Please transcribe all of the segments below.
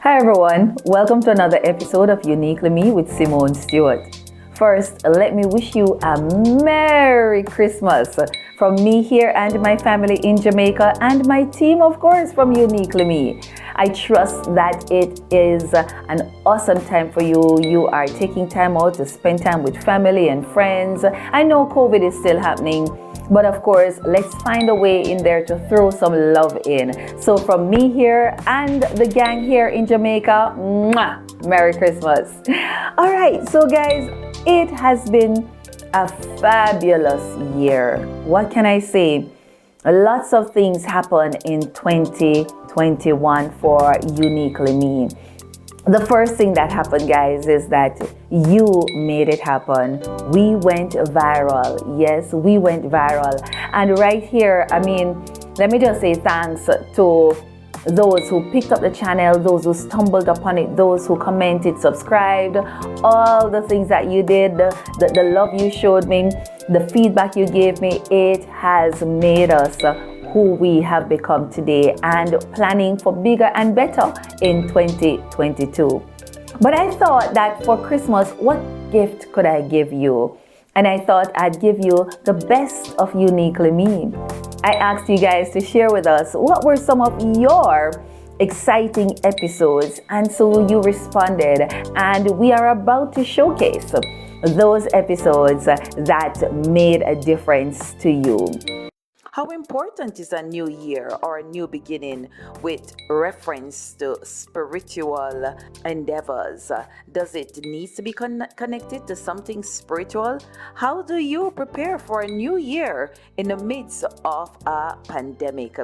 Hi everyone, welcome to another episode of Uniquely Me with Simone Stewart. First, let me wish you a Merry Christmas from me here and my family in Jamaica and my team, of course, from Uniquely Me. I trust that it is an awesome time for you. You are taking time out to spend time with family and friends. I know COVID is still happening, but of course, let's find a way in there to throw some love in. So from me here and the gang here in Jamaica, mwah, Merry Christmas. All right, so guys, it has been a fabulous year. What can I say? Lots of things happened in 2021 for Uniquely Me. The first thing that happened, guys, is that you made it happen. We went viral. Yes, we went viral. And right here, let me just say thanks to those who picked up the channel, those who stumbled upon it, those who commented, subscribed, all the things that you did, the love you showed me, the feedback you gave me. It has made us who we have become today and planning for bigger and better in 2022. But I thought that for Christmas, what gift could I give you? And I thought I'd give you the best of Uniquely Me. I asked you guys to share with us what were some of your exciting episodes, and so you responded, and we are about to showcase those episodes that made a difference to you. How important is a new year or a new beginning with reference to spiritual endeavors? Does it need to be connected to something spiritual? How do you prepare for a new year in the midst of a pandemic?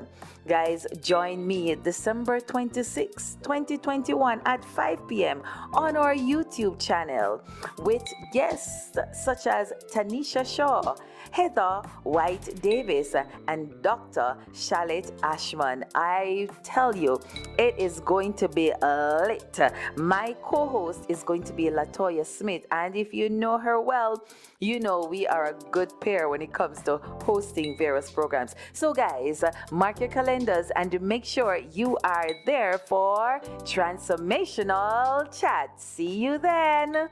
Guys, join me December 26, 2021 at 5 p.m. on our YouTube channel with guests such as Tanisha Shaw, Heather White Davis, and Dr. Charlotte Ashman. I tell you, it is going to be lit. My co-host is going to be Latoya Smith, and if you know her well, you know we are a good pair when it comes to hosting various programs. So guys, mark your calendars and make sure you are there for Transformational Chat. See you then.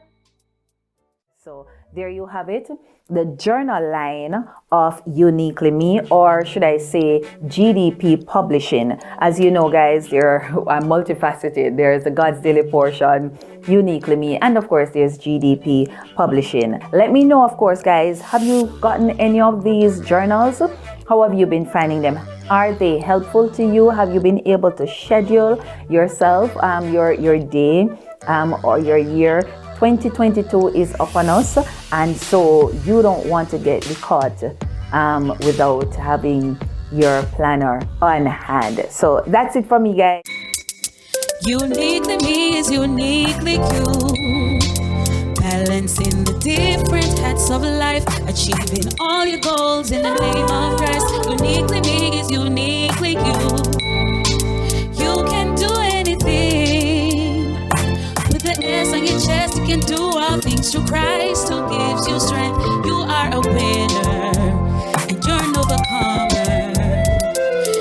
So there you have it, the journal line of Uniquely Me, or should I say GDP Publishing. As you know, guys, they're multifaceted. There's the God's Daily portion, Uniquely Me, and of course there's GDP Publishing. Let me know, of course, guys, have you gotten any of these journals? How have you been finding them? Are they helpful to you? Have you been able to schedule yourself, your day or your year? 2022 is upon us, and so you don't want to get caught without having your planner on hand. So that's it for me, guys. Uniquely Me is uniquely you. Balancing the different hats of life, achieving all your goals in the name of Christ. Uniquely Me is uniquely you. You can do anything. With the S on your chest, you can do all things through Christ who gives you strength. You are a winner and you're an overcomer.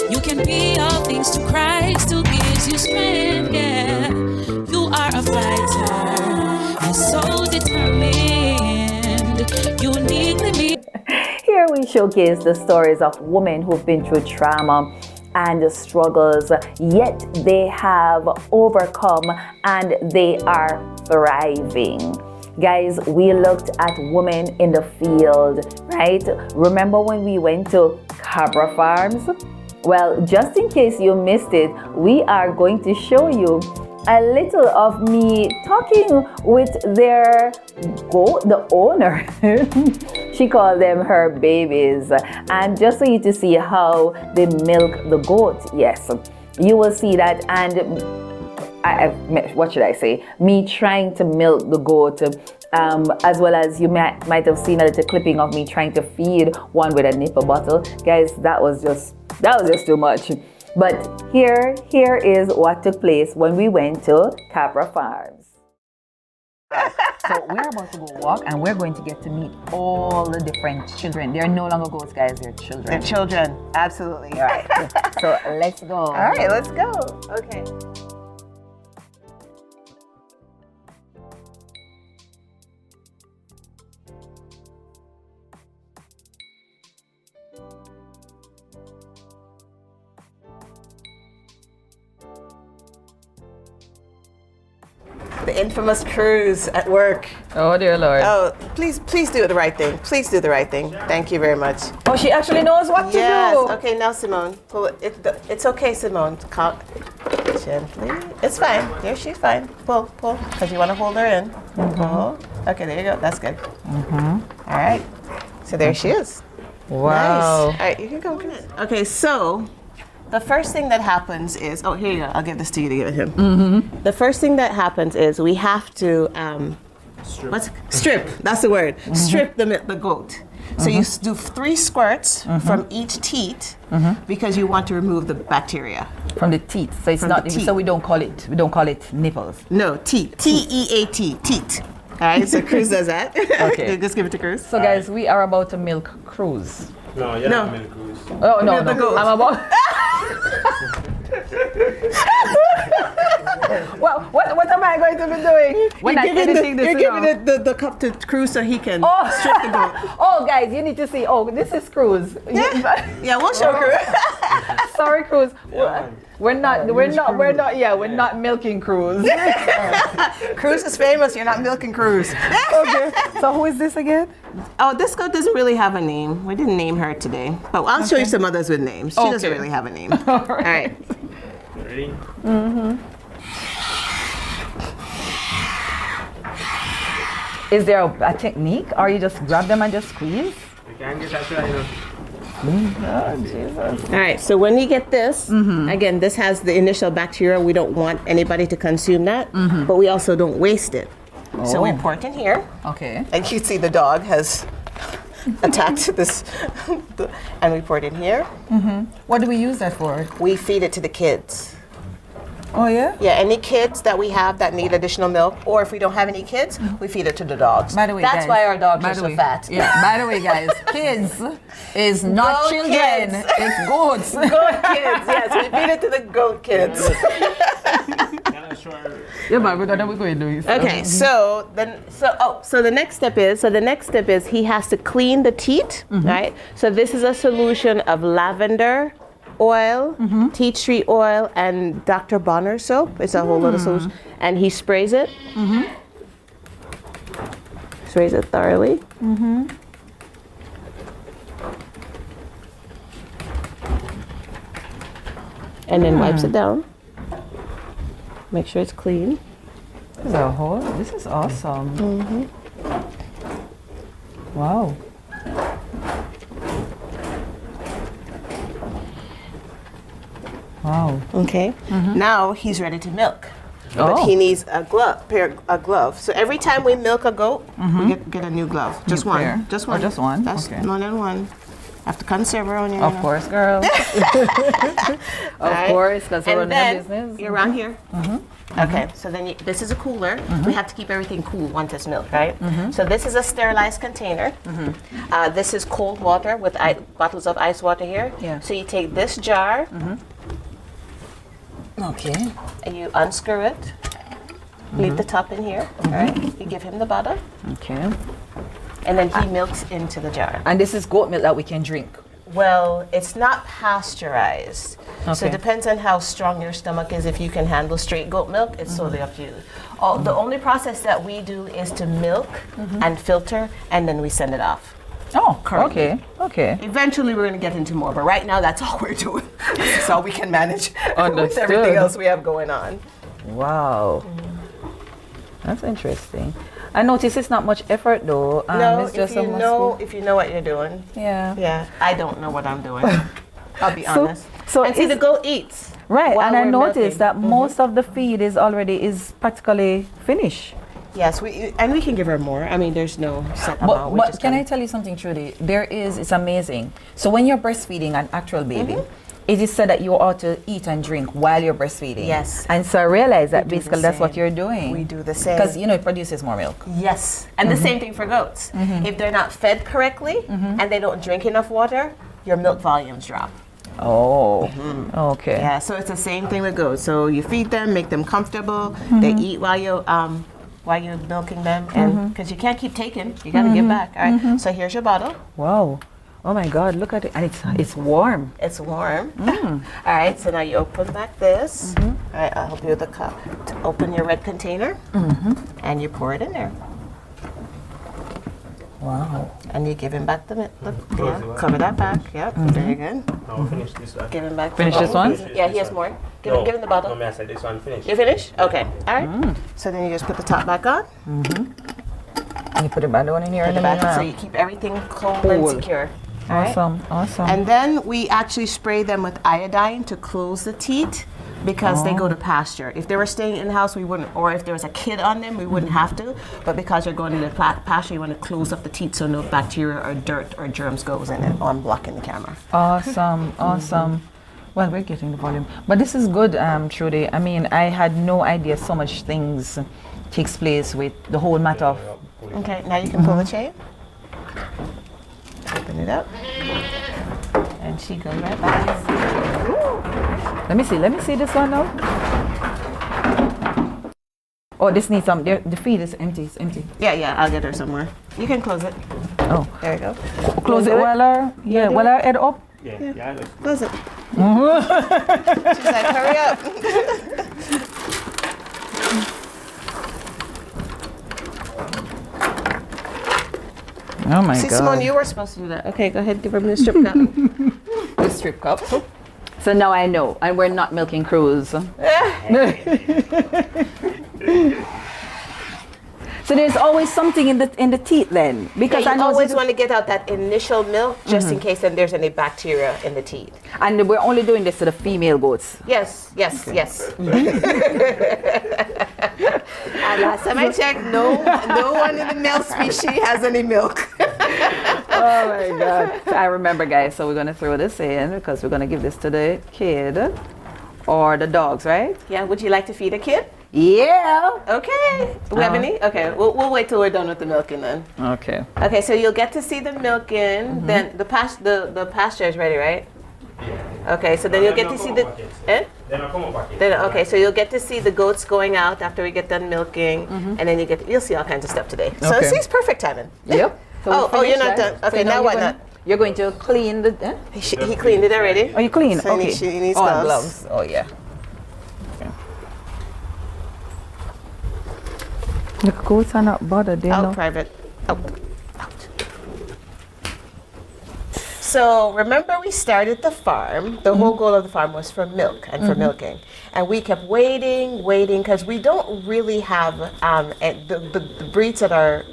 You can be all things to Christ who gives you strength. Yeah, you are a fighter. You're so determined. Uniquely Me. Here we showcase the stories of women who've been through trauma and struggles, yet they have overcome and they are thriving. Guys, we looked at women in the field, right? Remember when we went to Cabra Farms? Well, just in case you missed it, we are going to show you a little of me talking with their goat, the owner. She called them her babies. And just for you to see how they milk the goat, yes, you will see that. And what should I say? Me trying to milk the goat, as well as you might have seen a little clipping of me trying to feed one with a nipple bottle. Guys, that was just too much. But here is what took place when we went to Capra Farms. So we're about to go walk, and we're going to get to meet all the different children. They're no longer goats, guys. They're children. They're children. Absolutely. All right. So let's go. All right, let's go. Okay. The infamous cruise at work. Oh dear Lord. Oh, please do the right thing. Please do the right thing. Thank you very much. Oh, she actually knows what to Yes. do. Okay, now Simone. Pull it. It's okay, Simone. Gently. It's fine. There, she's fine. Pull. Because you want to hold her in. Pull. Okay, there you go. That's good. All right. So there she is. Wow. Nice. All right, you can go. Okay, so the first thing that happens is, oh, here you go. I'll give this to you to give it him. The first thing that happens is we have to strip. That's the word. Strip the goat. So you do 3 squirts from each teat because you want to remove the bacteria From the teeth. So it's From not the teeth. so we don't call it nipples. No, teat. T-E-A-T. Teat. All right. So Cruz does that. Okay. Just give it to Cruz. So guys, we are about to milk Cruz. No, you're No. not milk cruise. Oh no, Milk the no. goat. I'm about Well, what am I going to be doing when I editing this? You're giving the cup to Cruz so he can strip the goat. Oh, guys, you need to see. Oh, this is Cruz. Yeah, we'll show Cruz. Sorry, Cruz. We're not milking Cruz. Cruz is famous. You're not milking Cruz. Okay. So who is this again? Oh, this goat doesn't really have a name. We didn't name her today. But I'll show you some others with names. She doesn't Okay. really have a name. All right. Ready? Is there a technique, or you just grab them and just squeeze? You can get that right, Oh, Jesus. All right. So when you get this, again, this has the initial bacteria. We don't want anybody to consume that, but we also don't waste it. So we pour it in here. Okay. And you see the dog has attacked this, and we pour it in here. What do we use that for? We feed it to the kids. Oh yeah. Yeah, any kids that we have that need additional milk, or if we don't have any kids, we feed it to the dogs. By the way, that's guys, why our dogs by are the so way, fat. Yeah. By the way, guys, kids is not Goat children. kids. It's goats. Goat kids, yes, we feed it to the goat kids. Can I show her? Yeah, but we're going to do it. Okay, so the next step is he has to clean the teat, right? So this is a solution of lavender oil, tea tree oil, and Dr. Bonner soap. It's a whole lot of solution, and he sprays it. Sprays it thoroughly. And then wipes it down. Make sure it's clean. This is awesome. Wow. Wow. Okay. Now he's ready to milk. But Oh. he needs a glove. So every time we milk a goat, we get a new glove. Just New one. pair? Just Oh, one. just one? That's Okay. more than one. Have to conserve our own. Of course, girl. Of course, that's And running a then business. you're around here. Okay, so then this is a cooler. We have to keep everything cool once it's milked, right? So this is a sterilized container. This is cold water with bottles of ice water here. Yeah. So you take this jar Okay. and you unscrew it. Leave the top in here. All right. You give him the bottle, Okay. and then he milks into the jar. And this is goat milk that we can drink. Well, it's not pasteurized. So Okay. it depends on how strong your stomach is. If you can handle straight goat milk, it's solely up to you. The only process that we do is to milk and filter, and then we send it off. Oh, Currently. okay. Okay. Eventually, we're going to get into more, but right now, that's all we're doing. That's all we can manage with Understood. everything else we have going on. Wow. That's interesting. I notice it's not much effort though. No, it's just if you know what you're doing. Yeah. Yeah, I don't know what I'm doing. I'll be So- honest. so and see, the it's- goat eats. Right, while and I we're noticed milking. that most of the feed is practically finished. Yes, we can give her more. I mean, there's no set amount. But can I tell you something, Trudy? It's amazing. So when you're breastfeeding an actual baby, it is said that you ought to eat and drink while you're breastfeeding. Yes. And so I realized that do the basically that's what same. you're doing. We do the same. Because, it produces more milk. Yes, and the same thing for goats. If they're not fed correctly and they don't drink enough water, your milk volumes drop. Oh, okay. Yeah, so it's the same thing with goats. So you feed them, make them comfortable. They eat while you're milking them, and because you can't keep taking, you got to give back. All right. So here's your bottle. Wow. Oh my God, look at it. And it's warm. It's warm. All right, so now you open back this. All right, I'll help you with the cup. To open your red container, and you pour it in there. Wow. And you give him back cover that back. Yep, very good. I'll finish this one. Give him back. Finish this one? Yeah, he has more. Give him the bottle. No, I said this one finished. You finished? Okay. All right. So then you just put the top back on. And you put the bottle in here Put and it back so you keep everything cold and secure. All right? Awesome. And then we actually spray them with iodine to close the teat because they go to pasture. If they were staying in the house, we wouldn't, or if there was a kid on them, we wouldn't have to. But because you're going into pasture, you want to close up the teat so no bacteria or dirt or germs goes in it. Oh, I'm blocking the camera. Awesome. Well, we're getting the volume. But this is good, Trudy. I mean, I had no idea so much things takes place with the whole matter of... Okay, now you can pull the chain. Open it up. And she goes right back. Let me see this one now. Oh, this needs some. The feed is empty. It's empty. Yeah, I'll get her somewhere. You can close it. Oh, There you go. close it while our head up. Yeah. Close it. She's like, hurry up. Oh my See, God. Simone, you were supposed to do that. Okay, go ahead, give her the strip cup. The strip cup. So now I know, and we're not milking crews. So there's always something in the teeth then, because Yeah, I you know always want to get out that initial milk just in case then there's any bacteria in the teeth. and we're only doing this to the female goats. Yes. And last time I checked, no one in the male species has any milk. Oh my God. I remember, guys, so we're going to throw this in because we're going to give this to the kid or the dogs, right? Yeah, would you like to feed a kid? Yeah. Okay. Do we have any? Okay, we'll wait till we're done with the milking then. Okay. Okay, so you'll get to see the milking. Then the pasture is ready, right? Okay, so then you'll get to see the. Eh? Then I'll come up back. Then, okay, so you'll get to see the goats going out after we get done milking, and then you'll see all kinds of stuff today. So Okay. see, it's perfect timing. Yep. So Oh, we you're finished, not done. right? Okay, now you're what gonna- not? You're going to clean the. He cleaned it already. Oh, you clean? So Okay. he needs and gloves. gloves. Oh, yeah. Okay. The goats are not bothered, they Out know. private. Out. So remember we started the farm. The whole goal of the farm was for milk and for milking. And we kept waiting because we don't really have the breeds that are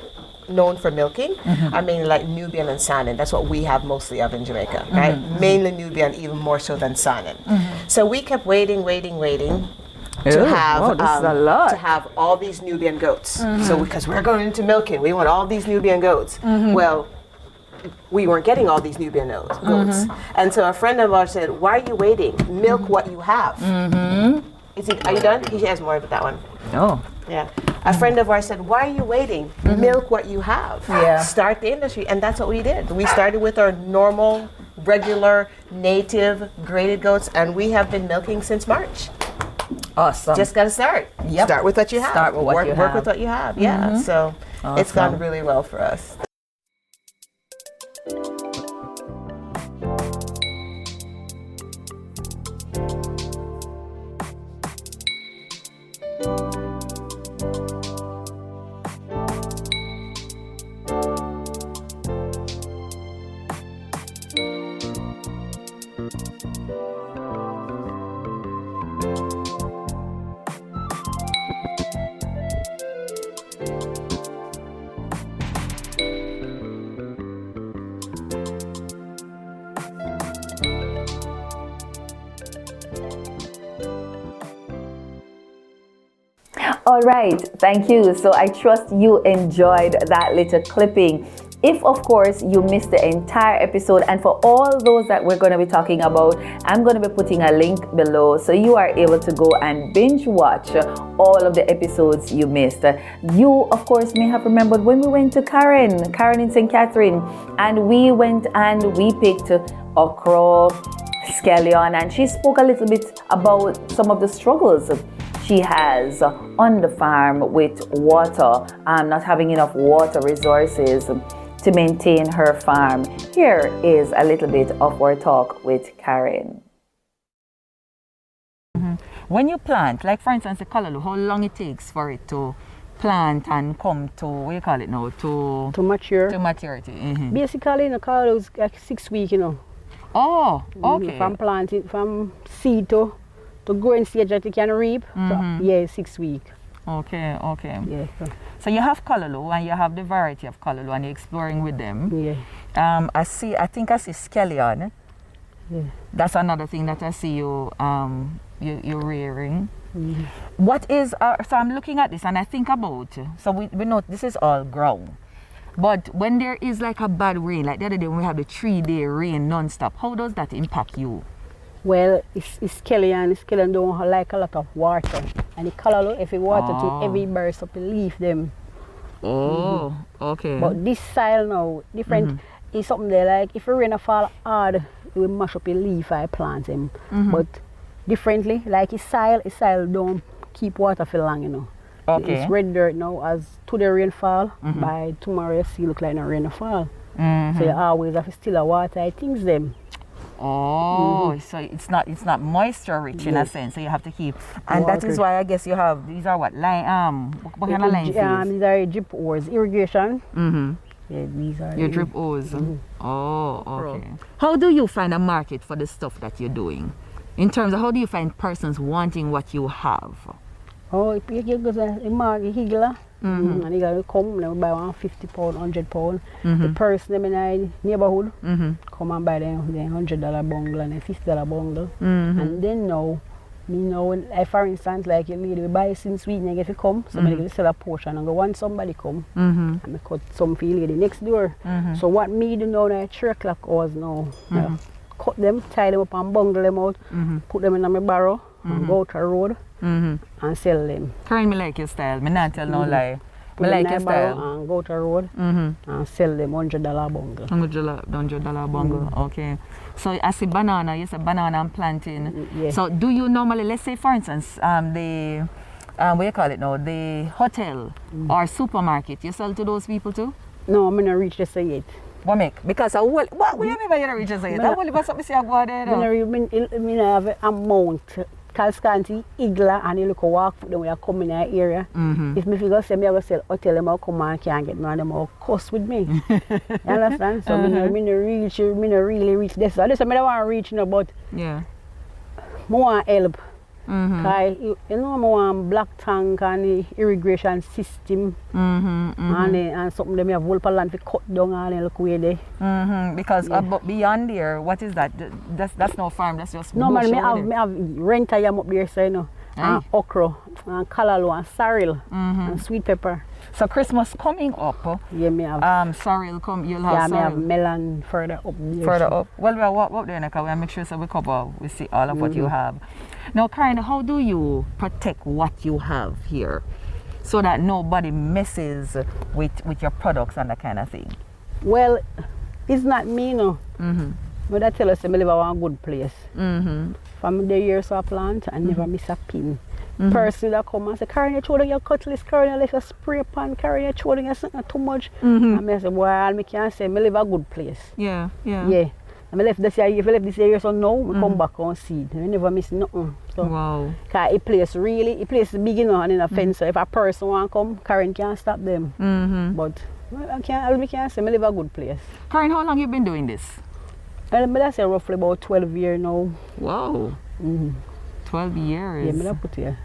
known for milking are mainly like Nubian and Saanen. That's what we have mostly of in Jamaica, right? Mainly Nubian, even more so than Saanen. So we kept waiting to have wow, this is a lot. to have all these Nubian goats. So because we're going into milking, we want all these Nubian goats. Well, we weren't getting all these Nubian goats. And so a friend of ours said, "Why are you waiting? Milk what you have." Are you done? He has more with that one. Oh. Yeah. A friend of ours said, "Why are you waiting? Milk what you have. Yeah. Start the industry." And that's what we did. We started with our normal, regular, native, graded goats, and we have been milking since March. Awesome. Just got to start. Yep. Start with what you have. Start with what you Work have. with what you have. Yeah. So it's Awesome. gone really well for us. All right, thank you. So I trust you enjoyed that little clipping. If, of course, you missed the entire episode, and for all those that we're going to be talking about, I'm going to be putting a link below so you are able to go and binge watch all of the episodes you missed. You, of course, may have remembered when we went to Karen in St. Catherine, and we went and we picked okra, scallion, and she spoke a little bit about some of the struggles she has on the farm with water, not having enough water resources to maintain her farm. Here is a little bit of our talk with Karen. When you plant, like for instance, the callaloo, how long it takes for it to plant and come to, what do you call it now, to mature. to maturity? Basically, the callaloo is like 6 weeks, you know. Oh, okay. From planting, from seed to growing stage that you can reap. So, yeah, 6 weeks. Okay, okay. Yeah. So you have callaloo and you have the variety of callaloo and you're exploring with them. Yeah. I think I see scallion. Yeah. That's another thing that I see you you're rearing. What is so I'm looking at this and I think about, so we know this is all ground, but when there is like a bad rain, like the other day when we had the 3-day rain non-stop, how does that impact you? Well, it's scallion. Scallion don't like a lot of water, and the callaloo, if you water too heavy, burst up the leaf them. Oh, okay. But this soil now different. Is something they like. If the rain fall hard, it will mash up the leaf. I plant them, but differently, like his soil don't keep water for long, you know. Okay. It's red dirt now. As to the rainfall, by tomorrow you see look like no rain fall. So you always have to still a water things them. Oh, so it's not moisture rich in a sense. So you have to keep, and Water. that is why I guess you have these are what line what kind of lines? These are drip hose, irrigation. Yeah, these are Your drip hose. Oh, okay. How do you find a market for the stuff that you're doing? In terms of how do you find persons wanting what you have? Oh, you go to the market, Higla, and you gotta come and buy £50, £100. The person them in the neighborhood come and buy them $100 bundle and a $50 bundle. And then now, me know, like for instance, like your lady, we buy since sweet and if you come, somebody will sell a portion and go once somebody come, and I cut some for your lady next door. So what me do now at 3 o'clock hours now, cut them, tie them up and bundle them out, put them in my barrow and go out the road and sell them. Karen, me like your style. Me not tell no lie. Put Me them like in your my barrow style. and go out the road and sell them $100 bundle. $100 bundle. Okay. So I see banana. You say banana and planting. Yeah. So do you normally, let's say for instance, the what you call it now, the hotel or supermarket, you sell to those people too? No, I'm not reach this yet. What make? Because I will. What do you mean by you don't reach this yet? I will about something say I go there. I have an amount. Calscanty, Igla, and you look a walk for them when you come in that area. If me figure say me I go sell hotel, them all come and can't get none of them all cuss with me. You understand? So me no really reach this. So this I don't want to reach no, but Yeah. I want help. Cause you know I want black tank and the irrigation system and something them have whole land to cut down and look where they. Because beyond there, what is that? That's no farm. That's just No bush man, over me there. have renter yam up there, so you know. And okra, and callaloo, and sorrel, and sweet pepper. So Christmas coming up. Yeah, me have. Sorrel come. You'll have Yeah, me sorrel. have melon further up there. Further up. Well, we'll walk up there, Nika. We'll make sure so we cover. We see all of what you have. Now, Karen, how do you protect what you have here, so that nobody messes with your products and that kind of thing? Well, it's not me, no. But I tell us I live in a good place. From the years I plant, I never miss a pin. Person that come and say, Karen, you're throwing your cutlass, Karen, you left a spray pan, Karen, you're throwing your something too much. And I say, well, I can't say, I live in a good place. Yeah. Yeah. And I left this year, if I left this year, so now I come back and see it. I never miss nothing. So, Wow. Cause it place is big enough and in a fence, so if a person want to come, Karen can't stop them. But well, I can't say, I live in a good place. Karen, how long you been doing this? I say roughly about 12 years now. Wow. 12 years. Yeah, I put here.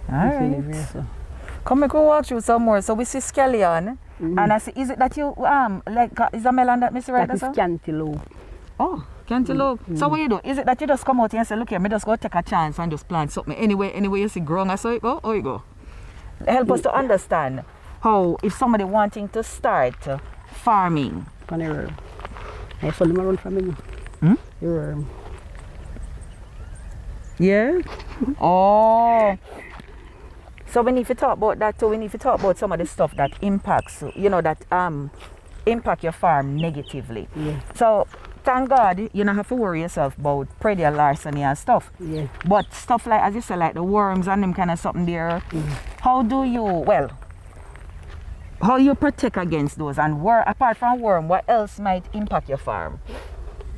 All right. Come and go walk through some more. So we see scallion, and I see. Is it that you like? Is a melon that Mr. Right? That is cantaloupe. Oh, cantaloupe. So what you do? Is it that you just come out here and say, look here, me just go take a chance and just plant something anyway you see growing, I saw it go. Oh, you go. Help us to understand how if somebody wanting to start farming. Panera. I saw them around from me. You're Yeah. Oh. So we need to talk about that too. We need to talk about some of the stuff that impacts, that impact your farm negatively. Yeah. So thank God you don't have to worry yourself about predator larceny and stuff. Yeah. But stuff like, as you said, like the worms and them kind of something there. How do you, How you protect against those? And apart from worm, what else might impact your farm?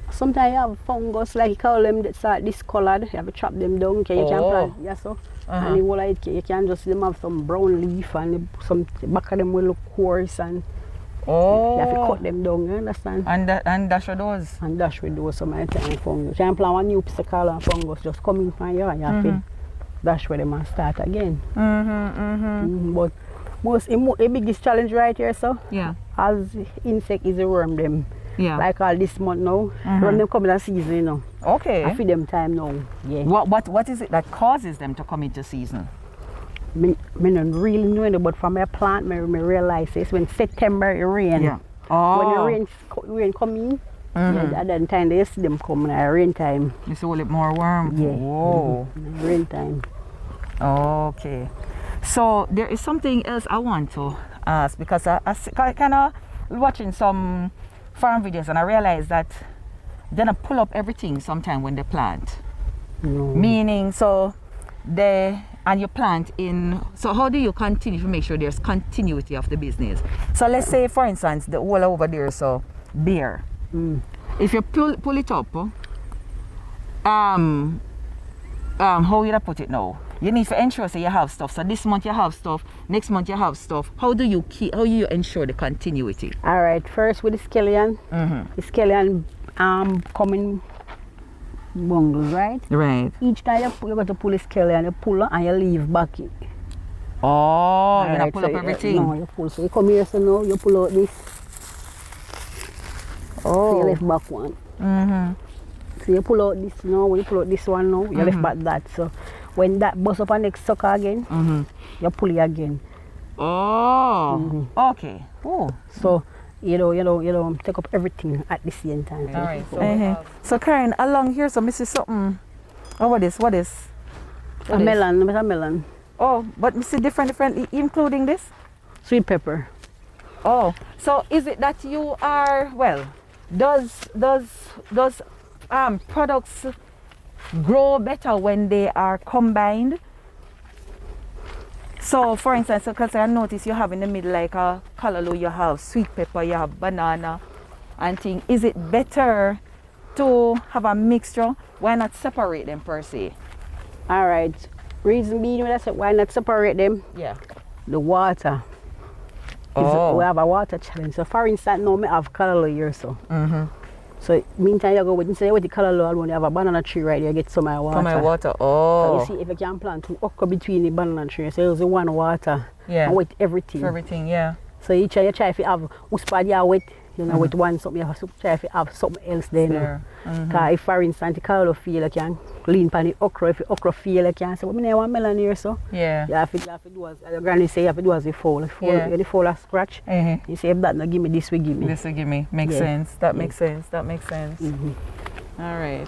Sometimes you have fungus, like you call them that start discolored. You have to chop them down. Okay, you can plant, yeah, so. And the whole of it, you can just them have some brown leaf and some back of them will look coarse and you have to cut them down, you understand? And dash with those? And dash with those some of the time fungus. You can plant one new piece of color and fungus just come in from here, you have to dash with them and start again. But the biggest challenge right here, so, as insect is a worm them. Yeah. Like all this month now, when them come in the season, you know. Okay. I feed them time now. Yeah. What is it that causes them to come into season? Me don't really know it, but from my plant, me realize it's when September it rain. Yeah. When the rain come in, at that time they see them come in rain time. You see a little more worm? Yeah. Whoa. Rain time. Okay. So there is something else I want to ask because I kind of watching some farm videos and I realize that they don't pull up everything sometime when they plant. No. Meaning, so you plant in, so how do you continue to make sure there's continuity of the business? So let's say, for instance, the wall over there, so beer. If you pull it up, how would I put it now? You need to ensure so you have stuff. So this month you have stuff, next month you have stuff. How do you ensure the continuity? All right, first with the scallion. The scallion coming bungles, right? Right. Each time you got to pull the scallion, you pull and you leave back it. Oh, you don't pull so up everything? No, you pull. So you come here, so now you pull out this. So you left back one. So you pull out this now, when you pull out this one now, you left back that. So when that bust up on next sucker again, you pull it again. Oh, okay. Oh. So you don't take up everything at the same time. All right. So Karen, along here, so Mrs. something. Oh, what is? A melon. Oh, but Mrs. different, including this? Sweet pepper. Oh, so is it that you are, well, does products grow better when they are combined? So for instance, because I notice you have in the middle like a callaloo, you have sweet pepper, you have banana and thing. Is it better to have a mixture? Why not separate them per se? All right. Reason being why not separate them? Yeah. The water. We have a water challenge. So for instance, now I have callaloo here, so. So meantime you go with instead with the callaloo alone, you have a banana tree right there, you get some of water. Some of water. So you see if you can plant two okra between the banana tree, so there's one water. Yeah. And with everything. For everything, yeah. So you try if you have uspad you with, with one something, you have to try if you have something else there. Because if for instance the callaloo feel like you can lean on the okra, if the okra feel like you can say, well, I want melon here, so yeah. You have to do as your granny say, you have to do as the fall. The fall a scratch. You say if that no give me, this will give me. This will give me. Makes sense. That makes sense. That makes sense. All right.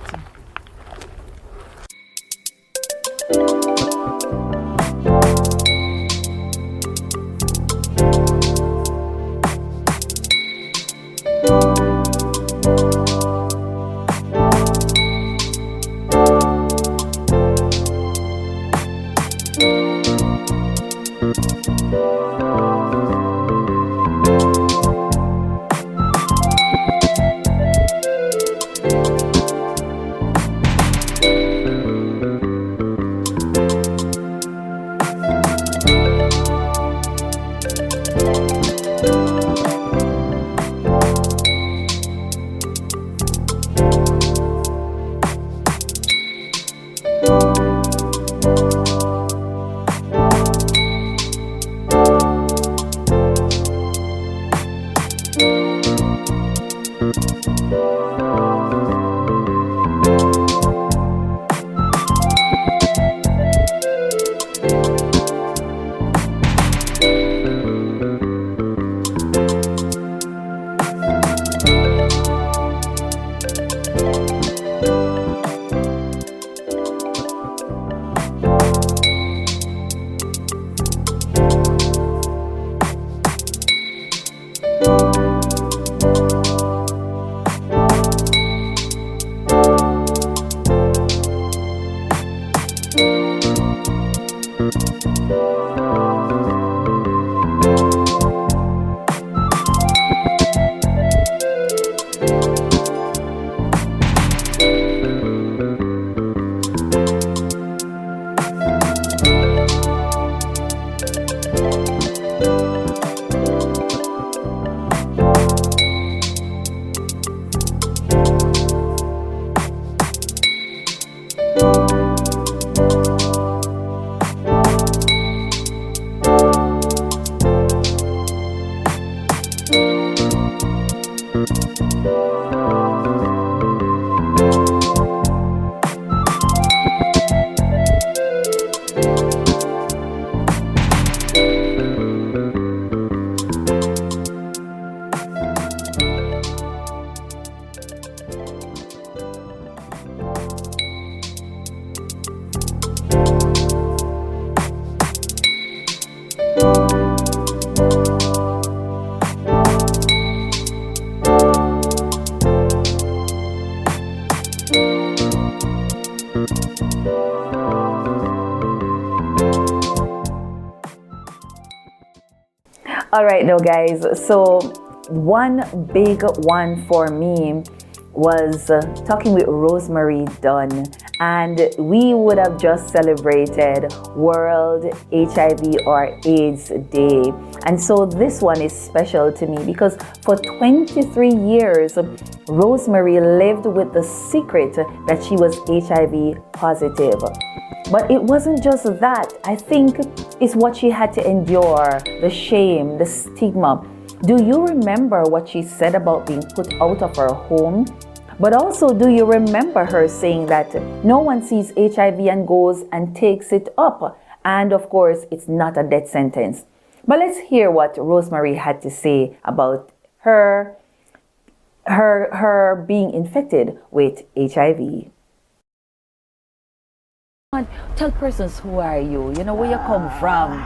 All right, now, guys. So, one big one for me was talking with Rosemary Dunn, and we would have just celebrated World HIV or AIDS Day. And so this one is special to me because for 23 years, Rosemary lived with the secret that she was HIV positive. But it wasn't just that. I think it's what she had to endure, the shame, the stigma. Do you remember what she said about being put out of her home? But also, do you remember her saying that no one sees HIV and goes and takes it up? And of course, it's not a death sentence. But let's hear what Rosemary had to say about her being infected with HIV. Tell persons who are you, where you come from,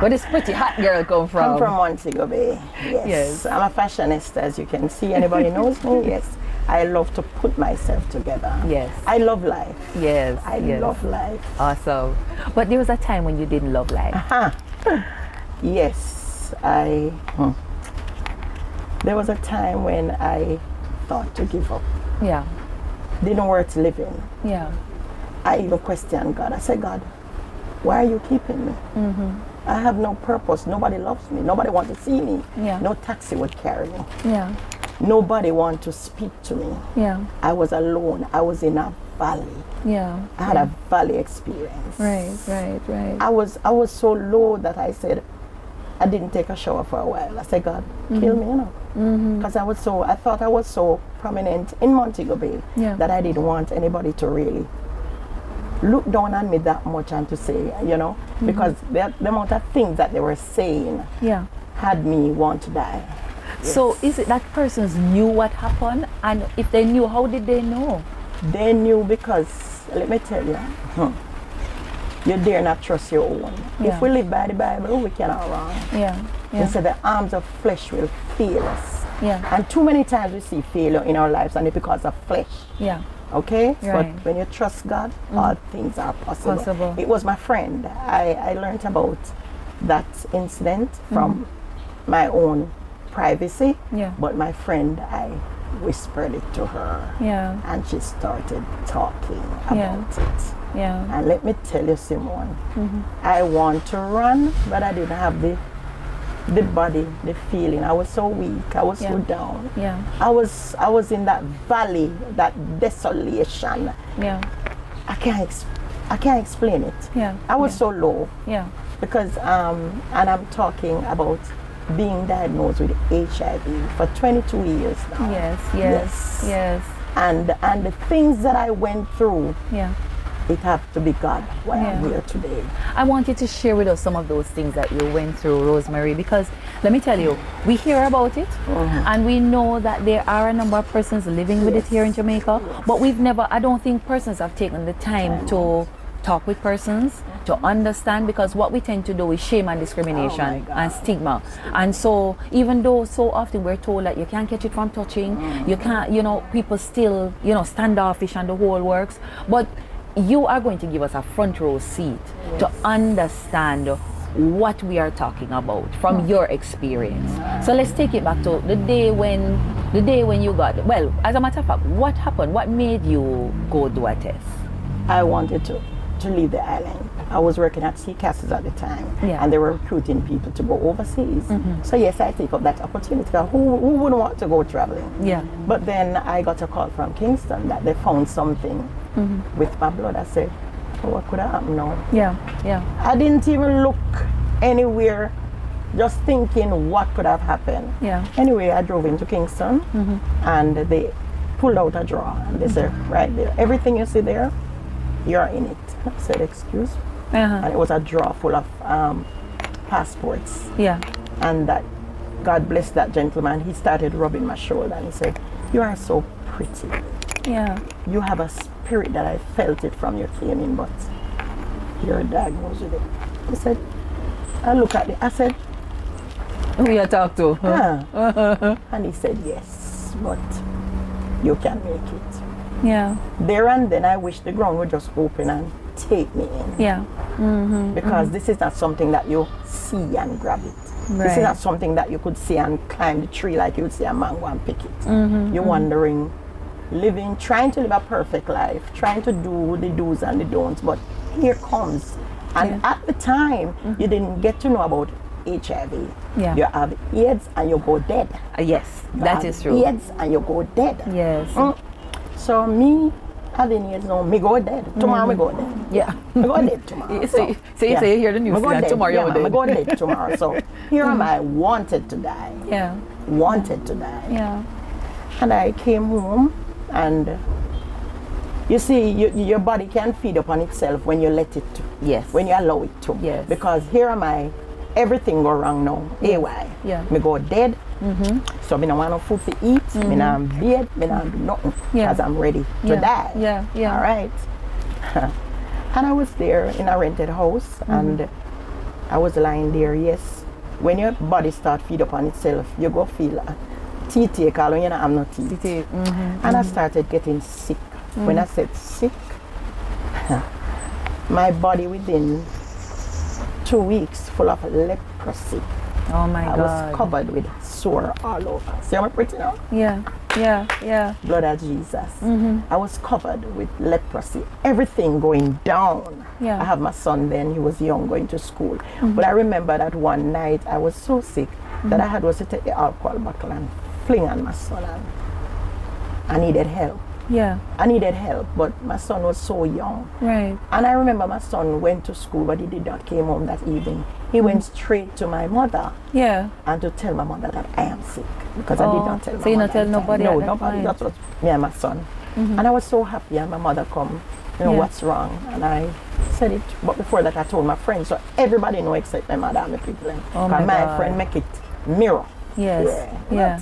where this pretty hot girl come from. I'm from Montego Bay. Yes. I'm a fashionista, as you can see. Anybody knows me? Yes. I love to put myself together. Yes. I love life. Yes. I love life. Awesome. But there was a time when you didn't love life. Yes. There was a time when I thought to give up. Yeah. Didn't worth living. Yeah. I even questioned God. I said, God, why are you keeping me? I have no purpose. Nobody loves me. Nobody wants to see me. Yeah. No taxi would carry me. Yeah. Nobody wanted to speak to me. Yeah. I was alone. I was in a valley. Yeah. I had a valley experience. Right. I was so low that I said, I didn't take a shower for a while. I said, God, kill me, Because I thought I was so prominent in Montego Bay that I didn't want anybody to really look down on me that much and to say, because the amount of things that they were saying had me want to die. Yes. So is it that persons knew what happened? And if they knew, how did they know? They knew because, let me tell you, you dare not trust your own. Yeah. If we live by the Bible, we cannot wrong. And so the arms of flesh will fail us. And too many times we see failure in our lives and it's because of flesh. Okay? Right. But when you trust God, all things are possible. It was my friend. I learned about that incident from my own privacy. But my friend, I whispered it to her. And she started talking about it. And let me tell you, Simone, I want to run, but I didn't have the body, the feeling. I was so weak. I was so down. I was in that valley, that desolation. I can't explain it. I was so low. Because and I'm talking about being diagnosed with HIV for 22 years now. Yes. And the things that I went through. It has to be God why I'm here today. I want you to share with us some of those things that you went through, Rosemary, because let me tell you, we hear about it and we know that there are a number of persons living with it here in Jamaica, but I don't think persons have taken the time to talk with persons, to understand, because what we tend to do is shame and discrimination and stigma. And so even though so often we're told that you can't catch it from touching, you can't, people still, standoffish and the whole works, but you are going to give us a front row seat to understand what we are talking about from your experience. So let's take it back to the day when you got, well, as a matter of fact, what happened? What made you go do a test? I wanted to leave the island. I was working at Sea Castles at the time, and they were recruiting people to go overseas. So yes, I take up that opportunity. Who wouldn't want to go traveling? But then I got a call from Kingston that they found something with my blood. I said, what could have happened now? I didn't even look anywhere, just thinking what could have happened. Anyway, I drove into Kingston and they pulled out a drawer and they said, right there, everything you see there, you're in it. I said, excuse me. And it was a drawer full of passports. And that, God bless that gentleman, he started rubbing my shoulder and he said, you are so pretty. You have a spirit that I felt it from your came in, but you're diagnosed with it. He said, I look at it. I said, who you talk to? And he said, yes, but you can make it. There and then I wish the ground would just open and take me in. Because this is not something that you see and grab it. This is not something that you could see and climb the tree like you would see a mango and pick it. You're wondering, trying to live a perfect life, trying to do the do's and the don'ts, but here comes. And at the time, you didn't get to know about HIV. You have AIDS and you go dead. Yes, that is true. AIDS and you go dead. Yes. So me having AIDS now, me go dead. Tomorrow me go dead. Yeah. Me go dead tomorrow. So you say you hear the news dead. tomorrow you're dead. Me go dead tomorrow. So here am I, wanted to die. Yeah. Wanted to die. Yeah. And I came home, and you see, your body can feed upon itself when you let it to. Yes. When you allow it to. Yes. Because here am I, everything go wrong now. AY. Yeah. Me go dead. So me no want no food to eat. Me no bed. Me no do nothing. Because I'm ready to die. Yeah. Yeah. All right. And I was there in a rented house, and I was lying there. Yes. When your body start feed upon itself, you go feel teeth ache all when you don't have no teeth. And I started getting sick. When I said sick, my body within 2 weeks full of leprosy. Oh my God. I was covered with sore all over. See how I'm pretty now? Yeah. Yeah. Yeah. Blood of Jesus. I was covered with leprosy. Everything going down. Yeah. I have my son then, he was young, going to school. But I remember that one night I was so sick that I had was to take the alcohol bottle and fling on my son. And I needed help. Yeah. I needed help, but my son was so young. Right. And I remember my son went to school, but he did not came home that evening. He went straight to my mother. Yeah. And to tell my mother that I am sick, because I did not tell my mother. So you not tell at the time. nobody? No, at that nobody. point? That was me and my son. And I was so happy, and my mother come, what's wrong? And I said it, but before that I told my friends, so everybody know except my mother and my people. Oh my God. friend make it mirror. Yes. Yeah.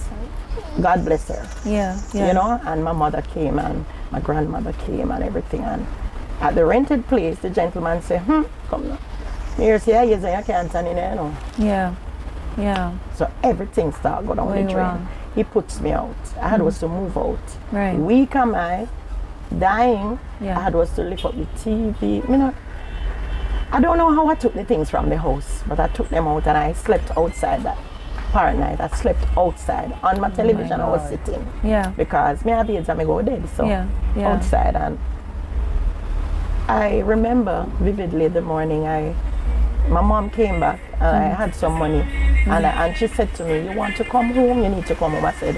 God bless her. Yeah. Yeah. You know, and my mother came and my grandmother came and everything, and at the rented place the gentleman said, come now. Here's here, you say you can't stand in there, no. Yeah. Yeah. So everything started go down the drain. Wrong. He puts me out. I had was to move out. Right. Weak am I, dying. Yeah. I had was to lift up the TV. I don't know how I took the things from the house, but I took them out and I slept outside that parent night. I slept outside. On my television I was sitting. Yeah. Because me have AIDS and me go dead. So outside, and I remember vividly the morning my mom came back and I had some money and she said to me, you want to come home? You need to come home. I said,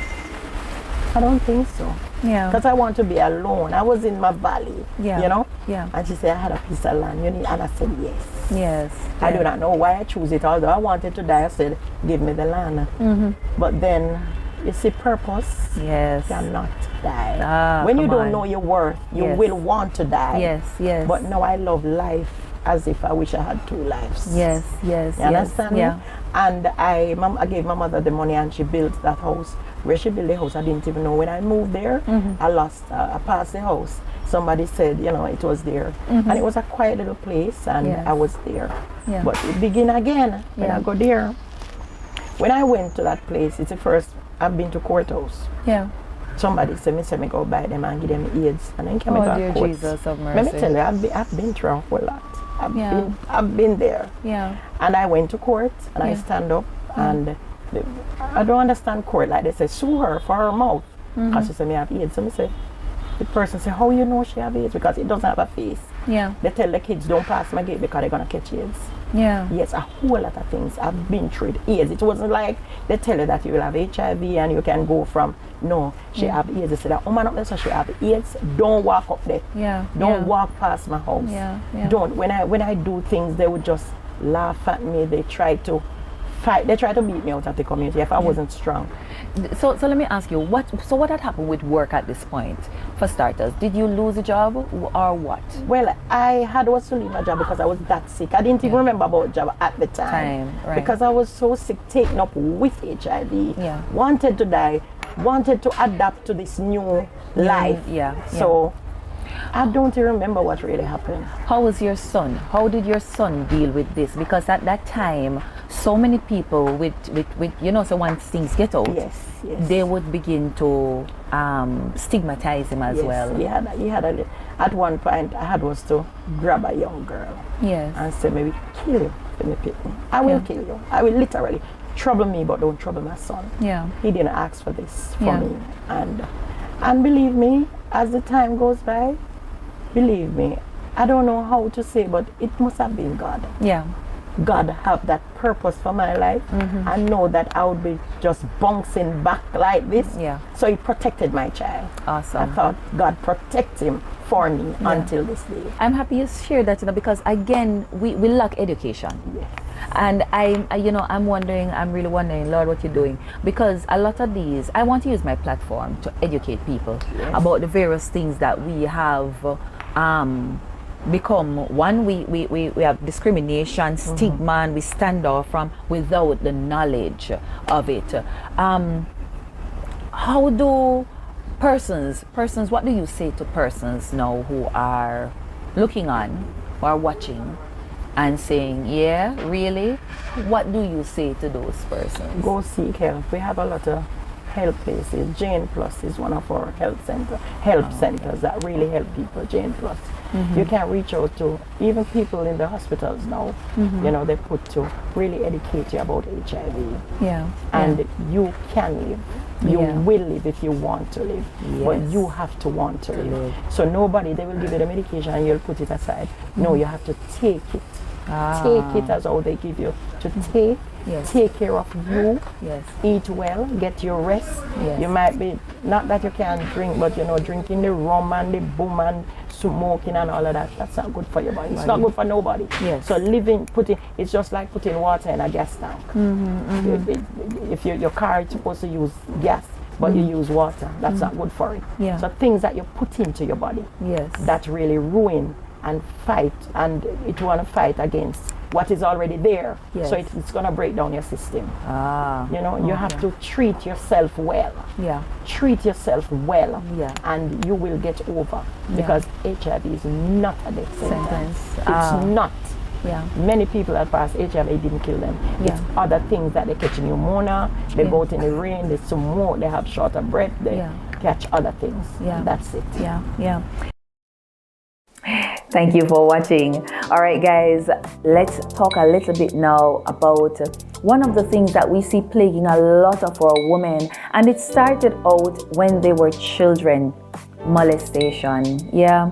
I don't think so. Yeah. Because I want to be alone. I was in my valley, Yeah. you know? Yeah. And she said, I had a piece of land. You need, and I said, yes. Yes. I do not know why I choose it. Although I wanted to die, I said, give me the land. But then, you see, purpose Yes. cannot die. Ah, when you come don't on. know your worth, you Yes. will want to die. Yes. Yes. But now I love life as if I wish I had 2 lives. Yes. Yes. You understand me? Yeah. And I gave my mother the money and she built that house. Where she built the house, I didn't even know. When I moved there, I passed the house. Somebody said, it was there. And it was a quiet little place, and Yes. I was there. Yeah. But it began again when I go there. When I went to that place, it's the first I've been to courthouse. Yeah. Somebody said me go buy them and give them AIDS, and then came Oh, to dear court. Jesus of Let me mercy. tell you, I've been through a whole lot. Yeah. I've been there. Yeah. And I went to court and I stand up and I don't understand court. Like they say, sue her for her mouth because she said me have AIDS. So me say, the person say, how you know she have AIDS? Because it doesn't have a face. Yeah. They tell the kids don't pass my gate because they're gonna catch AIDS. Yeah. Yes, a whole lot of things. I've been through it. AIDS. It wasn't like they tell you that you will have HIV and you can go from she have AIDS. They said that woman up there so she have AIDS. Don't walk up there. Yeah. Don't walk past my house. Yeah. Yeah. Don't. When I do things, they would just laugh at me. They try to fight. They try to beat me out of the community if I wasn't strong. So let me ask you, what had happened with work at this point? For starters, did you lose a job or what? Well, I had was to leave my job because I was that sick. I didn't even remember about job at the time. Right. Because I was so sick, taken up with HIV. Yeah. Wanted to die. Wanted to adapt to this new life. Yeah. So I don't even remember what really happened. How was your son? How did your son deal with this? Because at that time, so many people with so once things get out, Yes. they would begin to stigmatize him as Yes, well. He had at one point I had was to grab a young girl Yes. and say, maybe kill you when you pick me. I will kill you. I will literally trouble me, but don't trouble my son. Yeah. He didn't ask for this for Yeah. me. And believe me, as the time goes by, believe me, I don't know how to say, but it must have been God. Yeah. God have that purpose for my life. I know that I would be just bouncing back like this. Yeah. So he protected my child. Awesome. I thought God protect him for me until this day. I'm happy you shared that, because again, we lack education. Yes. And I'm wondering, I'm really wondering, Lord, what you're doing, because a lot of these, I want to use my platform to educate people about the various things that we have become. One, we have discrimination, stigma, and we stand off from without the knowledge of it. How do persons, what do you say to persons now who are looking on, who are watching, and saying, yeah, really? What do you say to those persons? Go seek help. We have a lot of help places. Jane Plus is one of our help centers that really help people. Jane Plus. You can reach out to even people in the hospitals now. You know, they put to really educate you about HIV. Yeah. And you can live. You Yeah. will live if you want to live. But Yes. you have to want to live. So nobody, they will give you the medication and you'll put it aside. No, you have to take it. Take it as how they give you to take. Yes. Take care of you. Yes. Eat well, get your rest. Yes. You might be, not that you can't drink, but drinking the rum and the boom and smoking and all of that, that's not good for your body. It's not good for nobody. Yes. So it's just like putting water in a gas tank. If your car is supposed to use gas, but you use water, that's not good for it. Yeah. So things that you put into your body, Yes. that really ruin and fight, and it want to fight against what is already there. Yes. So it's going to break down your system. You have okay. to treat yourself well. Yeah. Treat yourself well, Yeah. and you will get over, because HIV is not a death sentence. It's not. Yeah. Many people that pass HIV didn't kill them. Yeah. It's other things that they catch pneumonia, they go out in the rain, they smoke, they have short of breath, they catch other things. Yeah. That's it. Yeah. Yeah. Thank you for watching. All right, guys, let's talk a little bit now about one of the things that we see plaguing a lot of our women, and it started out when they were children: molestation. Yeah,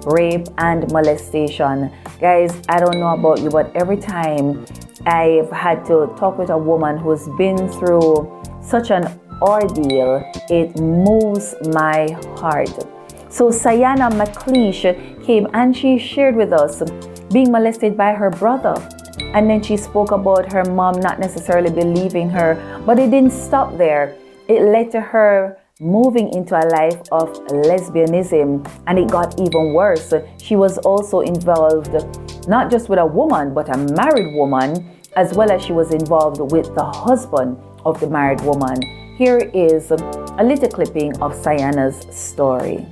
rape and molestation. Guys, I don't know about you, but every time I've had to talk with a woman who's been through such an ordeal, it moves my heart. So Sayana McLeish came and she shared with us being molested by her brother. And then she spoke about her mom not necessarily believing her, but it didn't stop there. It led to her moving into a life of lesbianism, and it got even worse. She was also involved not just with a woman, but a married woman, as well as she was involved with the husband of the married woman. Here is a little clipping of Sayana's story.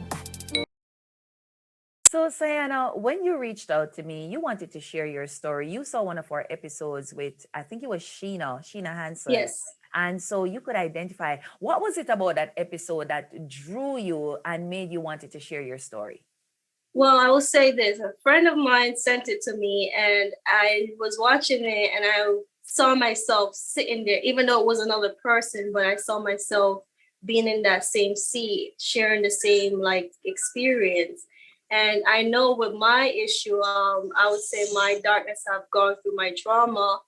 So Sayana, when you reached out to me, you wanted to share your story. You saw one of our episodes with, I think it was Sheena Hansen. Yes. And so you could identify, what was it about that episode that drew you and made you wanted to share your story? Well, I will say this. A friend of mine sent it to me and I was watching it and I saw myself sitting there, even though it was another person, but I saw myself being in that same seat, sharing the same experience. And I know with my issue, I would say my darkness I've gone through, my trauma,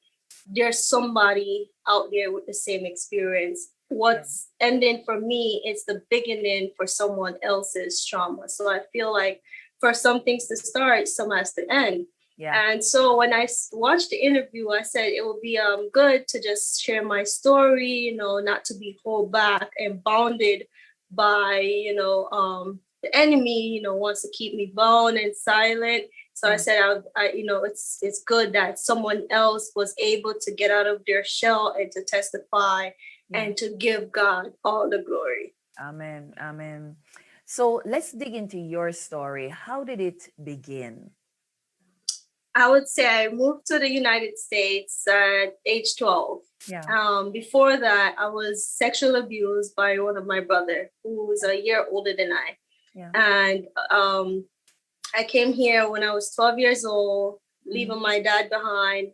there's somebody out there with the same experience. What's ending for me, it's the beginning for someone else's trauma. So I feel like for some things to start, some has to end. Yeah. And so when I watched the interview, I said it would be good to just share my story, not to be held back and bounded by, the enemy, wants to keep me bound and silent. So I said, it's good that someone else was able to get out of their shell and to testify and to give God all the glory. Amen. Amen. So let's dig into your story. How did it begin? I would say I moved to the United States at age 12. Yeah. Before that, I was sexually abused by one of my brother, who was a year older than I. Yeah. And I came here when I was 12 years old, leaving my dad behind.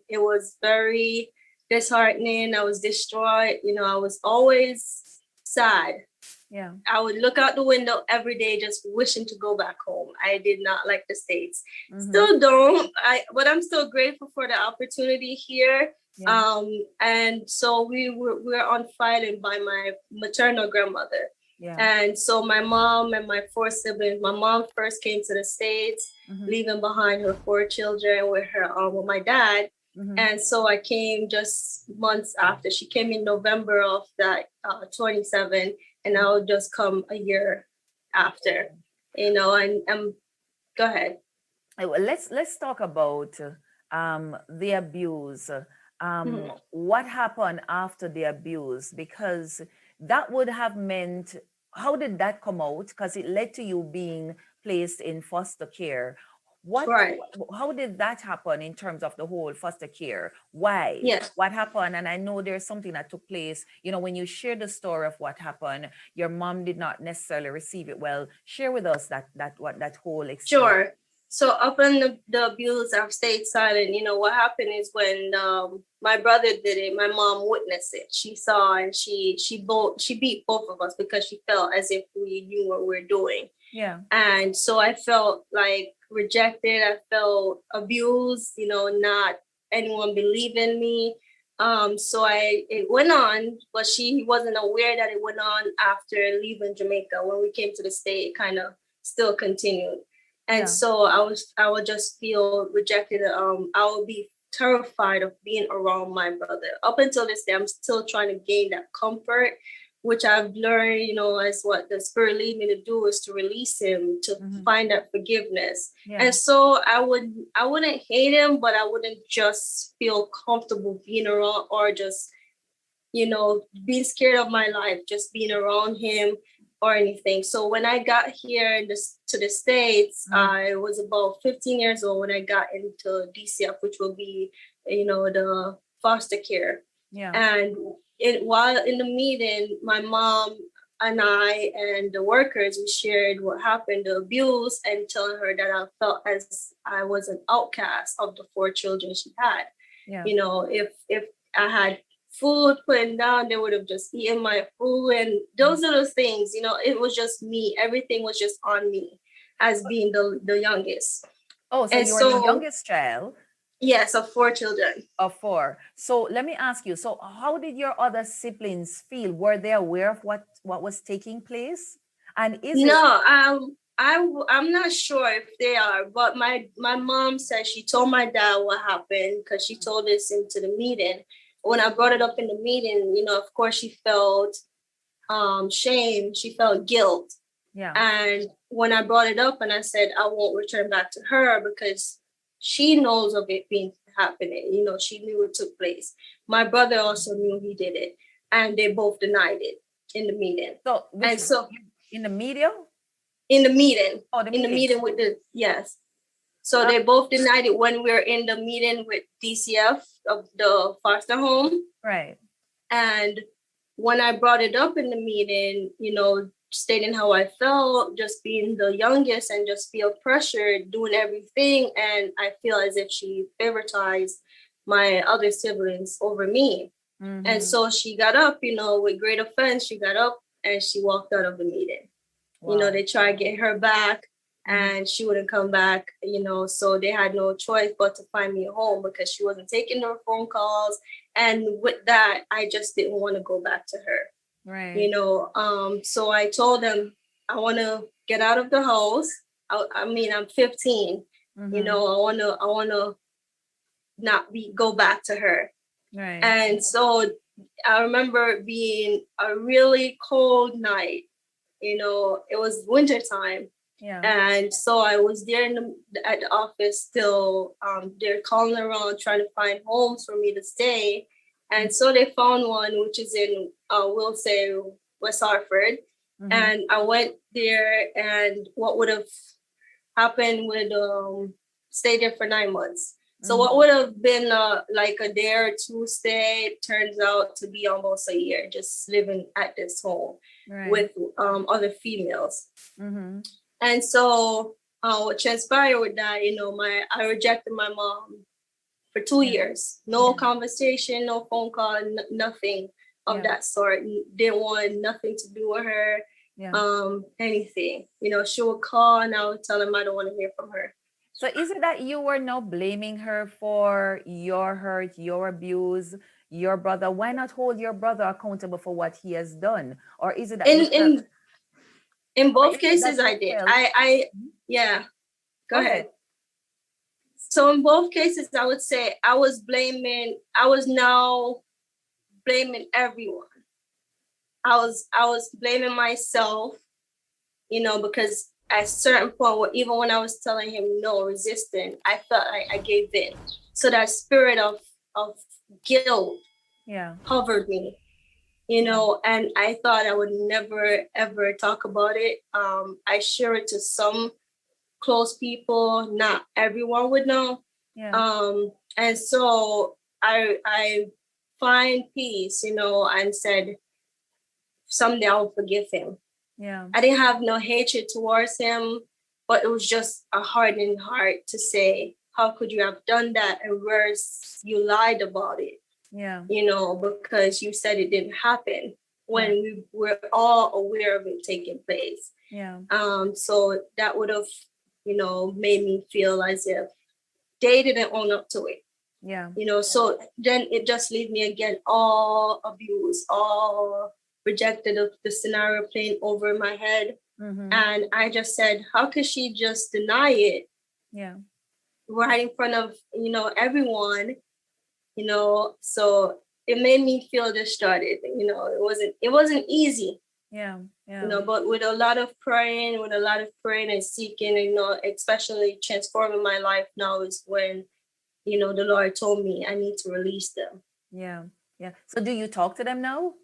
There disheartening. I was distraught. You know, I was always sad. Yeah. I would look out the window every day just wishing to go back home. I did not like the States. Still don't. But I'm still grateful for the opportunity here. Yeah. And so we're on filing by my maternal grandmother. Yeah. And so my mom and my 4 siblings, my mom first came to the States, leaving behind her 4 children with with my dad. And so I came just months after. She came in November of that 27, and I would just come a year after, you know. And go ahead. Let's talk about the abuse. What happened after the abuse? Because that would have meant, how did that come out? Because it led to you being placed in foster care. How did that happen in terms of the whole foster care? Why? Yes. What happened? And I know there's something that took place. You know, when you share the story of what happened, your mom did not necessarily receive it well. Share with us that whole experience. Sure. So up in the abuse, I've stayed silent. You know, what happened is when my brother did it, my mom witnessed it. She saw, and she beat both of us because she felt as if we knew what we were doing. Yeah. And so I felt like rejected. I felt abused, you know, not anyone believing me. So it went on, but she wasn't aware that it went on after leaving Jamaica. When we came to the state, it kind of still continued. And so I would just feel rejected. I would be terrified of being around my brother. Up until this day, I'm still trying to gain that comfort, which I've learned, you know, as what the Spirit lead me to do is to release him, to find that forgiveness. Yeah. And so I wouldn't hate him, but I wouldn't just feel comfortable being around, or just, you know, being scared of my life, just being around him or anything. So when I got here to the States, I was about 15 years old when I got into DCF, which will be, you know, the foster care. Yeah. And while in the meeting, my mom and I and the workers, we shared what happened, the abuse, and telling her that I felt as I was an outcast of the 4 children she had. Yeah. You know, if I had food putting down, they would have just eaten my food, and those little things, you know, it was just me. Everything was just on me as being the youngest. Oh, so you were the youngest child? Yes, of 4 children. Of 4. So let me ask you, so how did your other siblings feel? Were they aware of what was taking place? And I'm not sure if they are, but my mom said she told my dad what happened because she told us into the meeting. When I brought it up in the meeting, you know, of course she felt shame, she felt guilt. Yeah. And when I brought it up and I said I won't return back to her because she knows of it being happening, you know, she knew it took place. My brother also knew he did it, and they both denied it in the meeting. So in the media? In the meeting. Oh, the meeting. In the meeting with yes. So they both denied it when we were in the meeting with DCF of the foster home. Right. And when I brought it up in the meeting, you know, stating how I felt, just being the youngest and just feel pressured, doing everything. And I feel as if she favoritized my other siblings over me. Mm-hmm. And so she got up, you know, with great offense, she got up and she walked out of the meeting. Wow. You know, they tried to get her back and she wouldn't come back, you know, so they had no choice but to find me a home because she wasn't taking her phone calls. And with that, I just didn't want to go back to her. Right. You know, so I told them I want to get out of the house. I mean, I'm 15. Mm-hmm. You know, I want to not go back to her. Right. And so I remember being a really cold night. You know, it was wintertime. Yeah. And so I was there at the office still. They're calling around trying to find homes for me to stay. And so they found one, which is in, we'll say, West Hartford. Mm-hmm. And I went there, and what would have happened would stay there for 9 months. Mm-hmm. So what would have been like a day or two stay turns out to be almost a year, just living at this home with other females. Mm-hmm. And so what transpired with that, you know, I rejected my mom for 2 years. No conversation, no phone call, nothing of that sort. Didn't want nothing to do with her. Anything. She would call and I would tell him I don't want to hear from her. So is it that you were now blaming her for your hurt, your abuse, your brother? Why not hold your brother accountable for what he has done? Or is it that in both cases I did. Go ahead. So in both cases, I would say I was now blaming everyone. I was blaming myself, because at a certain point, even when I was telling him no, resisting, I felt like I gave in. So that spirit of guilt covered me, and I thought I would never, ever talk about it. I share it to some close people, not everyone would know. And so I find peace, and said, someday I'll forgive him. I didn't have no hatred towards him, but it was just a hardened heart to say, how could you have done that? And worse, you lied about it. Because you said it didn't happen when we were all aware of it taking place. So that would have, made me feel as if they didn't own up to it. So then it just leaves me again, all abused, all rejected of the scenario playing over my head. And I just said, how could she just deny it? Right in front of, everyone, so it made me feel distraughted. It wasn't easy. But with a lot of praying and seeking, especially transforming my life now is when, the Lord told me I need to release them. So do you talk to them now?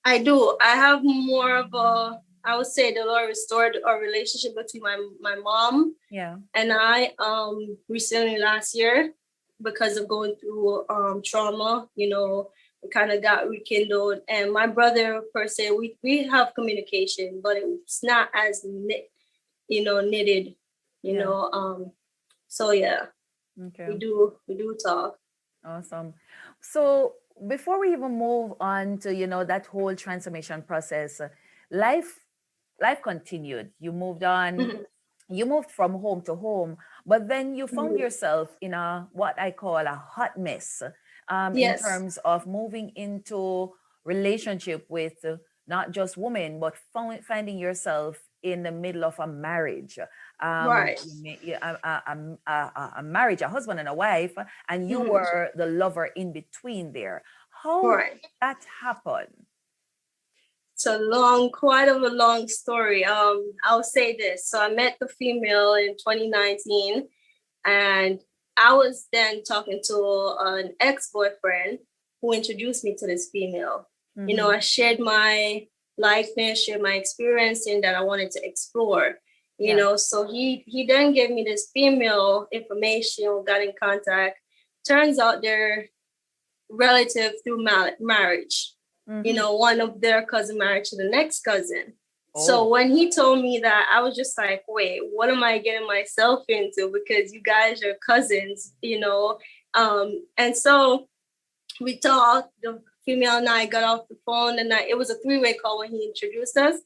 I do. I have more of I would say the Lord restored our relationship between my mom and I recently last year, because of going through trauma, it kind of got rekindled. And my brother, per se, we have communication, but it's not as knitted, so we do talk. Awesome. So before we even move on to, that whole transformation process, life continued. You moved on, you moved from home to home, but then you found yourself in what I call a hot mess in terms of moving into relationship with not just women, but finding yourself in the middle of a marriage. A marriage, a husband and a wife, and you were the lover in between there. How that happened? It's quite a long story. I'll say this. So I met the female in 2019, and I was then talking to an ex-boyfriend who introduced me to this female. I shared my likeness, shared my experience in that I wanted to explore. So he then gave me this female information, got in contact. Turns out they're relative through marriage. One of their cousin married to the next cousin. So when he told me that, I was just like, wait, what am I getting myself into? Because you guys are cousins, and so we talked. The female and I got off the phone, and it was a 3-way call when he introduced us.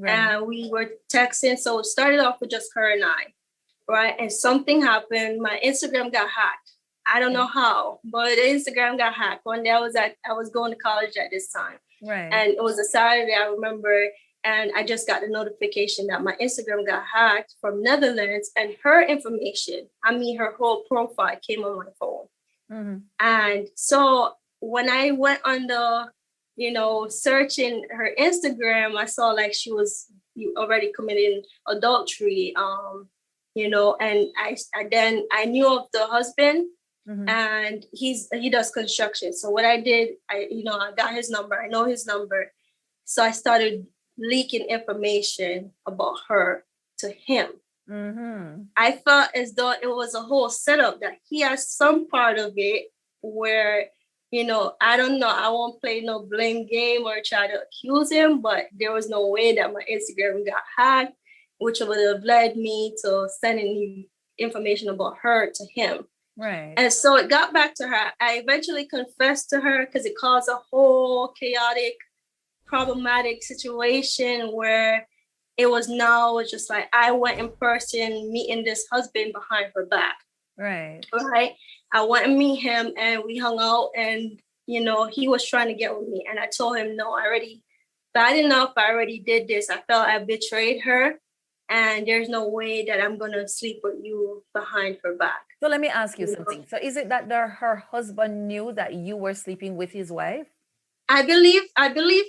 And we were texting. So it started off with just her and I, right? And something happened. My Instagram got hacked. I don't know how, but Instagram got hacked. One day I was going to college at this time. And it was a Saturday, I remember, and I just got the notification that my Instagram got hacked from Netherlands, and her information, her whole profile came on my phone. And so when I went on the searching her Instagram, I saw like she was already committing adultery, and I knew of the husband, and he does construction. So what I did, I got his number, I know his number. So I started leaking information about her to him. I felt as though it was a whole setup, that he has some part of it where, I don't know, I won't play no blame game or try to accuse him, but there was no way that my Instagram got hacked, which would have led me to sending information about her to him. Right. And so it got back to her. I eventually confessed to her because it caused a whole chaotic, problematic situation where it was just like I went in person meeting this husband behind her back. Right. Right. I went and meet him and we hung out and, you know, he was trying to get with me. And I told him, no, bad enough. I already did this. I felt I betrayed her. And there's no way that I'm going to sleep with you behind her back. So let me ask you something. So is it that her husband knew that you were sleeping with his wife? I believe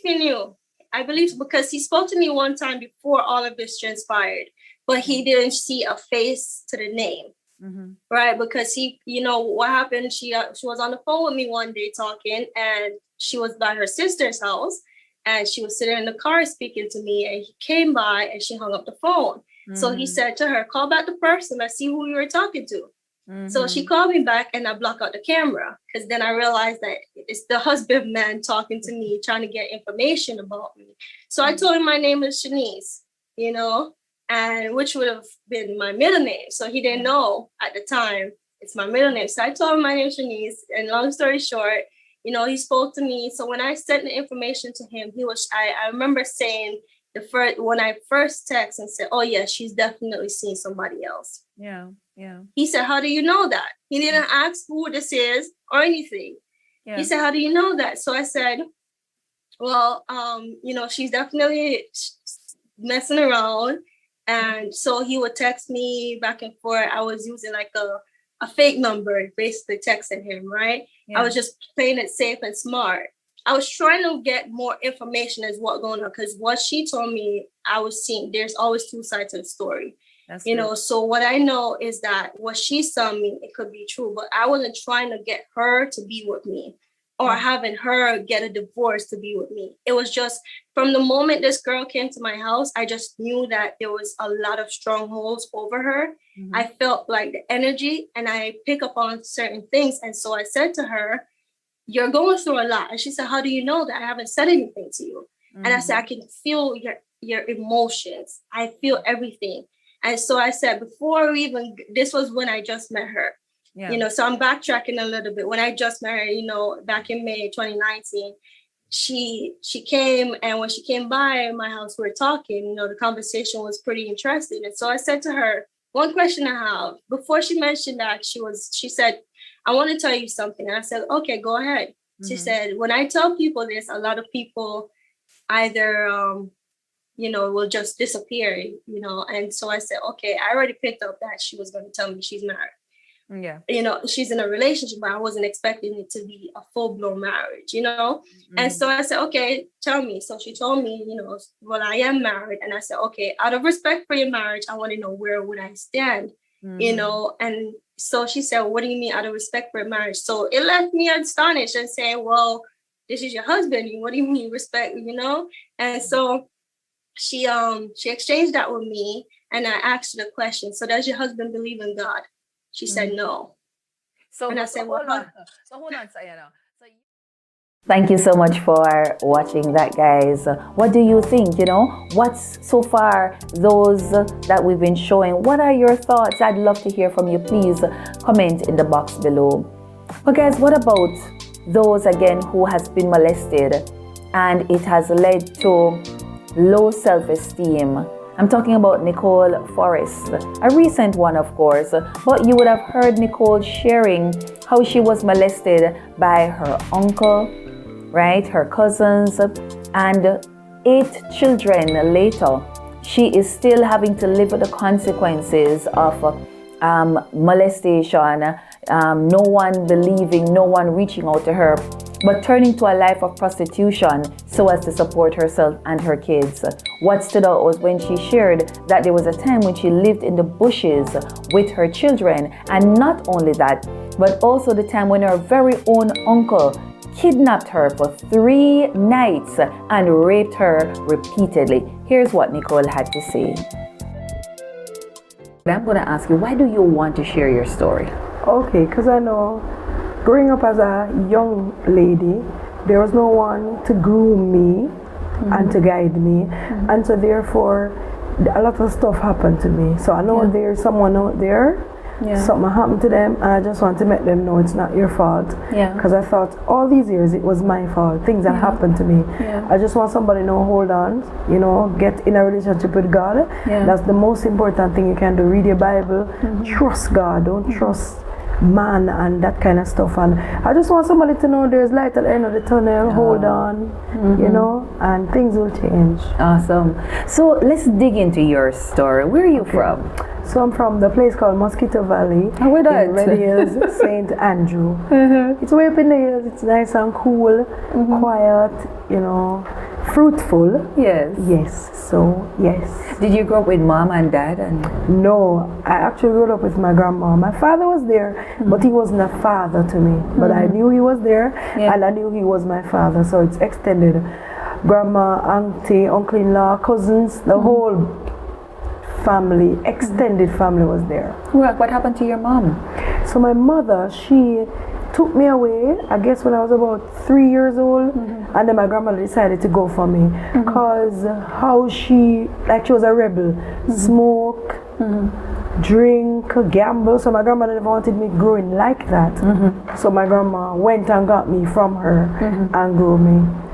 he knew. I believe because he spoke to me one time before all of this transpired, but he didn't see a face to the name. Mm-hmm. Right, because he, you know, what happened, she was on the phone with me one day talking, and she was by her sister's house, and she was sitting in the car speaking to me, and he came by and she hung up the phone. Mm-hmm. So he said to her, call back the person, let's see who you were talking to. Mm-hmm. So she called me back and I blocked out the camera because then I realized that it's the husband man talking to me, trying to get information about me. So I told him my name is Shanice, you know, and which would have been my middle name. So he didn't know at the time it's my middle name. So I told him my name is Shanice, and long story short, you know, he spoke to me. So when I sent the information to him, I remember saying when I first texted and said, oh yeah, she's definitely seen somebody else. Yeah. Yeah. He said, how do you know that? He didn't ask who this is or anything. Yeah. He said, how do you know that? So I said, well, you know, she's definitely messing around. And so he would text me back and forth. I was using like a fake number, basically texting him, right? Yeah. I was just playing it safe and smart. I was trying to get more information as what's going on, because what she told me, I was seeing there's always two sides to the story. That's you know, so what I know is that what she's telling me, it could be true, but I wasn't trying to get her to be with me or having her get a divorce to be with me. It was just from the moment this girl came to my house, I just knew that there was a lot of strongholds over her. Mm-hmm. I felt like the energy and I pick up on certain things. And so I said to her, you're going through a lot. And she said, how do you know that? I haven't said anything to you. Mm-hmm. And I said, I can feel your emotions. I feel everything. And so I said, this was when I just met her, you know, so I'm backtracking a little bit. When I just met her, you know, back in May 2019, she came, and when she came by my house, we were talking, you know, the conversation was pretty interesting. And so I said to her, one question I have, before she mentioned that, she said, I want to tell you something. And I said, okay, go ahead. Mm-hmm. She said, when I tell people this, a lot of people either, you know, will just disappear, you know. And so I said, okay, I already picked up that she was going to tell me she's married. Yeah. You know, she's in a relationship, but I wasn't expecting it to be a full-blown marriage, you know. Mm-hmm. And so I said, okay, tell me. So she told me, you know, well, I am married. And I said, okay, out of respect for your marriage, I want to know where would I stand, you know. And so she said, what do you mean out of respect for your marriage? So it left me astonished and saying, well, this is your husband. What do you mean respect, you know? And so she exchanged that with me, and I asked her the question, so does your husband believe in God? She said no. So, and I said, hold on, Sayana. Thank you so much for watching that, guys. What do you think? You know, what's so far those that we've been showing? What are your thoughts? I'd love to hear from you. Please comment in the box below. But guys, what about those again who has been molested and it has led to low self-esteem? I'm talking about Nicole Forrest, a recent one, of course, but you would have heard Nicole sharing how she was molested by her uncle, right, her cousins, and 8 children later. She is still having to live with the consequences of molestation, no one believing, no one reaching out to her, but turning to a life of prostitution so as to support herself and her kids. What stood out was when she shared that there was a time when she lived in the bushes with her children, and not only that, but also the time when her very own uncle kidnapped her for 3 nights and raped her repeatedly. Here's what Nicole had to say. I'm going to ask you, why do you want to share your story? Okay, because I know growing up as a young lady, there was no one to groom me and to guide me, and so therefore a lot of stuff happened to me. So I know there's someone out there something happened to them, and I just want to make them know it's not your fault. Yeah. Because I thought all these years it was my fault, things that happened to me. Yeah. I just want somebody to know, hold on, you know, get in a relationship with God. Yeah. That's the most important thing you can do. Read your Bible, trust God, don't trust man and that kind of stuff. And I just want somebody to know there's light at the end of the tunnel. Hold on, you know, and things will change. Awesome. So let's dig into your story. Where are you from? So I'm from the place called Mosquito Valley. Oh, where that? In Red Hills, St. Andrew. It's way up in the hills. It's nice and cool, quiet, you know, fruitful. Yes. Yes. So yes. Did you grow up with mom and dad? And No, I actually grew up with my grandma. My father was there, but he wasn't a father to me. But I knew he was there, and I knew he was my father. So it's extended. Grandma, auntie, uncle-in-law, cousins, the whole family, extended family was there. what happened to your mom? So my mother, she took me away, I guess when I was about 3 years old, and then my grandmother decided to go for me because how she was a rebel, smoke, drink, gamble. So my grandmother never wanted me growing like that. So my grandma went and got me from her and grew me.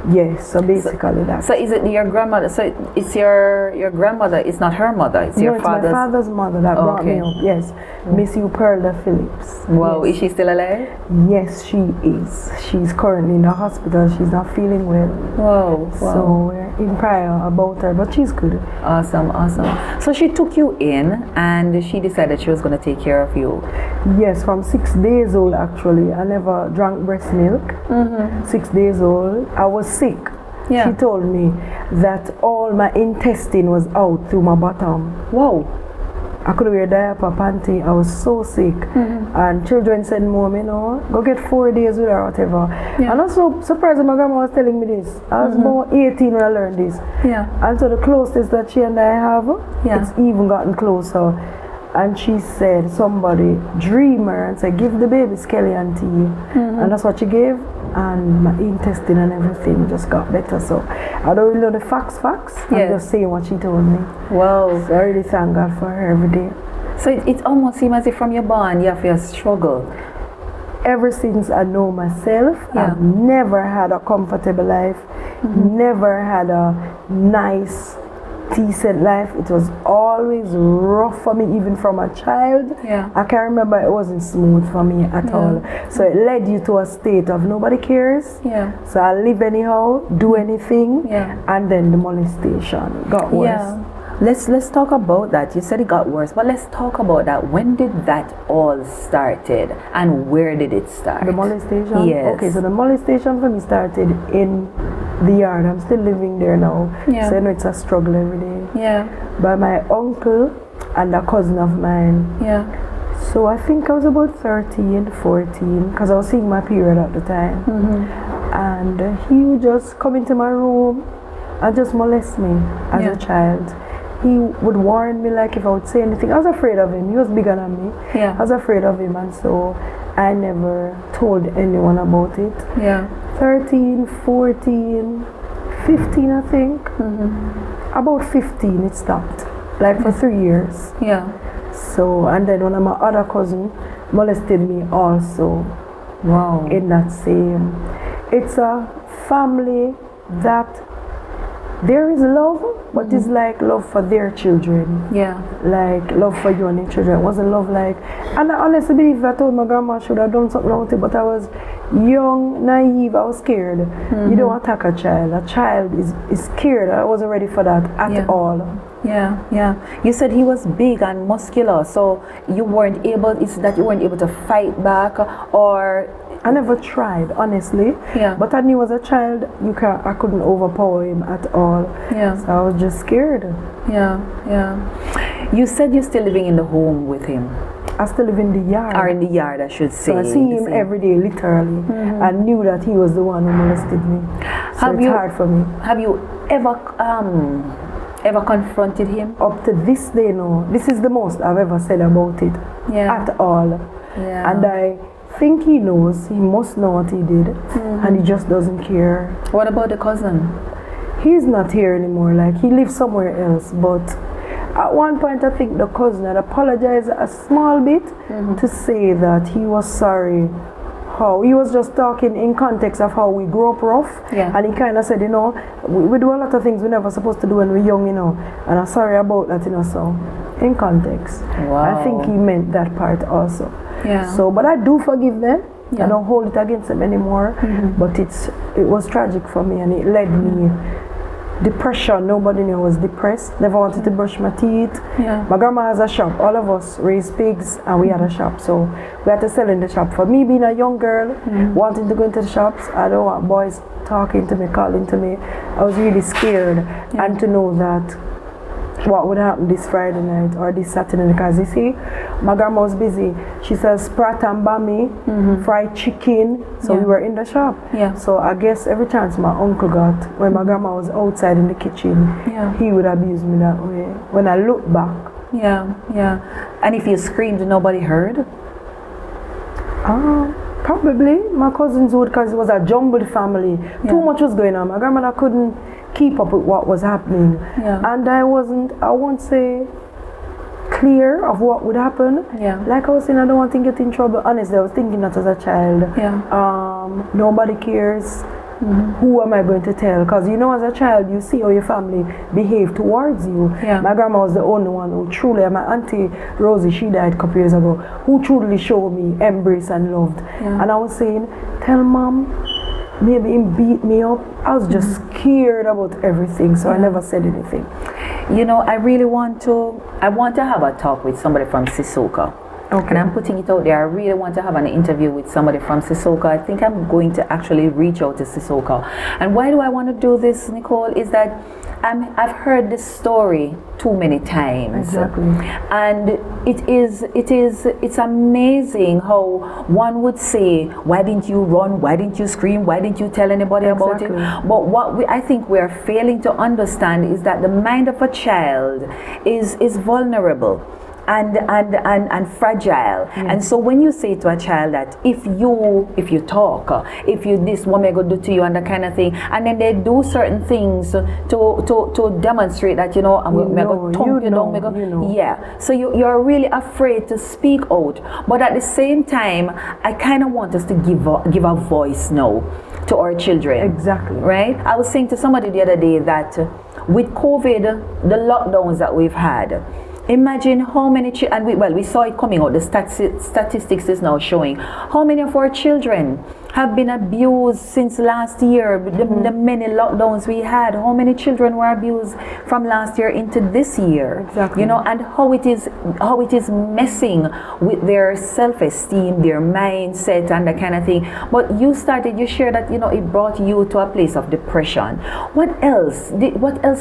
Yes, so basically that. So is it your grandmother? So it's your grandmother, it's not her mother, it's your it's father's? my father's mother that brought me up. Yes, Miss Perla Phillips. Wow, Yes. is she still alive? Yes, she is. She's currently in the hospital. She's not feeling well. Wow. So we're in prayer about her, but she's good. Awesome. So she took you in and she decided she was going to take care of you. Yes, from 6 days old actually. I never drank breast milk. 6 days old. I was sick. Yeah. She told me that all my intestine was out through my bottom. Wow. I couldn't wear diaper, panty. I was so sick. And children said, Mom, you know, go get 4 days with her or whatever. Yeah. And I was so surprised that my grandma was telling me this. I was about 18 when I learned this. Yeah. And so the closest that she and I have, it's even gotten closer. And she said, somebody dream her and said, give the baby scallion tea. And that's what she gave. And my intestine and everything just got better. So I don't really know the facts. I'm just saying what she told me. Wow. So I really thank God for her every day. So it almost seems as if from your born you have your struggle. Ever since I know myself, I've never had a comfortable life, never had a nice, decent life. It was always rough for me, even from a child. I can't remember, it wasn't smooth for me at all. So it led you to a state of nobody cares. So I live anyhow, do anything, and then the molestation got worse. Let's talk about that. You said it got worse, but let's talk about that. When did that all started and where did it start? The molestation? Yes. Okay, so the molestation for me started in the yard. I'm still living there now. So I know it's a struggle every day. By my uncle and a cousin of mine. So I think I was about 13, 14, because I was seeing my period at the time. And he would just come into my room and just molest me as a child. He would warn me, like if I would say anything. I was afraid of him. He was bigger than me. I was afraid of him, and so I never told anyone about it. 13, 14, 15 I think. About 15 it stopped. Like for 3 years. So, and then one of my other cousins molested me also. Wow. In that same. It's a family that there is love, but it's like love for their children. Like love for you and your children. It wasn't love like, and I honestly believe I told my grandma I should have done something about it, but I was young, naive, I was scared. You don't attack a child. A child is scared. I wasn't ready for that at all. You said he was big and muscular, so you weren't able, it's that you weren't able to fight back, or I never tried, honestly. But I knew as a child, I couldn't overpower him at all. So I was just scared. You said you're still living in the home with him. I still live in the yard. Or in the yard, I should say. So I see him every day, literally. I knew that he was the one who molested me. So it's hard for me. Have you ever confronted him? Up to this day, no. This is the most I've ever said about it. At all. And I think he knows. He must know what he did. And he just doesn't care. What about the cousin? He's not here anymore. Like, he lives somewhere else. But At one point, I think the cousin had apologized a small bit to say that he was sorry. How he was just talking in context of how we grew up rough, and he kind of said, you know, we do a lot of things we're never supposed to do when we're young, you know, and I'm sorry about that, you know. So in context, I think he meant that part also. So, but I do forgive them. I don't hold it against them anymore. But it was tragic for me, and it led me depression. Nobody knew I was depressed. Never wanted to brush my teeth. My grandma has a shop. All of us raised pigs, and we had a shop, so we had to sell in the shop. For me, being a young girl, wanting to go into the shops, I don't want boys talking to me, calling to me. I was really scared, and to know that what would happen this Friday night or this Saturday, because you see, my grandma was busy. She says sprat and bami, fried chicken, so we were in the shop. So I guess every chance my uncle got, when my grandma was outside in the kitchen, he would abuse me that way. When I look back. And if you screamed, nobody heard? Probably. My cousins would, because it was a jumbled family. Too much was going on. My grandmother couldn't keep up with what was happening, and I won't say clear of what would happen. Like I was saying, I don't want to get in trouble. Honestly, I was thinking that as a child. Nobody cares. Who am I going to tell? Because you know, as a child, you see how your family behave towards you. My grandma was the only one who truly, and my auntie Rosie, she died a couple years ago, who truly showed me embrace and loved. And I was saying, tell mom, maybe him beat me up. I was just scared about everything, so I never said anything. You know, I want to have a talk with somebody from Sissoko. And I'm putting it out there. I really want to have an interview with somebody from Sissoko. I think I'm going to actually reach out to Sissoko. And why do I want to do this, Nicole, is that I've heard this story too many times. And it's amazing how one would say, why didn't you run? Why didn't you scream? Why didn't you tell anybody about it? But what I think we're failing to understand is that the mind of a child is vulnerable and fragile. And so when you say to a child that if you talk, if you this, what may go do to you, and that kind of thing, and then they do certain things to demonstrate that, you know, I'm going to thump you down. So you're really afraid to speak out. But at the same time, I kind of want us to give a voice now to our children. Right? I was saying to somebody the other day that with COVID, the lockdowns that we've had, imagine how many and we saw it coming out. The statistics is now showing how many of our children have been abused since last year. The many lockdowns we had, how many children were abused from last year into this year. You know, and how it is messing with their self-esteem, their mindset, and that kind of thing. But you shared that, you know, it brought you to a place of depression. What else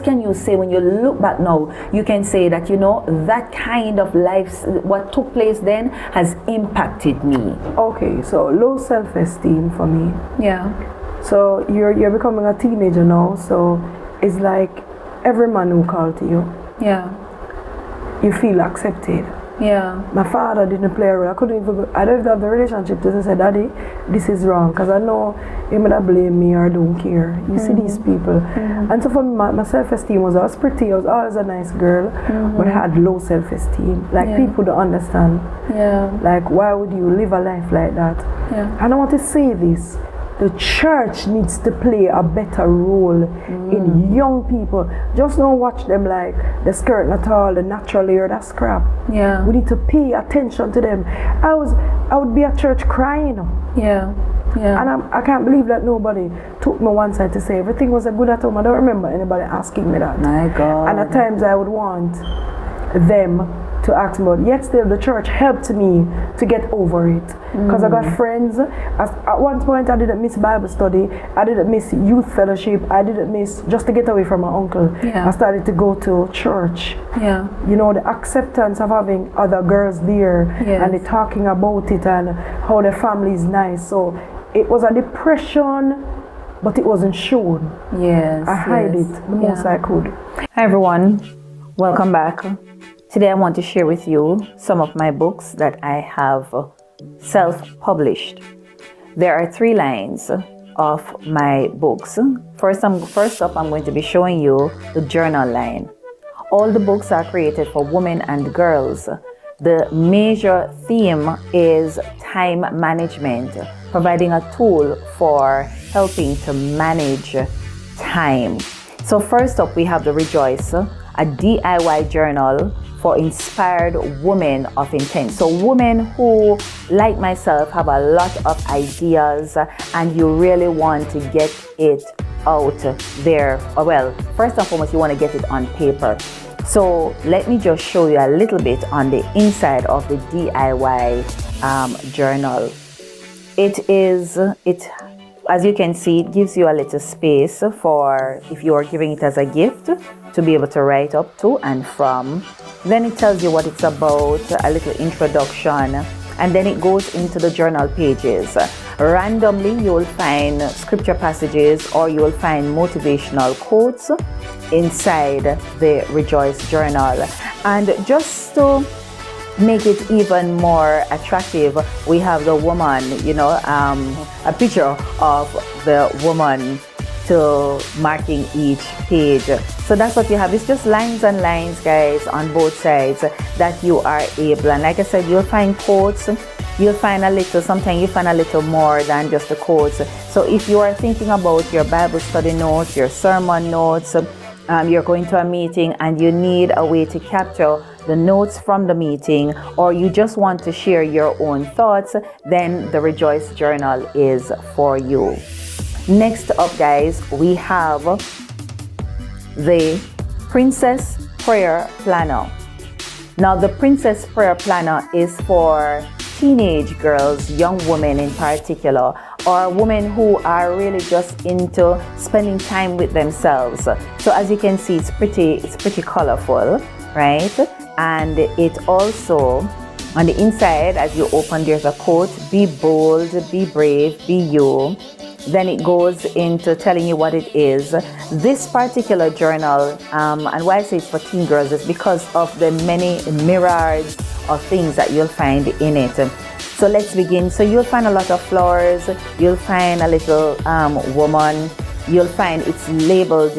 can you say when you look back now? You can say that, you know, that kind of life, what took place then, has impacted me. Okay, so low self-esteem for me. So you're becoming a teenager now, so it's like every man who called to you. You feel accepted. My father didn't play a role. I don't even have the relationship to say, Daddy, this is wrong, because I know he might blame me or don't care. You see these people. And so for me, my self-esteem was always pretty. I was always a nice girl, but I had low self-esteem. Like people don't understand. Like, why would you live a life like that? And I want to say this. The church needs to play a better role in young people. Just don't watch them like the skirt not all, the natural hair, that's crap. We need to pay attention to them. I would be at church crying. And I can't believe that nobody took me one side to say everything was good at home. I don't remember anybody asking me that. My God. And at times I would want them to ask me about it. Yet still the church helped me to get over it, because I got friends. At one point I didn't miss Bible study, I didn't miss youth fellowship, I didn't miss, just to get away from my uncle. I started to go to church. You know, the acceptance of having other girls there, and they talking about it and how the family is nice. So it was a depression, but it wasn't shown. I hide it the most I could. Hi everyone, welcome back. Today I want to share with you some of my books that I have self-published. There are 3 lines of my books. First up, I'm going to be showing you the journal line. All the books are created for women and girls. The major theme is time management, providing a tool for helping to manage time. So first up, we have the Rejoice, a DIY journal for inspired women of intent. So women who, like myself, have a lot of ideas and you really want to get it out there. Well, first and foremost, you want to get it on paper. So let me just show you a little bit on the inside of the DIY journal. As you can see, it gives you a little space for if you are giving it as a gift to be able to write up to and from. Then it tells you what it's about, a little introduction, and then it goes into the journal pages. Randomly, you will find scripture passages or you will find motivational quotes inside the Rejoice journal. And just to make it even more attractive, we have the woman, a picture of the woman to marking each page. So that's what you have. It's just lines and lines, guys, on both sides that you are able. And like I said, you'll find quotes. You'll find sometimes you find a little more than just the quotes. So if you are thinking about your Bible study notes, your sermon notes, you're going to a meeting and you need a way to capture the notes from the meeting, or you just want to share your own thoughts, then the Rejoice journal is for you. Next up, guys, we have the Princess Prayer Planner. Now, the Princess Prayer Planner is for teenage girls, young women in particular, or women who are really just into spending time with themselves. So as you can see, it's pretty colorful, right? And it also, on the inside, as you open, there's a quote: be bold, be brave, be you. Then it goes into telling you what it is. This particular journal, and why I say it's for teen girls, is because of the many myriads of things that you'll find in it. So let's begin. So you'll find a lot of flowers. You'll find a little woman. You'll find it's labeled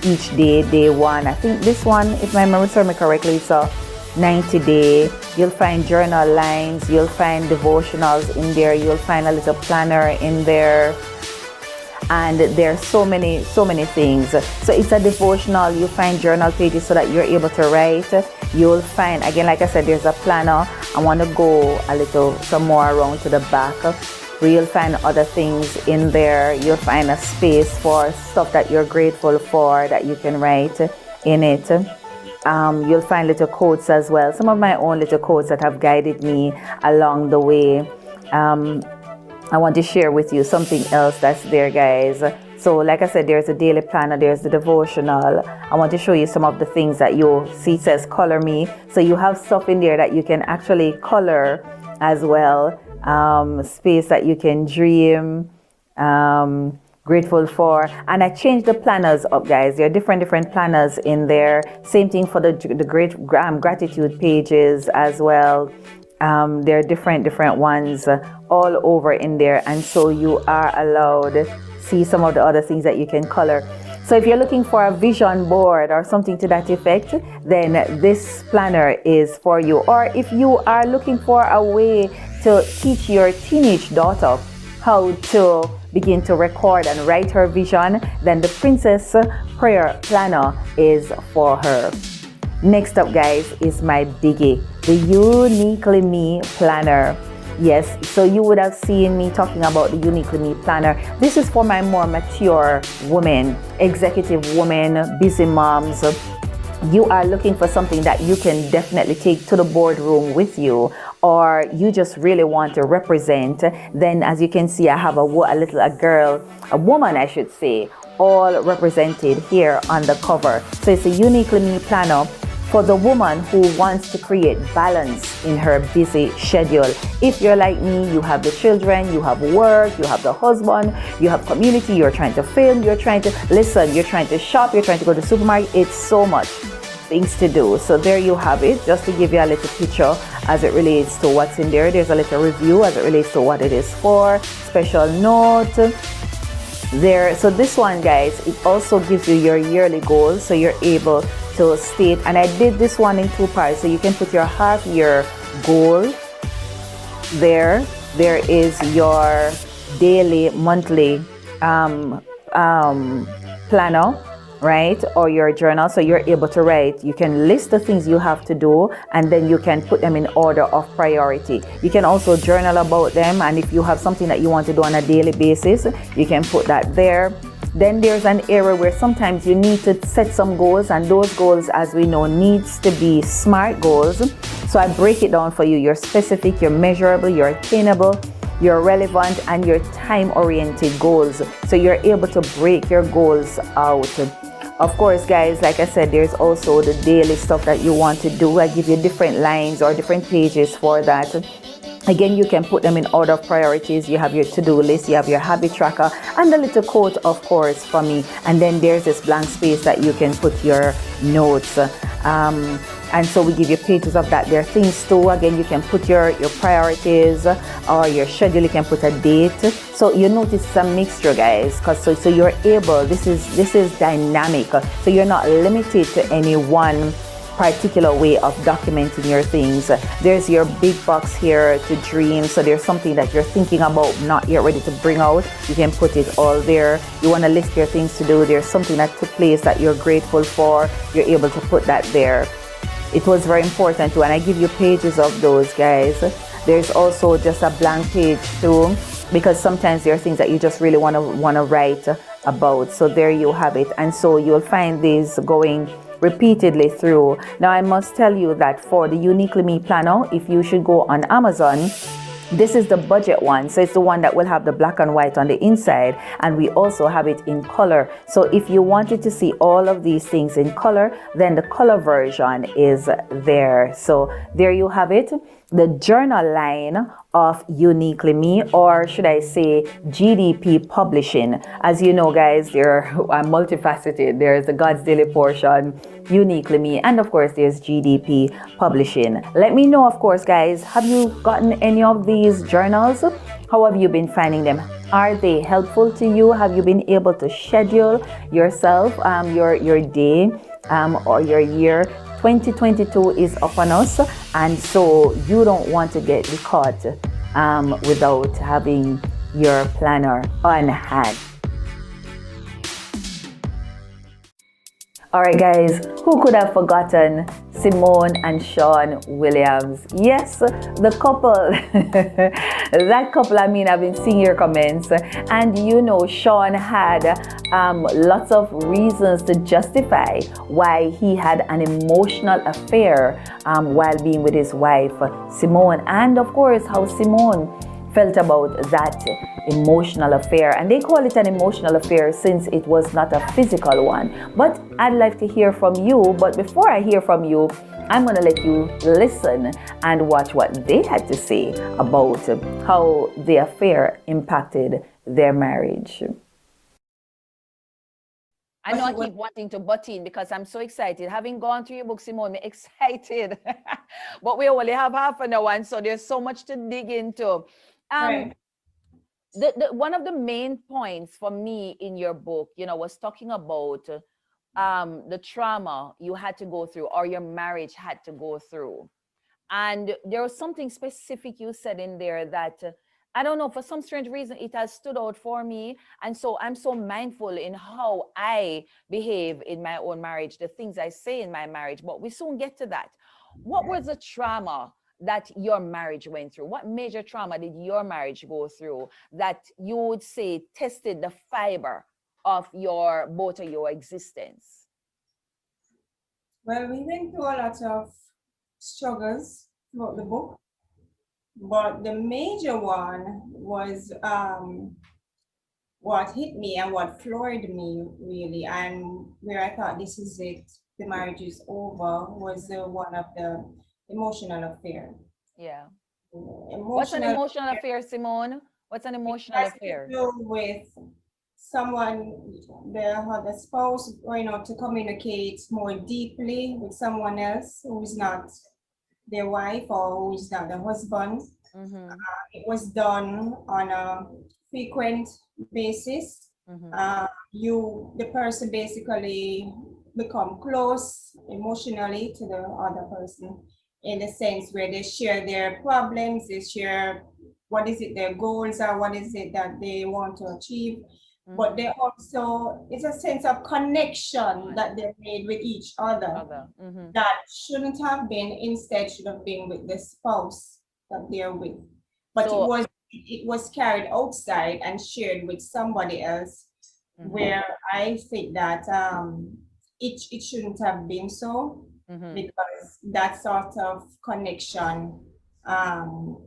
each day, day one. I think this one, if my memory serves me correctly, it's a 90-day. You'll find journal lines. You'll find devotionals in there. You'll find a little planner in there. And there's so many things. So it's a devotional. You find journal pages so that you're able to write. You'll find, again, like I said, there's a planner. I want to go some more around to the back, where you'll find other things in there. You'll find a space for stuff that you're grateful for that you can write in it. You'll find little quotes as well. Some of my own little quotes that have guided me along the way. I want to share with you something else that's there, guys. So like I said, there's a daily planner, there's the devotional. I want to show you some of the things that you see. It says color me. So you have stuff in there that you can actually color as well. Space that you can dream, grateful for. And I changed the planners up, guys. There are different planners in there. Same thing for the great gratitude pages as well. There are different ones all over in there, and so you are allowed to see some of the other things that you can color. So if you're looking for a vision board or something to that effect, then this planner is for you. Or if you are looking for a way to teach your teenage daughter how to begin to record and write her vision, then the Princess Prayer Planner is for her. Next up, guys, is my biggie, the Uniquely Me Planner. Yes, so you would have seen me talking about the Uniquely Me Planner. This is for my more mature women, executive women, busy moms. You are looking for something that you can definitely take to the boardroom with you, or you just really want to represent. Then, as you can see, I have a woman, I should say, all represented here on the cover. So it's a Uniquely Me Planner for the woman who wants to create balance in her busy schedule. If you're like me, you have the children, you have work, you have the husband, you have community, you're trying to film, you're trying to listen, you're trying to shop, you're trying to go to the supermarket. It's so much things to do. So there you have it, just to give you a little picture as it relates to what's in there. There's a little review as it relates to what it is for, special note, there. So this one, guys, it also gives you your yearly goals, so you're able to state, and I did this one in 2 parts, so you can put your half year goal there. There is your daily, monthly planner, right, or your journal, so you're able to write. You can list the things you have to do, and then you can put them in order of priority. You can also journal about them, and if you have something that you want to do on a daily basis, you can put that there. Then there's an area where sometimes you need to set some goals, and those goals, as we know, needs to be SMART goals. So I break it down for you. You're specific, you're measurable, you're attainable, your relevant, and your time-oriented goals. So you're able to break your goals out. Of course, guys, like I said, there's also the daily stuff that you want to do. I give you different lines or different pages for that. Again, you can put them in order of priorities. You have your to-do list, you have your habit tracker, and the little quote, of course, for me. And then there's this blank space that you can put your notes. And so we give you pages of that. There are things too. Again, you can put your priorities or your schedule. You can put a date. So you notice it's a mixture, guys, because so you're able. This is dynamic. So you're not limited to any one particular way of documenting your things. There's your big box here to dream. So there's something that you're thinking about, not yet ready to bring out. You can put it all there. You want to list your things to do. There's something that took place that you're grateful for. You're able to put that there. It was very important too, and I give you pages of those, guys. There's also just a blank page too, because sometimes there are things that you just really want to write about. So there you have it. And so you'll find these going repeatedly through. Now I must tell you that for the Uniquely Me planner, if you should go on Amazon, this is the budget one. So it's the one that will have the black and white on the inside, and we also have it in color. So if you wanted to see all of these things in color, then the color version is there. So there you have it. The journal line of Uniquely Me, or should I say GDP Publishing. As you know, guys, they're multifaceted. There's the God's Daily portion, Uniquely Me, and of course there's GDP Publishing. Let me know, of course, guys, have you gotten any of these journals? How have you been finding them? Are they helpful to you? Have you been able to schedule yourself, your day or your year? 2022 is upon us, and so you don't want to get caught without having your planner on hand. All right, guys, who could have forgotten Simone and Sean Williams? Yes, the couple. That couple, I mean, I've been seeing your comments, and you know, Sean had lots of reasons to justify why he had an emotional affair while being with his wife, Simone, and of course, how Simone felt about that emotional affair. And they call it an emotional affair since it was not a physical one. But I'd like to hear from you. But before I hear from you, I'm going to let you listen and watch what they had to say about how the affair impacted their marriage. I know I keep wanting to butt in because I'm so excited. Having gone through your book, Simone, I'm excited. But we only have half an hour, and so there's so much to dig into. Right. One of the main points for me in your book, was talking about the trauma you had to go through, or your marriage had to go through. And there was something specific you said in there that, I don't know, for some strange reason, it has stood out for me. And so I'm so mindful in how I behave in my own marriage, the things I say in my marriage, but we soon get to that. What was the trauma that your marriage went through? What major trauma did your marriage go through that you would say tested the fiber of both of your existence? Well, we went through a lot of struggles throughout the book, but the major one was what hit me and what floored me really, and where I thought this is it, the marriage is over, was one of the emotional affair. Yeah. What's an emotional affair, Simone? What's an emotional affair? To do with someone, the spouse, to communicate more deeply with someone else who is not their wife or who is not the husband. Mm-hmm. It was done on a frequent basis. The person basically become close emotionally to the other person in the sense where they share their problems, they share what is it their goals are, what is it that they want to achieve. But they also, it's a sense of connection that they made with each other that shouldn't have been, instead should have been with the spouse that they're with. But it was carried outside and shared with somebody else, where I think that it shouldn't have been so, because that sort of connection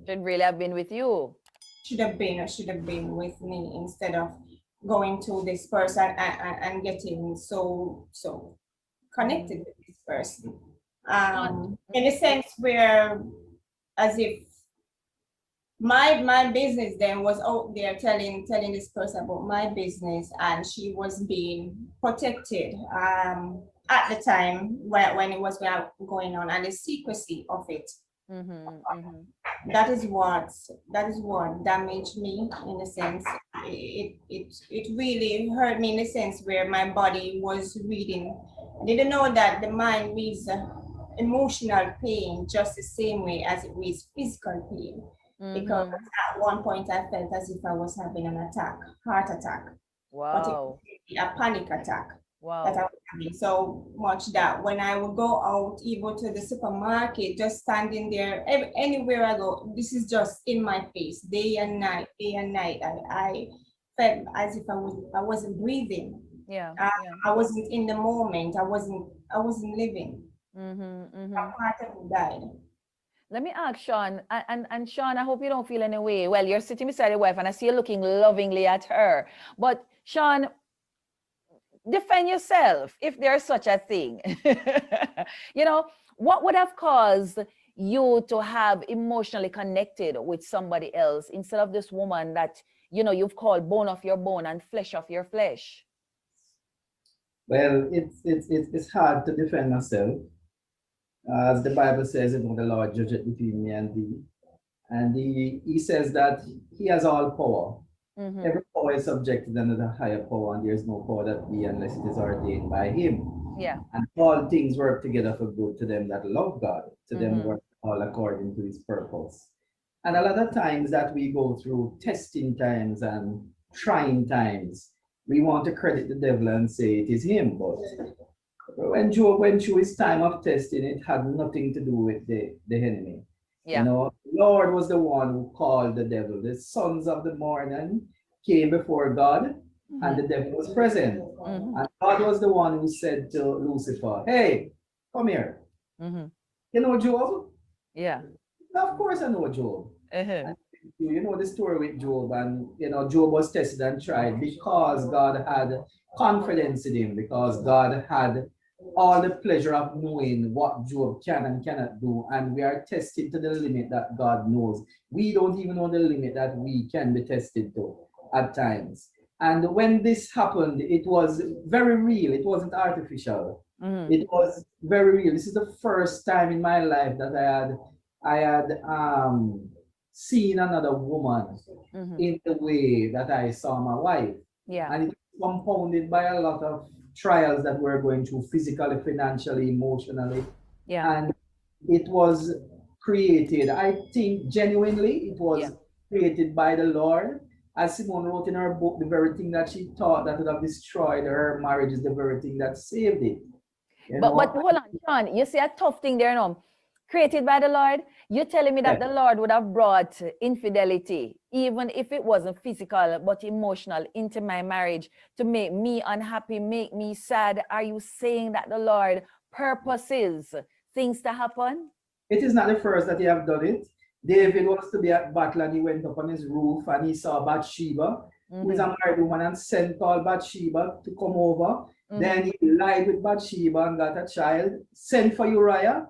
should really have been with you. Should have been with me, instead of going to this person and getting so connected with this person. In a sense where, as if my business then was out there telling this person about my business, and she was being protected at the time when it was going on, and the secrecy of it. That is what damaged me, in a sense. It really hurt me in a sense where my body was reading. I didn't know that the mind reads emotional pain just the same way as it reads physical pain. Because at one point I felt as if I was having an heart attack. Wow. But it was a panic attack. Wow. That I was having so much that when I would go out, even to the supermarket, just standing there, anywhere I go, this is just in my face, day and night. I felt as if I wasn't breathing. Yeah. I wasn't in the moment. I wasn't living. A part of me died. Let me ask Sean, and Sean, I hope you don't feel any way. Well, you're sitting beside your wife and I see you looking lovingly at her. But Sean, defend yourself if there's such a thing. You know, what would have caused you to have emotionally connected with somebody else instead of this woman that, you know, you've called bone of your bone and flesh of your flesh? Well, it's hard to defend myself. As the Bible says, the Lord judgeth between me and thee. And he says that he has all power. Every power is subjected under the higher power, and there is no power that be unless it is ordained by him. Yeah. And all things work together for good to them that love God, to them work all according to his purpose. And a lot of times that we go through testing times and trying times, we want to credit the devil and say it is him. But when Job went through his time of testing, it had nothing to do with the enemy. Yeah. You know, Lord was the one who called the devil. The sons of the morning came before God, and the devil was present. And God was the one who said to Lucifer, hey, come here. You know Job? Yeah. Of course I know Job. And you know the story with Job, and you know Job was tested and tried because God had confidence in him, because God had all the pleasure of knowing what Job can and cannot do, and we are tested to the limit that God knows. We don't even know the limit that we can be tested to at times. And when this happened, it was very real. It wasn't artificial. It was very real. This is the first time in my life that I had seen another woman in the way that I saw my wife. Yeah. And it was compounded by a lot of trials that we're going through physically, financially, emotionally. Yeah. And it was created, I think genuinely, it was created by the Lord. As Simone wrote in her book, the very thing that she thought that would have destroyed her marriage is the very thing that saved it. But hold on, Sean, you see a tough thing there now. Created by the Lord, you're telling me that the Lord would have brought infidelity, even if it wasn't physical but emotional, into my marriage to make me unhappy, make me sad. Are you saying that the Lord purposes things to happen? It is not the first that he have done it. David was to be at battle and he went up on his roof and he saw Bathsheba, who is a married woman, and sent called Bathsheba to come over. Then he lied with Bathsheba and got a child, sent for Uriah,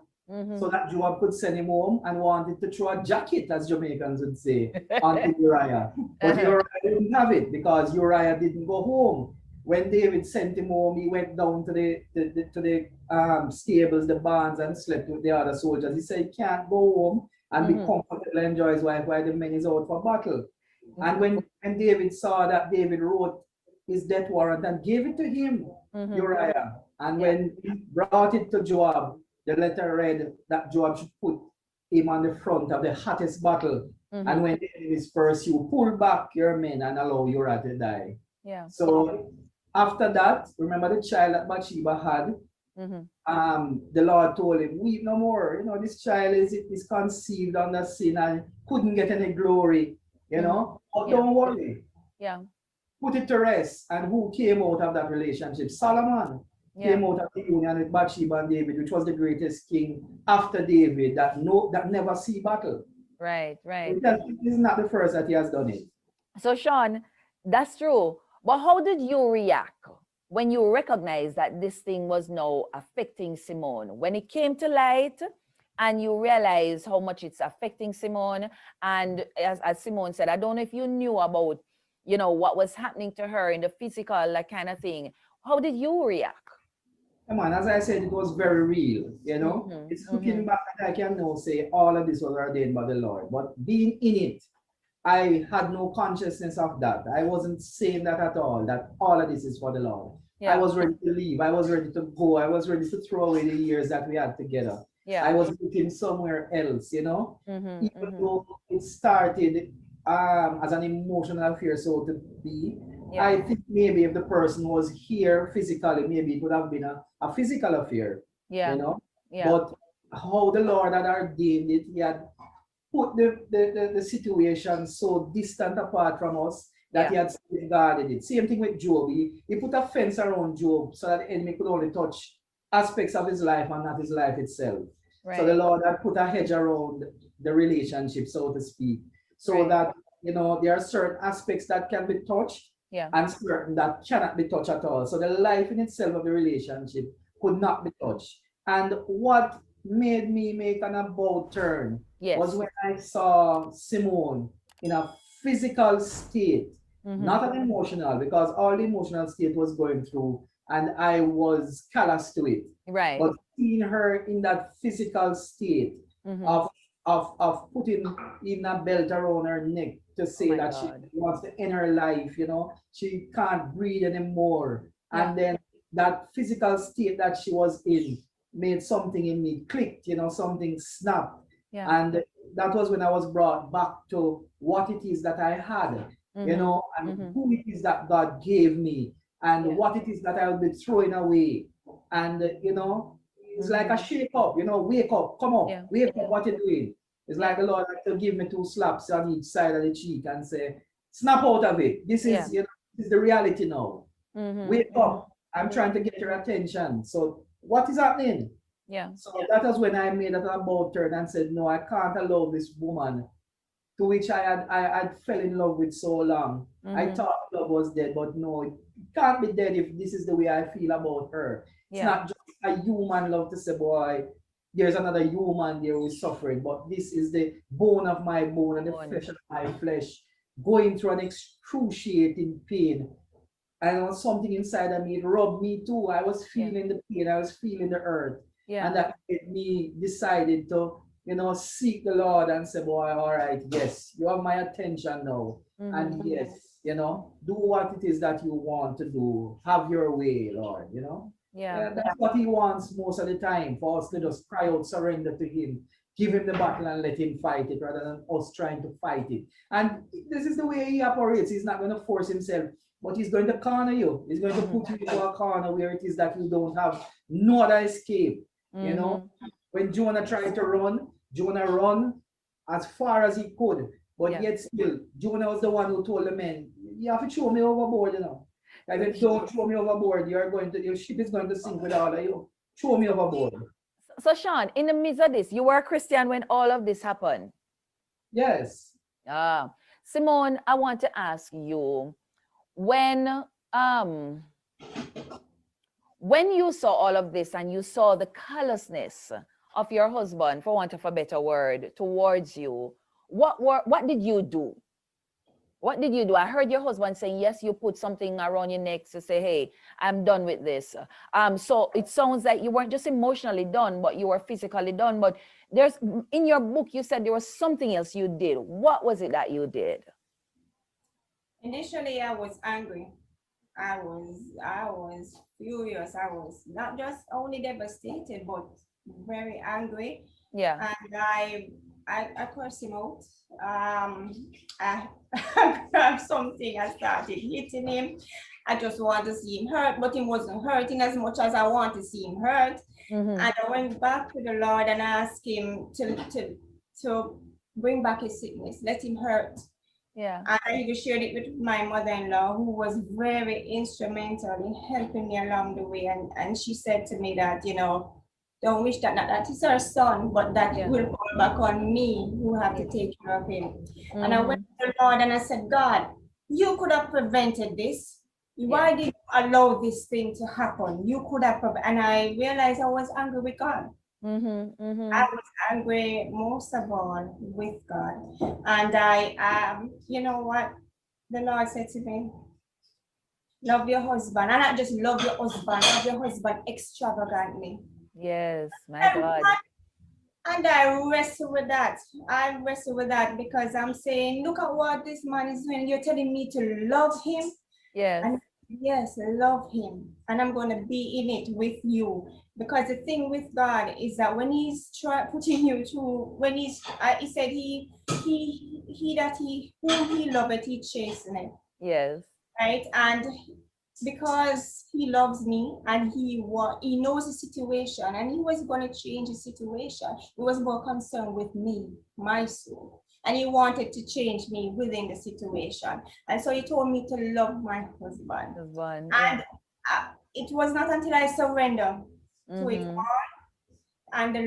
so that Joab could send him home, and wanted to throw a jacket, as Jamaicans would say, onto Uriah. But Uriah didn't have it because Uriah didn't go home. When David sent him home, he went down to the stables, the barns, and slept with the other soldiers. He said he can't go home and be comfortable and enjoy his wife while the men is out for battle. And when David saw that, David wrote his death warrant and gave it to him, Uriah. And when he brought it to Joab, the letter read that Joab should put him on the front of the hottest battle. And when the enemies pursue, pull back your men and allow Uriah to die. Yeah. So after that, remember the child that Bathsheba had? The Lord told him, weep no more. You know, this child is conceived under sin and couldn't get any glory, you know. But don't worry. Yeah. Put it to rest. And who came out of that relationship? Solomon came out of the union with Bathsheba and David, which was the greatest king after David that never see battle. Right, right. This is not the first that he has done it. So Sean, that's true. But how did you react when you recognized that this thing was now affecting Simone? When it came to light and you realized how much it's affecting Simone, and as Simone said, I don't know if you knew about, you know, what was happening to her in the physical, that kind of thing. How did you react? Come on, as I said, it was very real, you know. It's looking back that I can now say all of this was ordained by the Lord. But being in it, I had no consciousness of that. I wasn't saying that at all, that all of this is for the Lord. I was ready to leave. I was ready to go. I was ready to throw away the years that we had together. I was looking somewhere else, you know. Even though it started as an emotional affair, so to be, I think maybe if the person was here physically, maybe it would have been a physical affair, you know. But how the Lord had ordained it, he had put the situation so distant apart from us that he had guarded it. Same thing with Job. He put a fence around Job so that the enemy could only touch aspects of his life and not his life itself. So the Lord had put a hedge around the relationship, so to speak, so that, you know, there are certain aspects that can be touched and certain that cannot be touched at all. So the life in itself of the relationship could not be touched. And what made me make an about turn was when I saw Simone in a physical state, not an emotional, because all the emotional state was going through and I was callous to it. But seeing her in that physical state of putting even a belt around her neck to say that she wants to end her life, you know, she can't breathe anymore. And then that physical state that she was in made something in me clicked, you know, something snapped. And that was when I was brought back to what it is that I had, you know, and who it is that God gave me, and what it is that I will be throwing away. And, you know, it's like a shake up, you know, wake up, come on, wake up, what you're doing. It's like the Lord had to give me 2 slaps on each side of the cheek and say, snap out of it. This is, you know, this is the reality now. Wake up. I'm trying to get your attention. So what is happening? So that was when I made that about turn and said, no, I can't allow this woman to which I had fell in love with so long. I thought love was dead, but no, it can't be dead if this is the way I feel about her. It's not just a human love to say, boy, there's another human there who's suffering, but this is the bone of my bone and the flesh of my flesh going through an excruciating pain. And something inside of me, it rubbed me too. I was feeling the pain, I was feeling the earth. And that made me decided to, you know, seek the Lord and say, boy, all right, yes, you have my attention now. And yes, you know, do what it is that you want to do. Have your way, Lord, you know. That's what he wants most of the time, for us to just cry out, surrender to him, give him the battle and let him fight it rather than us trying to fight it. And this is the way he operates. He's not going to force himself, but he's going to corner you. He's going to put you into a corner where it is that you don't have no other escape. You know, when Jonah tried to run, Jonah ran as far as he could, but yet still, Jonah was the one who told the men, you have to throw me overboard, you know. Like, if you don't throw me overboard, your ship is going to sink with all of you. Throw me overboard. So Sean, in the midst of this, you were a Christian when all of this happened? Yes. Simone, I want to ask you, when you saw all of this and you saw the callousness of your husband, for want of a better word, towards you, what did you do? What did you do? I heard your husband saying, yes, you put something around your neck to say, hey, I'm done with this. So it sounds like you weren't just emotionally done, but you were physically done. But there's, in your book, you said there was something else you did. What was it that you did? Initially, I was angry. I was furious. I was not just only devastated, but very angry. Yeah. And I cursed him out. I I grabbed something. I started hitting him. I just wanted to see him hurt, but he wasn't hurting as much as I want to see him hurt. And I went back to the Lord and asked him to bring back his sickness, let him hurt. Yeah. And I even shared it with my mother-in-law, who was very instrumental in helping me along the way. And she said to me that, you know, don't wish that is her son, but that it will fall back on me who have to take care of him. And I went to the Lord and I said, God, you could have prevented this. Why did you allow this thing to happen? You could have and I realized I was angry with God. I was angry most of all with God. And I you know what the Lord said to me? Love your husband. And not just love your husband extravagantly. Yes, my God. And I wrestle with that. Because I'm saying, look at what this man is doing. You're telling me to love him. Yes. And yes, love him. And I'm going to be in it with you. Because the thing with God is that when he's putting you through, when he said whom he loveth, he chasteneth. Yes. Right? And because he loves me and he knows the situation and he was going to change the situation. He was more concerned with me, my soul. And he wanted to change me within the situation. And so he told me to love my husband. And it was not until I surrendered to it all, and the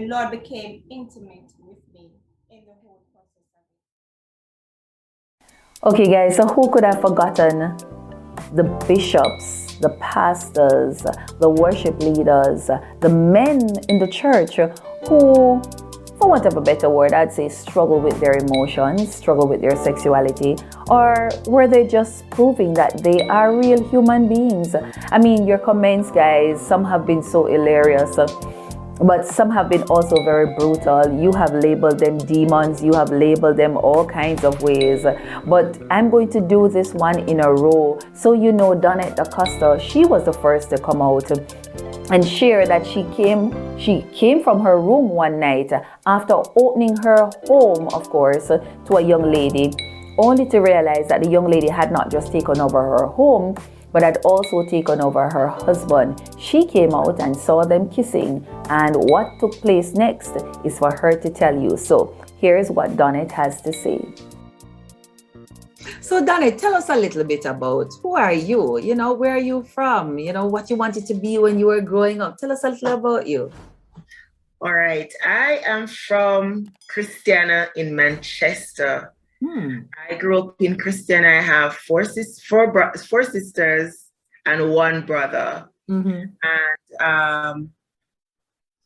Lord became intimate with me in the whole process of it. Okay, guys, so who could have forgotten the bishops, the pastors, the worship leaders, the men in the church who, for want of a better word, I'd say struggle with their emotions, struggle with their sexuality, or were they just proving that they are real human beings? I mean, your comments, guys, some have been so hilarious, but some have been also very brutal. You have labeled them demons, you have labeled them all kinds of ways. But I'm going to do this one in a row. So you know, Donette Acosta, she was the first to come out and share that she came from her room one night after opening her home, of course, to a young lady, only to realize that the young lady had not just taken over her home, but had also taken over her husband. She came out and saw them kissing, and what took place next is for her to tell you. So here's what Donette has to say. So Donette, tell us a little bit about who are you? You know, where are you from? You know, what you wanted to be when you were growing up. Tell us a little about you. All right. I am from Christiana in Manchester. I grew up in Christiana. I have four sisters and one brother. And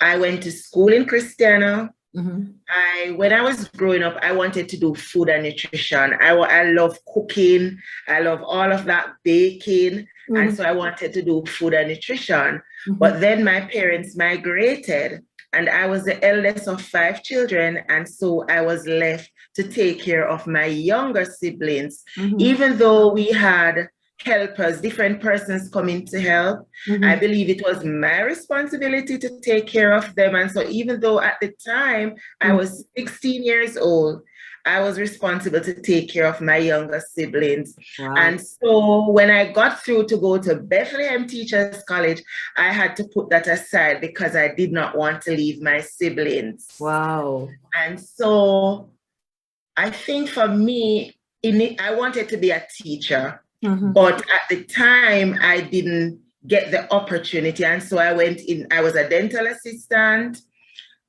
I went to school in Christiana. When I was growing up, I wanted to do food and nutrition. I love cooking. I love all of that, baking. And so I wanted to do food and nutrition. But then my parents migrated and I was the eldest of 5 children. And so I was left to take care of my younger siblings, even though we had helpers, different persons coming to help. I believe it was my responsibility to take care of them. And so even though at the time I was 16 years old, I was responsible to take care of my younger siblings. Wow. And so when I got through to go to Bethlehem Teachers College, I had to put that aside because I did not want to leave my siblings. Wow. And so I think for me, I wanted to be a teacher. But at the time, I didn't get the opportunity. And so I went in, I was a dental assistant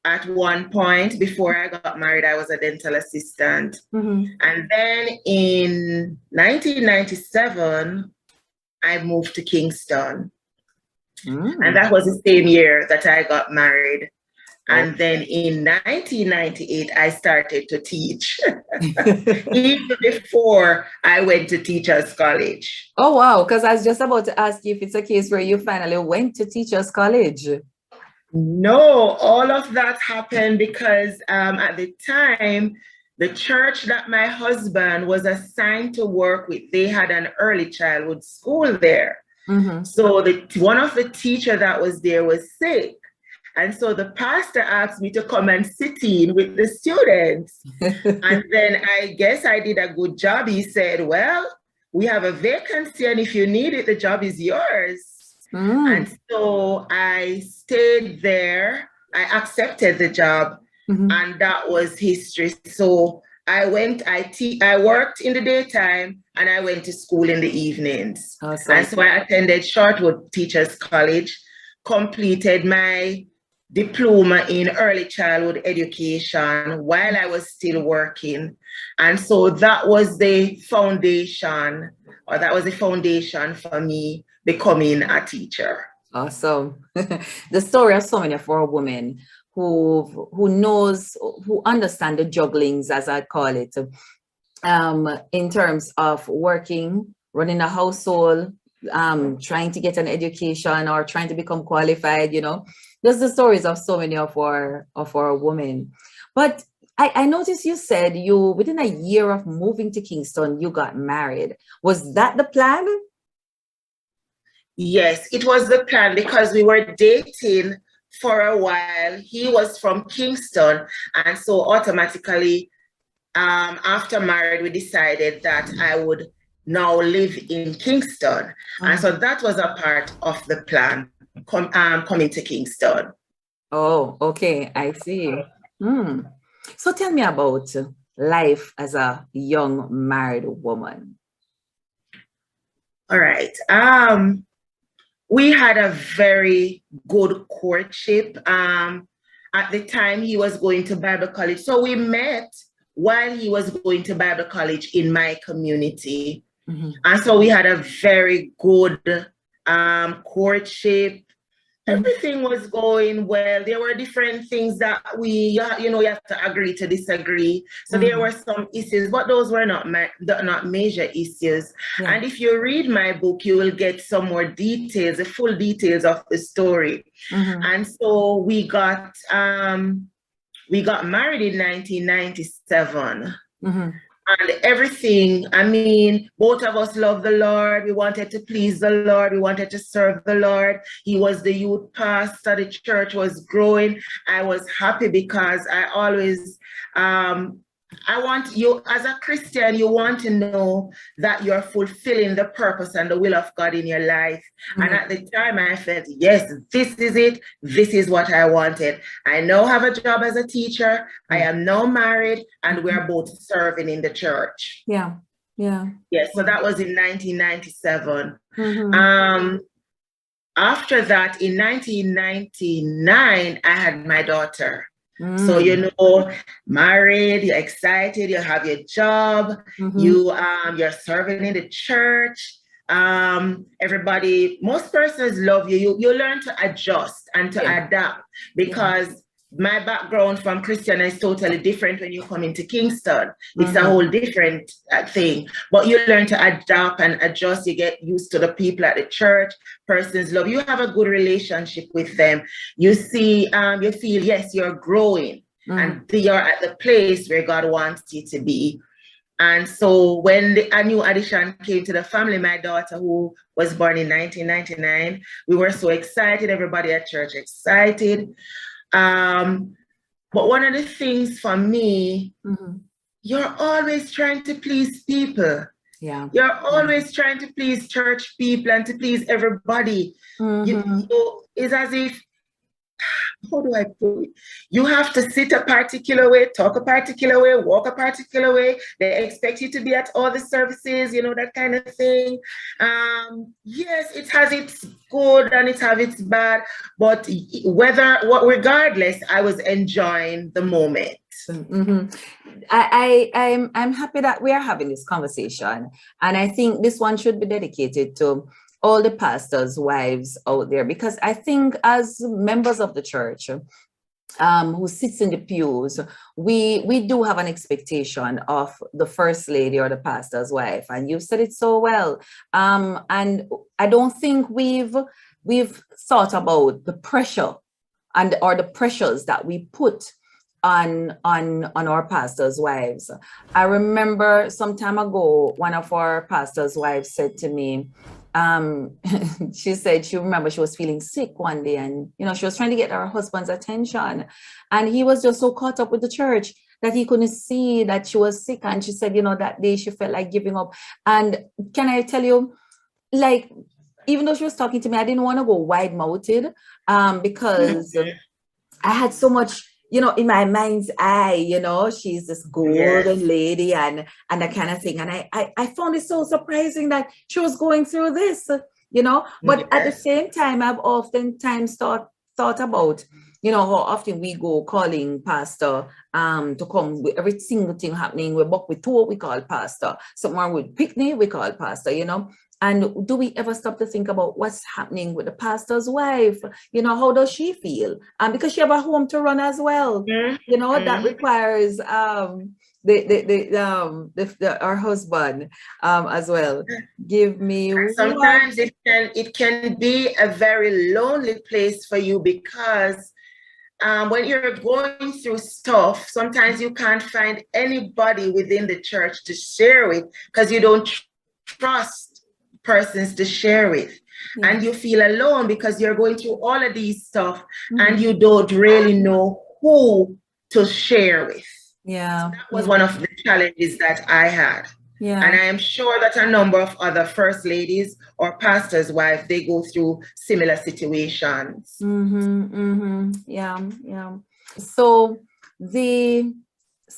at one point. Before I got married, I was a dental assistant. And then in 1997, I moved to Kingston. And that was the same year that I got married. And then in 1998, I started to teach, even before I went to Teachers College. Oh, wow. Because I was just about to ask you if it's a case where you finally went to Teachers College. No, all of that happened because at the time, the church that my husband was assigned to work with, they had an early childhood school there. So one of the teachers that was there was sick. And so the pastor asked me to come and sit in with the students. And then I guess I did a good job. He said, well, we have a vacancy, and if you need it, the job is yours. And so I stayed there. I accepted the job, and that was history. So I worked in the daytime, and I went to school in the evenings. Awesome. And so I attended Shortwood Teachers College, completed my diploma in early childhood education while I was still working. And so that was the foundation, for me becoming a teacher. Awesome. The story of so many of our women who understand the jugglings, as I call it, in terms of working, running a household, trying to get an education or trying to become qualified, you know. There's the stories of so many of our women. But I noticed you said within a year of moving to Kingston, you got married. Was that the plan? Yes, it was the plan, because we were dating for a while. He was from Kingston, and so automatically, after married, we decided that I would now live in Kingston. And so that was a part of the plan, coming to Kingston. Oh, okay, I see. So tell me about life as a young married woman. All right. We had a very good courtship. At the time, he was going to Bible college. So we met while he was going to Bible college in my community. And so we had a very good courtship. Everything was going well. There were different things that you have to agree to disagree. So there were some issues, but those were not major issues. Yeah. And if you read my book, you will get some more details, the full details of the story. And so we got married in 1997. And everything, I mean, both of us loved the Lord. We wanted to please the Lord. We wanted to serve the Lord. He was the youth pastor. The church was growing. I was happy because I always, I want you, as a Christian, you want to know that you're fulfilling the purpose and the will of God in your life. And at the time I felt, yes, this is it. This is what I wanted. I now have a job as a teacher. I am now married, and we're both serving in the church. Yeah. Yes, so that was in 1997. After that, in 1999, I had my daughter. So, married, you're excited, you have your job, you're serving in the church. Everybody, most persons love you. You learn to adjust and to adapt, because my background from Christian is totally different when you come into Kingston. It's a whole different thing, but you learn to adapt and adjust. You get used to the people at the church. Persons love you. Have a good relationship with them. You see, you feel, yes, you're growing and you're at the place where God wants you to be. And so when a new addition came to the family, my daughter, who was born in 1999, we were so excited. Everybody at church excited. But one of the things for me, you're always trying to please people. Yeah. You're always trying to please church people and to please everybody. It's as if, how do I put it? You have to sit a particular way, talk a particular way, walk a particular way. They expect you to be at all the services, that kind of thing. Yes, it has its good and it has its bad, but regardless, I was enjoying the moment. I'm happy that we are having this conversation, and I think this one should be dedicated to all the pastors' wives out there, because I think as members of the church who sits in the pews, we do have an expectation of the first lady or the pastor's wife, and you've said it so well. And I don't think we've thought about the pressure or the pressures that we put on our pastors' wives. I remember some time ago, one of our pastors' wives said to me, she said she remember she was feeling sick one day, and she was trying to get her husband's attention, and he was just so caught up with the church that he couldn't see that she was sick. And she said, that day she felt like giving up. And can I tell you, like, even though she was talking to me, I didn't want to go wide-mouthed because I had so much, in my mind's eye, she's this golden lady and that kind of thing. And I found it so surprising that she was going through this, but at the same time, I've oftentimes thought about, how often we go calling pastor to come with every single thing happening. We're book with tour, we call pastor. Somewhere with picnic, we call pastor, And do we ever stop to think about what's happening with the pastor's wife? How does she feel? Because she have a home to run as well. That requires our husband as well. Give me sometimes it can be a very lonely place for you, because when you're going through stuff, sometimes you can't find anybody within the church to share with, because you don't trust persons to share with. And you feel alone because you're going through all of these stuff and you don't really know who to share with. So that was one of the challenges that I had. And I am sure that a number of other first ladies or pastors' wives, they go through similar situations. So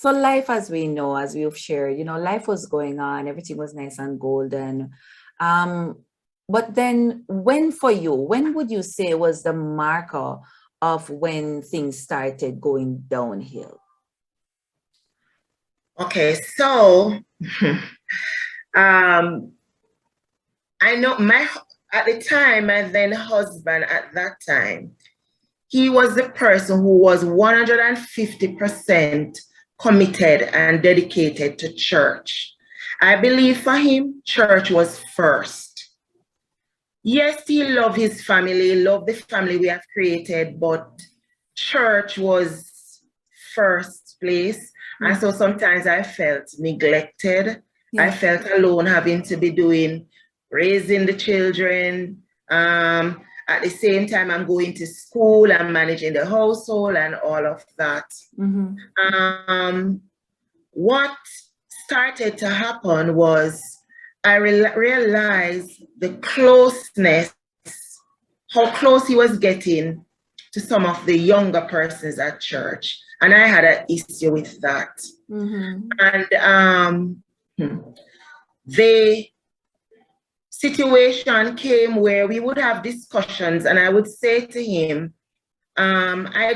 life, as we know, as we've shared, life was going on, everything was nice and golden. But then when would you say was the marker of when things started going downhill? Okay, so I know at the time, my then husband at that time, he was the person who was 150% committed and dedicated to church. I believe for him, church was first. Yes, he loved his family, loved the family we have created, but church was first place. And so sometimes I felt neglected. I felt alone, having to be raising the children. At the same time, I'm going to school, I'm managing the household and all of that. What started to happen was I realized the closeness, how close he was getting to some of the younger persons at church. And I had an issue with that. And the situation came where we would have discussions and I would say to him, I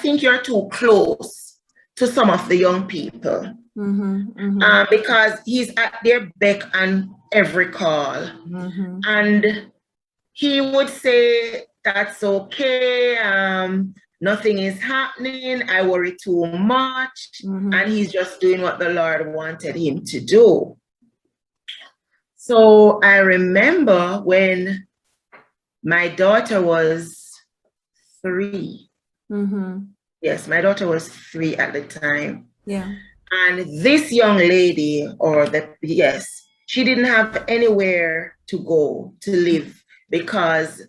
think you're too close to some of the young people. Because he's at their beck and every call. And he would say, that's okay, nothing is happening, I worry too much, and he's just doing what the Lord wanted him to do. So I remember when my daughter was 3. Yes, my daughter was 3 at the time. And this young lady, she didn't have anywhere to go to live because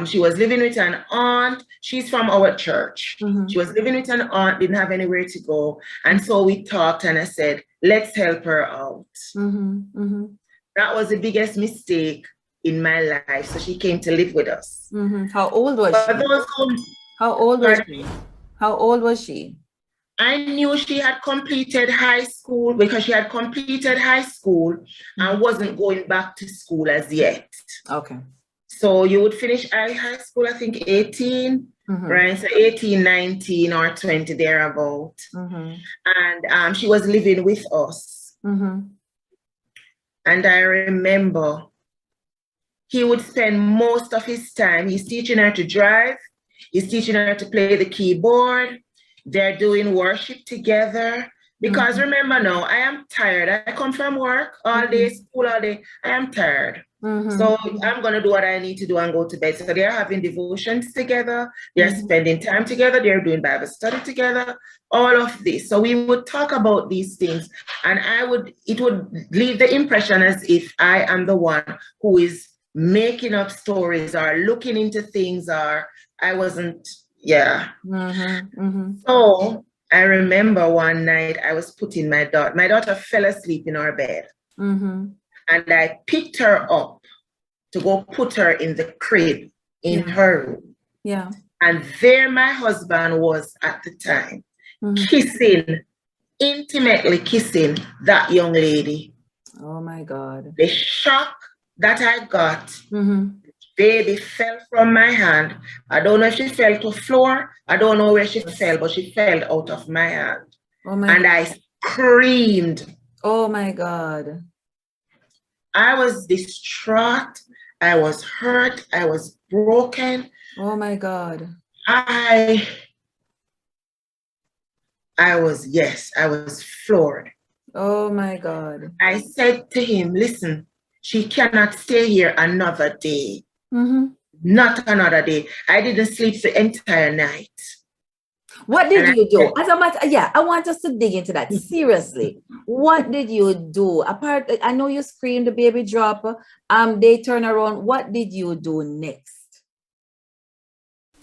she was living with an aunt. She's from our church. She was living with an aunt, didn't have anywhere to go. And so we talked and I said, let's help her out. That was the biggest mistake in my life. So she came to live with us. How old was she? How old was she? I knew she had completed high school because she had completed high school and wasn't going back to school as yet. Okay. So you would finish high school, I think 18, right? So 18, 19 or 20 thereabout. And she was living with us. And I remember he would spend most of his time, he's teaching her to drive, he's teaching her to play the keyboard, they're doing worship together. Because remember now, I am tired. I come from work all day, school all day, I am tired. So I'm going to do what I need to do and go to bed. So they're having devotions together. They're spending time together. They're doing Bible study together, all of this. So we would talk about these things, and it would leave the impression as if I am the one who is making up stories or looking into things, or I wasn't, So I remember one night I was putting my daughter fell asleep in our bed. And I picked her up to go put her in the crib in her room. Yeah. And there my husband was at the time, intimately kissing that young lady. Oh my God. The shock that I got, baby fell from my hand. I don't know if she fell to the floor. I don't know where she fell, but she fell out of my hand. Oh my God. I screamed. Oh my God. I was distraught. I was hurt. I was broken. Oh my God. I was floored. Oh my God. I said to him, listen, she cannot stay here another day. Not another day. I didn't sleep the entire night. What did you do? As a matter, I want us to dig into that. Seriously. What did you do? Apart, I know you screamed, the baby drop. They turn around. What did you do next?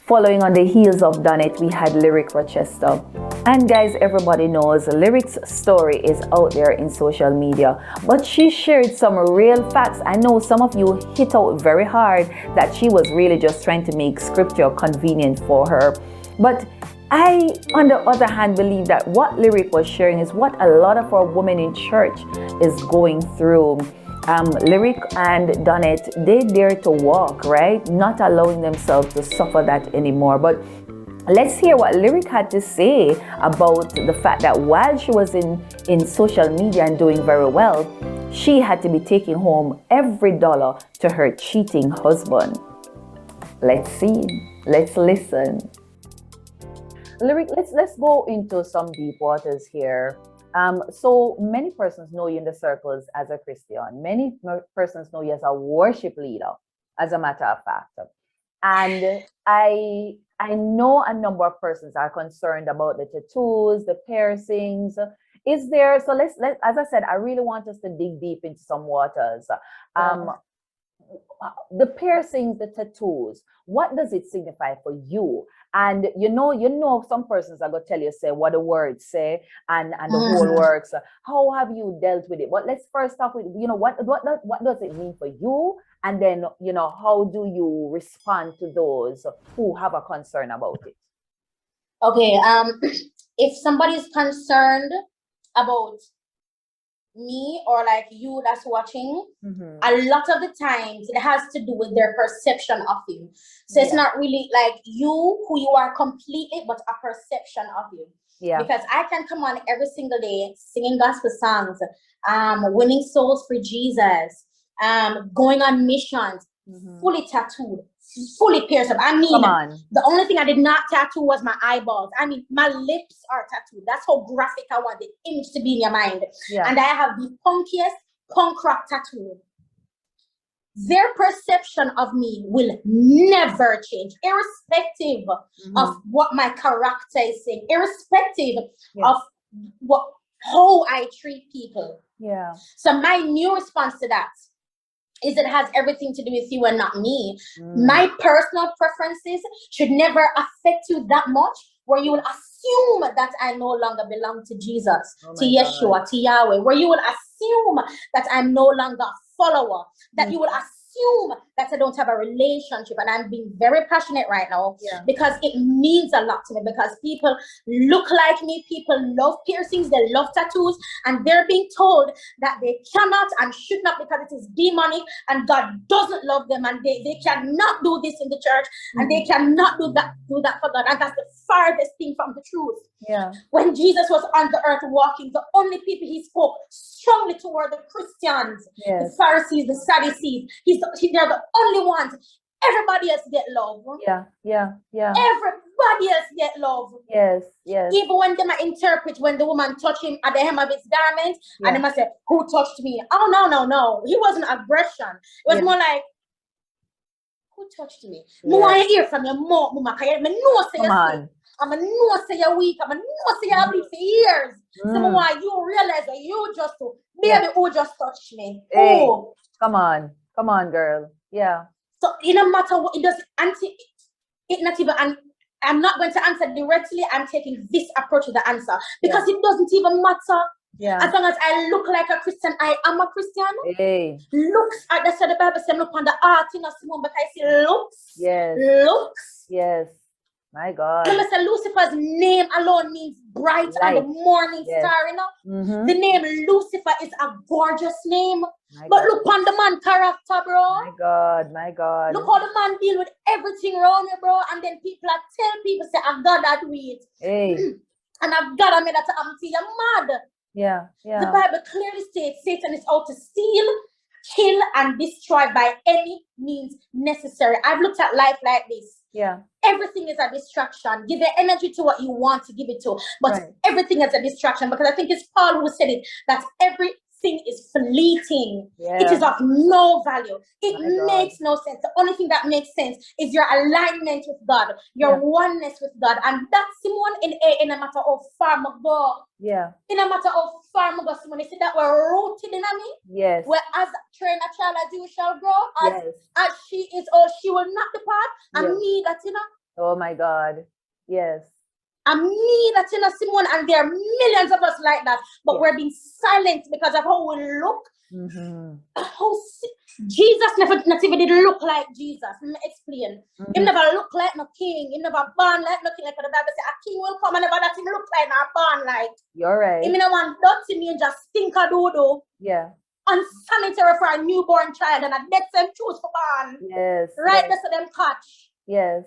Following on the heels of Done It, we had Lyric Rochester. And guys, everybody knows Lyric's story is out there in social media, but she shared some real facts. I know some of you hit out very hard that she was really just trying to make scripture convenient for her. But I, on the other hand, believe that what Lyric was sharing is what a lot of our women in church is going through. Lyric and Done It, they dare to walk, right? Not allowing themselves to suffer that anymore. But let's hear what Lyric had to say about the fact that while she was in social media and doing very well, she had to be taking home every dollar to her cheating husband. Let's see. Let's listen. Lyric, let's go into some deep waters here. So many persons know you in the circles as a Christian. Many persons know you as a worship leader, as a matter of fact. And I know a number of persons are concerned about the tattoos, the piercings. Is there, so let's as I said, I really want us to dig deep into some waters. The piercings, the tattoos, what does it signify for you? And you know, some persons are going to tell you, say, what the words say and the whole works. How have you dealt with it? But let's first start with, what does it mean for you? And then, how do you respond to those who have a concern about it? Okay, if somebody's concerned about me or like you that's watching, a lot of the times it has to do with their perception of you. So it's not really like you who you are completely, but a perception of you. Yeah. Because I can come on every single day singing gospel songs, winning souls for Jesus, going on missions, fully tattooed, fully pierced up. I mean, the only thing I did not tattoo was my eyeballs. I mean, my lips are tattooed. That's how graphic I want the image to be in your mind. Yeah. And I have the punkiest punk rock tattoo. Their perception of me will never change, irrespective of what my character is saying, irrespective of how I treat people. Yeah. So my new response to that is it has everything to do with you and not me. My personal preferences should never affect you that much where you will assume that I no longer belong to Jesus, to Yeshua, to Yahweh, where you will assume that I'm no longer a follower, that you will assume that I don't have a relationship. And I'm being very passionate right now because it means a lot to me, because people look like me, people love piercings, they love tattoos, and they're being told that they cannot and should not because it is demonic and God doesn't love them, and they cannot do this in the church and they cannot do that for God. And that's the farthest thing from the truth. Yeah. When Jesus was on the earth walking, the only people he spoke strongly toward the Christians, the Pharisees, the Sadducees. They're the only ones. Everybody else get love. Yeah. Everybody nobody else get love. Yes, yes. Even when they might interpret when the woman touched him at the hem of his garment, and they might say, who touched me? Oh, no. He wasn't aggression. It was more like, who touched me? Me want to hear from your mom, mama, because I know say you're sick. I know say you're weak. I know say you're bleed for years. So I want you realize that you just, baby, who just touched me? Hey, Who? come on, girl. Yeah. So it no matter what, it doesn't, it not even, and I'm not going to answer directly. I'm taking this approach to the answer because it doesn't even matter. Yeah. As long as I look like a Christian, I am a Christian. Hey. Looks, that's what the Bible says, look on the art in a Simone, but I see looks. Yes. Looks. Yes. My God. Remember, say Lucifer's name alone means bright and the morning star, you know? The name Lucifer is a gorgeous name. But look on the man character, bro. My God. Look how the man deal with everything around you, bro. And then people tell people, say, I've got that weed. Hey. And I've got to make that happen to you. You're mad. Yeah. The Bible clearly states Satan is out to steal, kill, and destroy by any means necessary. I've looked at life like this. Yeah. Everything is a distraction. Give your energy to what you want to give it to. But everything is a distraction, because I think it's Paul who said it, that everything is fleeting. It is of no value. It makes no sense. The only thing that makes sense is your alignment with God, your oneness with God. And that's Simone in a matter of far go. Yeah. In a matter of far go, Simone, you see that we're rooted in me? Yes. Where as train a child as you shall grow, as she is, or she will not depart. And me that, you know. Oh my God. Yes. And me that, you know, Simone, and there are millions of us like that, but we're being silent because of how we look. Jesus not even did look like Jesus. Let me explain. He never looked like no king. He never born like nothing. Like the Bible says, a king will come and never that him look like not born like. You're right. He mean one dirty me and just stink a dodo. Yeah. Unsanitary for a newborn child, and a dead same choose for born. Yes. Right, that's what them catch. Yes.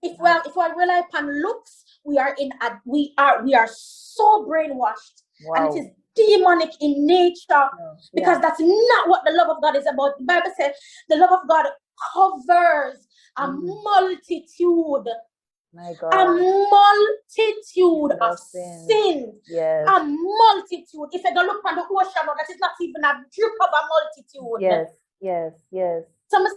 If we rely upon looks, we are so brainwashed, and it is demonic in nature, because that's not what the love of God is about. The Bible says the love of God covers a multitude. My God. A multitude of sins. Yes. A multitude. If you don't look on the ocean, that is not even a drip of a multitude. Yes. So me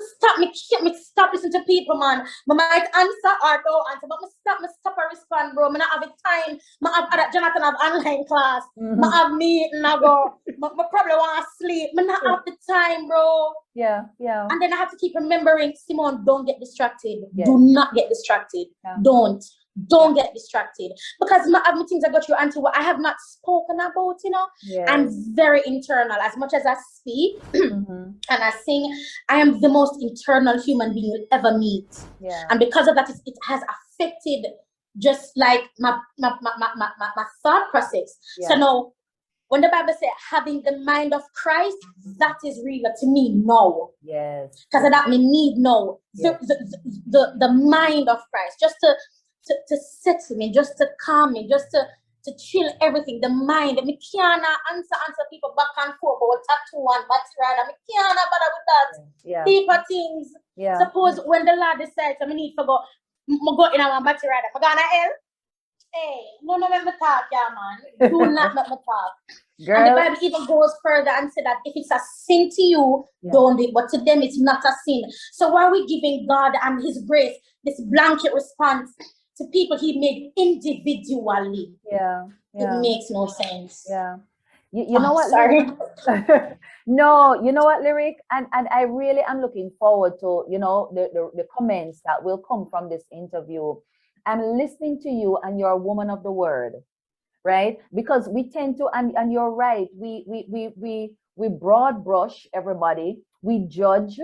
stop listening to people, man. I might answer or don't answer, but me stop and respond, bro. Me not have the time. Me have Jonathan have online class. Me have meeting, I go. Me probably want to sleep. Me not have the time, bro. Yeah. And then I have to keep remembering, Simone, don't get distracted. Do not get distracted. Don't get distracted, because my other things I got you onto what I have not spoken about, you know. I'm very internal. As much as I speak and I sing, I am the most internal human being you'll ever meet. And because of that, it has affected just like my thought process. So now, when the Bible says having the mind of Christ, that is real to me now. Yes. Because that me need now the mind of Christ, just to settle me, just to calm me, just to chill everything, the mind. Me can't answer people back and forth about tattoo and batty rider. Me can't bother with that. Deeper things. Suppose when the Lord decides I need to go in a batty rider, I'm gonna hell. Hey, no, let me talk, man. Do not let me talk. Girl. And the Bible even goes further and said that if it's a sin to you, don't do it. But to them, it's not a sin. So why are we giving God and His grace this blanket response to people He made individually? It makes no sense. You know what? Sorry. No, you know what, Lyric? And I really am looking forward to, you know, the comments that will come from this interview. I'm listening to you, and you're a woman of the word, right? Because we tend to, and you're right, we broad brush everybody. We judge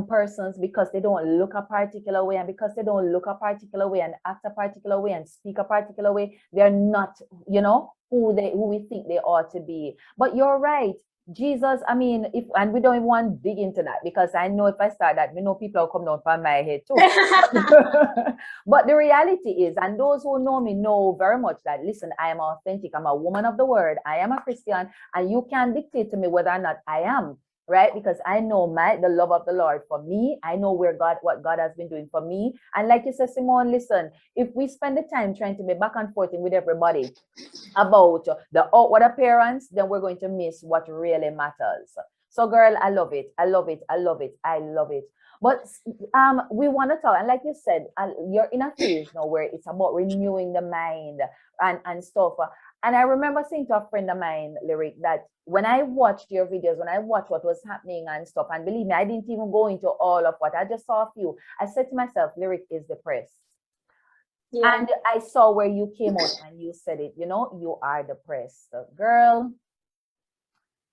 persons because they don't look a particular way, and because they don't look a particular way and act a particular way and speak a particular way, they're not, you know, who we think they ought to be. But you're right. Jesus, I mean, and we don't even want to dig into that, because I know if I start that, we know people will come down from my head too. But the reality is, and those who know me know very much that, listen, I am authentic. I'm a woman of the word. I am a Christian, and you can dictate to me whether or not I am. right? Because I know the love of the Lord for me. I know what God has been doing for me. And like you said, Simone, listen, if we spend the time trying to be back and forth with everybody about the outward appearance, then we're going to miss what really matters. So girl, I love it. I love it. I love it. I love it. But we want to talk, and like you said, you're in a phase now where it's about renewing the mind and stuff. And I remember saying to a friend of mine, Lyric, that when I watched your videos, when I watched what was happening and stuff, and believe me, I didn't even go into all of what I just saw a few. I said to myself, Lyric is depressed. Yeah. And I saw where you came out and you said it, you know, you are depressed. So, girl,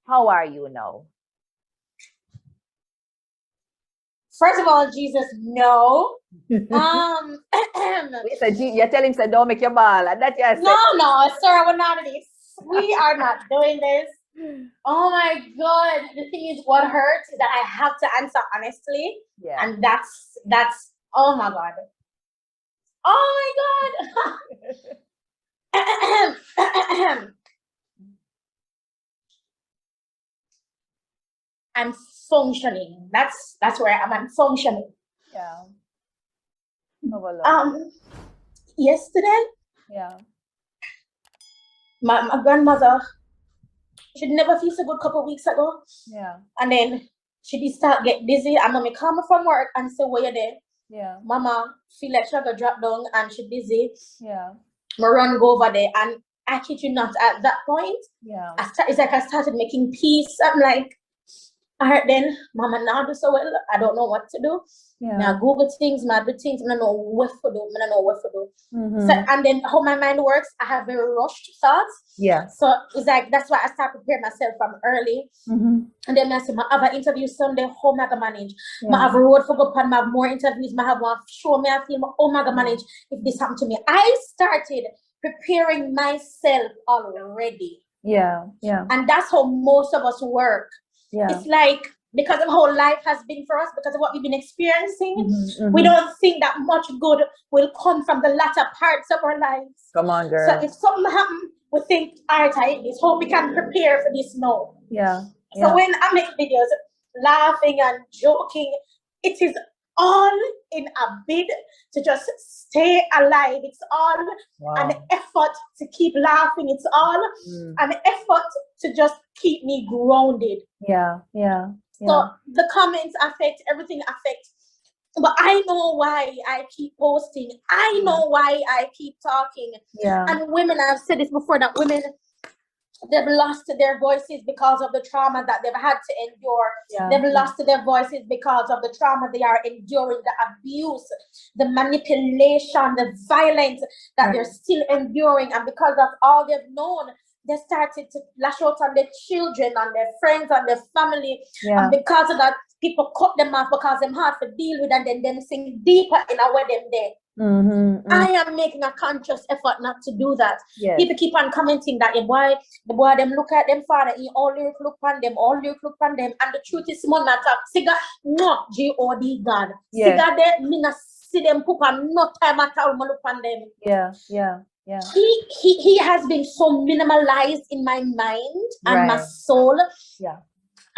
how are you now? First of all, Jesus, no. You tell him, don't make your ball. And that yes. No, sir, we're not this. We are not doing this. Oh my God. The thing is, what hurts is that I have to answer honestly. Yeah. And that's, oh my God. Oh my God. I'm functioning. That's where I'm functioning. Yeah. Yesterday. Yeah. My grandmother, she never feel so good a couple of weeks ago. Yeah. And then she did start get dizzy. And mommy come from work and say, where you there? Yeah. Mama feel like she got drop down and she dizzy. Yeah. I run go over there, and I kid you not, at that point, yeah, it's like I started making peace. I'm like, all right then, Mama now do so well. I don't know what to do. Yeah. Now Google things, I do things, I don't know what to do. I don't know what to do. So, and then how my mind works, I have very rushed thoughts. Yeah. So it's like that's why I start preparing myself from early. And then I say, I have an interview Sunday, how am I gonna manage? I have a road for go pan, I have more interviews, I have one show me a film, how am I gonna manage if this happened to me? I started preparing myself already. Yeah, yeah. And that's how most of us work. Yeah. It's like because of how life has been for us, because of what we've been experiencing, we don't think that much good will come from the latter parts of our lives. Come on, girl. So if something happens, we think, all right, this hope we can prepare for this now. Yeah. So when I make videos laughing and joking, it is all in a bid to just stay alive. It's all an effort to keep laughing. It's all an effort to just keep me grounded. Yeah, yeah. So the comments affect, everything affects. But I know why I keep posting. I know why I keep talking. Yeah. And women, I've said this before, that women, they've lost their voices because of the trauma that they've had to endure. Yeah. They've lost their voices because of the trauma they are enduring, the abuse, the manipulation, the violence that they're still enduring. And because of all they've known, they started to lash out on their children, on their friends, on their family. Yeah. And because of that, people cut them off because they're hard to deal with, and then them sink deeper in a way them there. I am making a conscious effort not to do that. Yes. People keep on commenting that the boy them look at them father, he all lyric look on them, all lyric look on them. And the truth is, Simone, not talk. Siga, no, G-O-D, God. Yes. Siga, they, me not see them poop and no time at all, me look on them. Yeah, yeah, yeah. He has been so minimalized in my mind and my soul. Yeah.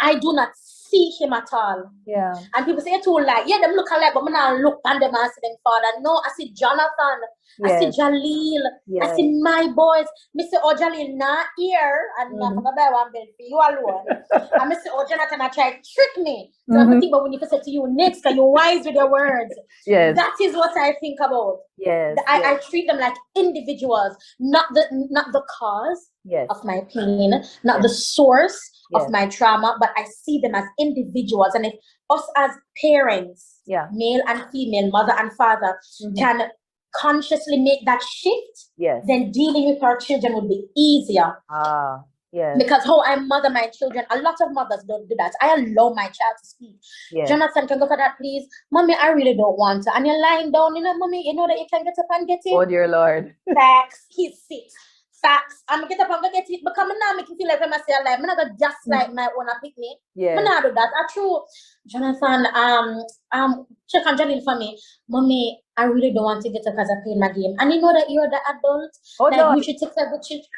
I do not see him at all. Yeah. And people say too like, yeah, them look alike, but I not look on them and see them father. No, I see Jonathan, I see Jaleel, I see my boys. Me say, oh, Jaleel not here, and I'm gonna buy one bed for you alone. And me say, oh, Jonathan, I try to trick me. So I think, but when you say to you next, because you're wise with your words. Yes. That is what I think about. Yes. I treat them like individuals, not the cause of my pain, not the source of my trauma, but I see them as individuals. And if us as parents, male and female, mother and father, can consciously make that shift, then dealing with our children would be easier. Because how I mother my children, a lot of mothers don't do that. I allow my child to speak. Jonathan, can go for that, please? Mommy, I really don't want to. And you're lying down, you know, mommy, you know that you can get up and get it? Oh, dear Lord. Facts. He sits. Facts. I'm get up and go get it. Because I'm not making feel like I'm still alive. I'm not going to just like my own pick me. I'm not do that. I true. Jonathan, check on Jaleel for me. Mommy, I really don't want to get up because I play my game. And you know that you're the adult. Oh, like no. you should take care of the children.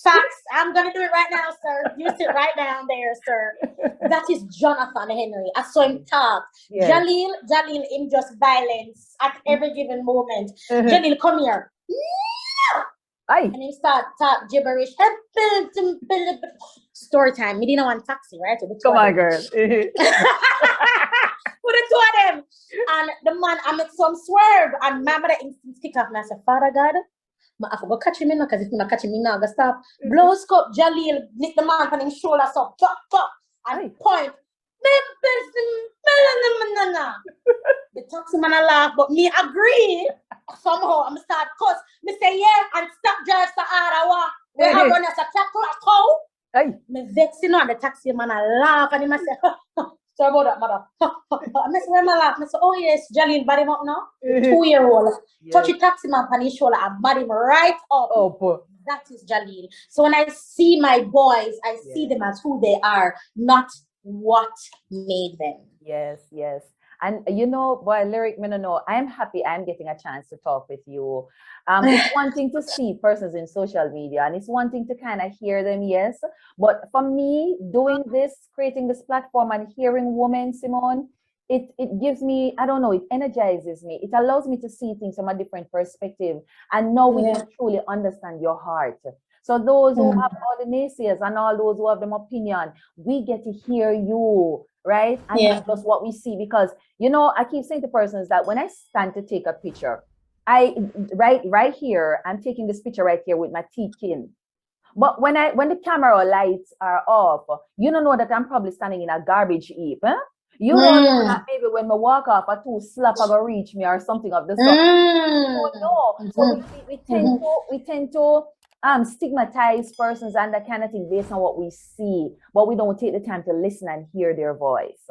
Facts. I'm gonna do it right now, sir. You sit right down there, sir. That is Jonathan Henry. I saw him talk. Yes. Jalil in just violence at every given moment. Jalil, come here. Aye. And he start talk gibberish. Story time. Me didn't want taxi, right? Come on, girl. With the two of them. And the man, I make some swerve. And my mother instinct kick off. And I said, Father God, I forgot catch him in because if you're not catching me now, I'm going to stop. Blow scope, Jalil, lick the man on his shoulder, so pop, and point. The taxi man laugh, but me agree. Somehow I'm start cuss. Me say yeah and stop drive to Arawa. Where I run as a tackle a cow. Me vexing on the taxi man laugh and he must say, sorry about that, mother. I say, where my laugh? I say, oh yes, Jalil, body him up now. 2-year-old. Touch the taxi man on his shoulder and body him right up. That is Jalil. So when I see my boys, I see them as who they are, not what made them. Yes, yes. And you know, boy, Lyric, me no know. I'm happy I'm getting a chance to talk with you. It's one thing to see persons in social media, and it's one thing to kind of hear them, yes. But for me, doing this, creating this platform and hearing women, Simone, it gives me, I don't know, it energizes me. It allows me to see things from a different perspective. And now we can truly understand your heart. So those who have all the naysayers and all those who have them opinion, we get to hear you, right? And that's what we see. Because, you know, I keep saying to persons that when I stand to take a picture, right here, I'm taking this picture right here with my teeth in. But when the camera lights are off, you don't know that I'm probably standing in a garbage heap. You don't know that maybe when I walk off, a two slap are gonna reach me or something of the sort. You don't know. So we tend to stigmatize persons and that kind of thing based on what we see, but we don't take the time to listen and hear their voice.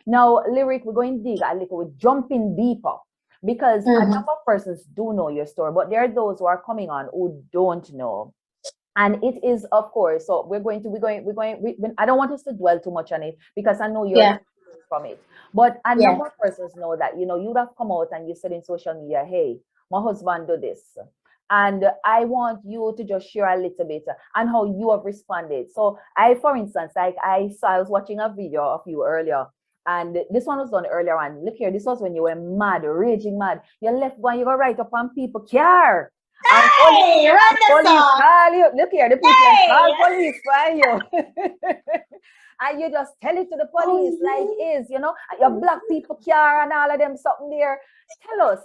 Now, Lyric, we're going to dig a little, we're jumping deeper because a number of persons do know your story, but there are those who are coming on who don't know. And it is, of course, so we're going, I don't want us to dwell too much on it because I know you're from it. But a number of persons know that, you know, you'd have come out and you said in social media, hey, my husband do this. And I want you to just share a little bit on how you have responded. So for instance, like I was watching a video of you earlier, and this one was done earlier on. Look here, this was when you were mad, raging mad. You left one, you go right up on people car. Hey, police call you. Look here, the people call police for you. And you just tell it to the police like it is, you know, your black people car and all of them something there. Tell us.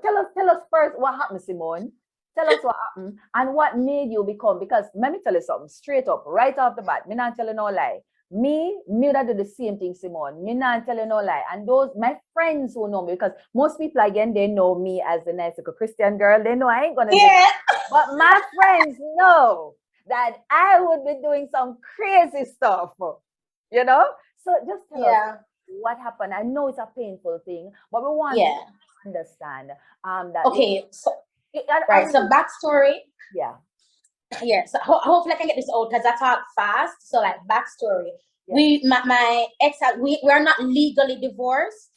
Tell us first what happened, Simone. Tell us what happened and what made you become, because let me tell you something straight up, right off the bat. Me not tell you no lie. Me that do the same thing, Simone. Me not tell you no lie. And those my friends who know me, because most people again they know me as the nice little Christian girl. They know I ain't gonna do that. But my friends know that I would be doing some crazy stuff. You know? So just tell us what happened. I know it's a painful thing, but we want to understand that. Okay, so backstory. So hopefully I can get this out because I talk fast. So like backstory. My ex, we are not legally divorced.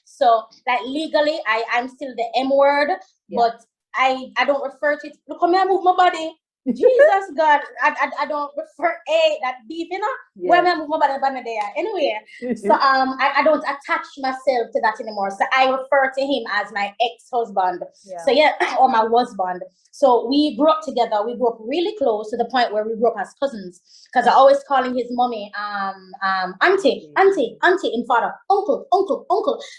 So like legally, I'm still the M word, but I don't refer to it. Look how me I move my body. Jesus God, I don't refer that beef, you know. Where I move my body there. Anyway, so I don't attach myself to that anymore. So I refer to him as my ex-husband. So or my husband. So we grew up together. We grew up really close to the point where we grew up as cousins. Because I always calling his mommy auntie, and father, uncle.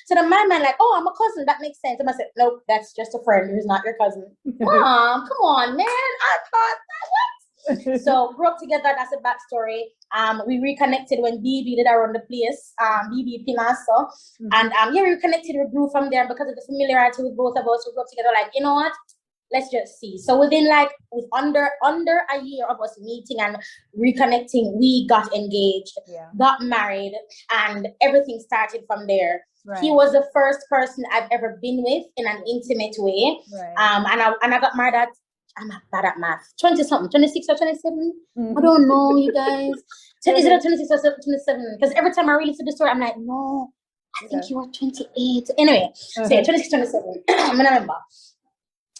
So then my man like, oh, I'm a cousin. That makes sense. And I said, nope, that's just a friend who's not your cousin. Mom, come on, man. I thought that. So grew up together. That's a backstory. We reconnected when BB did around the place. BB Pinaso, and we reconnected. We grew from there because of the familiarity with both of us. We grew up together. Like, you know what? Let's just see. So within under a year of us meeting and reconnecting, we got engaged, got married, and everything started from there. He was the first person I've ever been with in an intimate way. And I got married at, I'm not bad at math, 20-something, 26 or 27? I don't know, you guys. Is it a 26 or 27? Because every time I really see the story, I'm like, no, I think you were 28. Anyway, so 26, 27, I remember.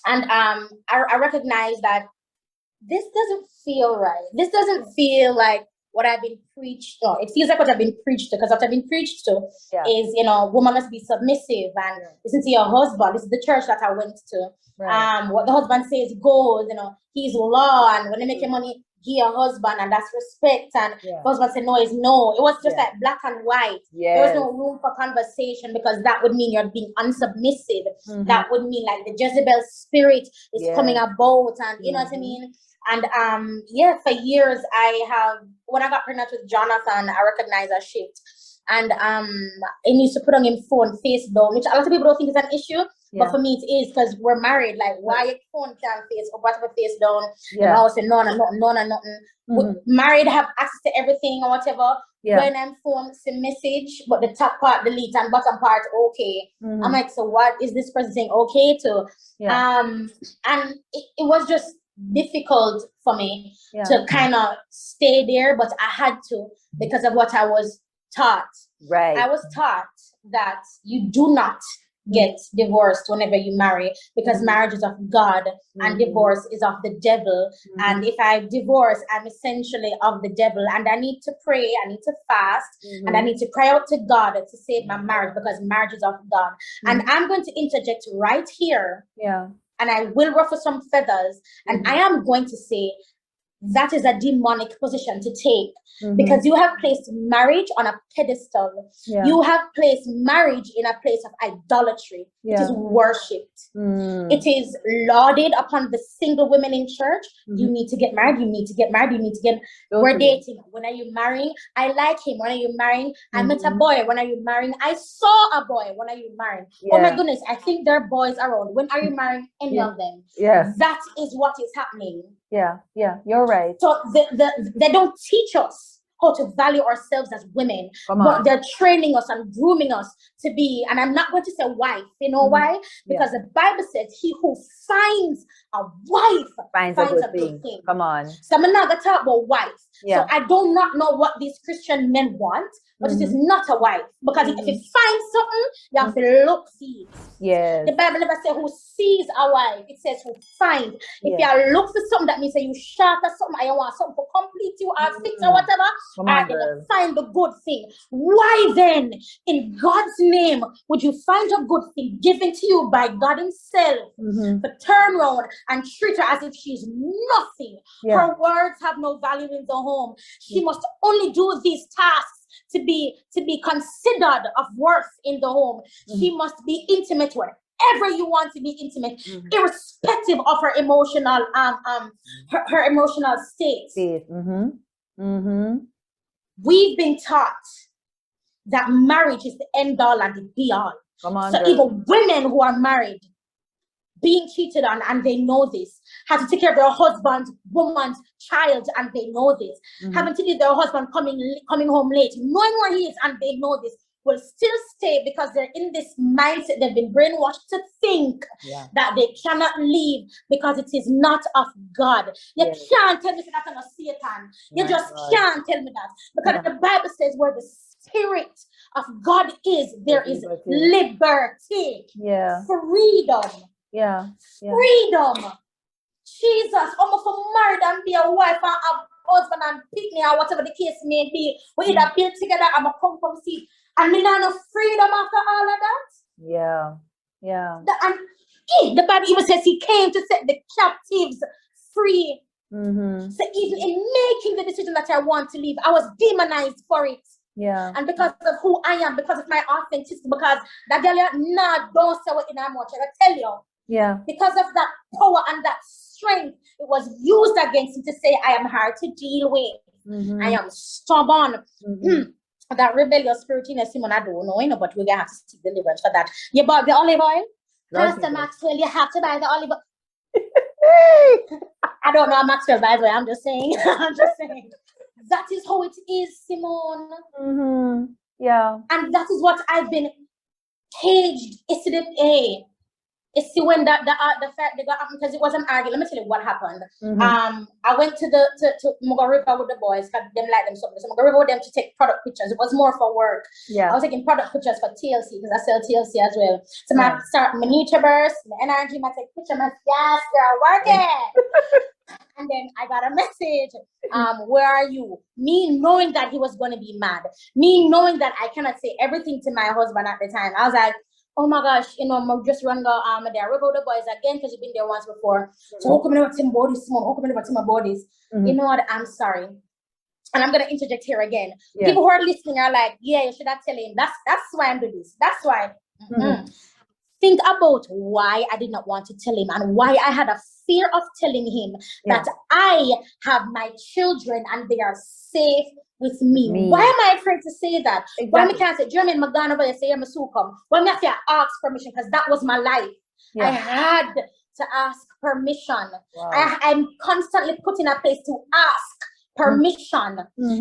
And I recognize that this doesn't feel right. This doesn't feel like what I've been preached. No, it feels like what I've been preached to, because what I've been preached to is, woman must be submissive and listen to your husband. This is the church that I went to. What the husband says goes, he's law, and when they make your money, give your husband, and that's respect. And the husband said no is no. It was just like black and white. There was no room for conversation, because that would mean you're being unsubmissive. That would mean like the Jezebel spirit is coming about, and you know what I mean. And for years when I got pregnant with Jonathan, I recognized a shift. And I used to put on him phone face down, which a lot of people don't think is an issue. But for me it is, because we're married. Like, why your phone can't face or whatever face down? And I was saying nothing. Married, have access to everything or whatever. When I'm phone, it's a message, but the top part delete and bottom part okay. I'm like, so what is this person saying okay to? And it was just difficult for me to kind of stay there, but I had to, because of what I was taught. I was taught that you do not get divorced whenever you marry, because marriage is of God and divorce is of the devil. And if I divorce, I'm essentially of the devil, and I need to pray, I need to fast, and I need to cry out to God to save my marriage, because marriage is of God. And I'm going to interject right here, and I will ruffle some feathers, and I am going to say that is a demonic position to take, because you have placed marriage on a pedestal. You have placed marriage in a place of idolatry. It is worshipped. It is lauded upon the single women in church. You need to get married. You need to get married. You need to get. We're dating. When are you marrying? I like him. When are you marrying? I met a boy. When are you marrying? I saw a boy. When are you marrying? Oh my goodness! I think there are boys around. When are you marrying any of them? That is what is happening. You're right. So they don't teach us how to value ourselves as women, but they're training us and grooming us to be, and I'm not going to say wife, you know why? Because the Bible says he who finds a wife finds a good thing. Come on. So I'm not going to talk about wife. So I do not know what these Christian men want, but it is not a wife. Because if you find something, you have to look for it. The Bible never says who sees a wife. It says who finds. If you look for something, that means that you short or something, and you want something to complete you or fix or whatever, and then find the good thing. Why then, in God's name, would you find a good thing given to you by God himself, to turn around and treat her as if she's nothing? Her words have no value in the home. She must only do these tasks to be considered of worth in the home. She must be intimate wherever you want to be intimate, irrespective of her emotional her emotional state. We've been taught that marriage is the end all and the be all. So even women who are married, being cheated on, and they know this, have to take care of their husband, woman's child, and they know this, having to leave their husband coming home late, knowing where he is, and they know this, will still stay because they're in this mindset. They've been brainwashed to think that they cannot leave because it is not of God. You can't tell me that's not Satan. You just can't tell me that, because the Bible says where the Spirit of God is, there is liberty, freedom. Freedom. Jesus, I'm for married and be a wife and have husband and picnic or whatever the case may be. We either build together, I'm a come from seat. And me not enough freedom after all of that. And the Bible even says he came to set the captives free. So even in making the decision that I want to leave, I was demonized for it. And because of who I am, because of my authenticity, because that girl, don't say what in her much. I tell you. Because of that power and that strength, it was used against him to say, I am hard to deal with. I am stubborn. That rebellious spirit in Simone, I don't know, but we're going to have to seek deliverance for that. You bought the olive oil? Pastor Maxwell, you have to buy the olive oil. I don't know Maxwell, by the way. I'm just saying. That is how it is, Simone. And that is what I've been caged yesterday. It's see when the fact they got because it was an argument. Let me tell you what happened. I went to Muga River with the boys because them like them something. So Muga River with them to take product pictures. It was more for work. I was taking product pictures for TLC because I sell TLC as well. So I start my nature burst, my energy, I take picture, my yes, girl, work it. And then I got a message. Where are you? Me knowing that he was going to be mad. Me knowing that I cannot say everything to my husband at the time. I was like, oh my gosh, you know, I'm just running there. River the boys again because you've been there once before. So how come you never tell me about this, Simone? How come you never tell me about this? You know what? I'm sorry. And I'm gonna interject here again. People who are listening are like, yeah, you should have tell him. That's why I'm doing this. That's why. Think about why I did not want to tell him and why I had a fear of telling him that I have my children and they are safe with me. Why am I afraid to say that? Why me can't say, Jeremy McDonald, say I'm a succumb? Why me have to ask permission? Because that was my life. I had to ask permission. I'm constantly put in a place to ask permission.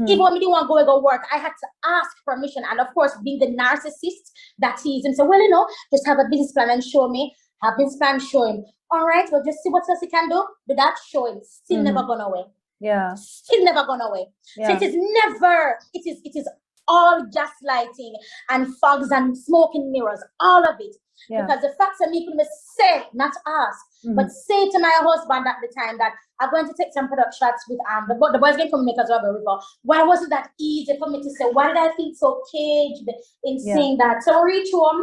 Even when we didn't want to go work, I had to ask permission. And of course, being the narcissist that he is, and so, well, you know, just have a business plan and show me. Have business plan, show him. All right, well, just see what else he can do. Do that, show him. Still never gone away. Still never gone away. So it is never, it is all gaslighting and fogs and smoking mirrors, all of it. Because the fact that me could say, not ask, but say to my husband at the time that I'm going to take some product shots with the boys going to make us rubber river. Why wasn't that easy for me to say? Why did I feel so caged in saying that? So reach home,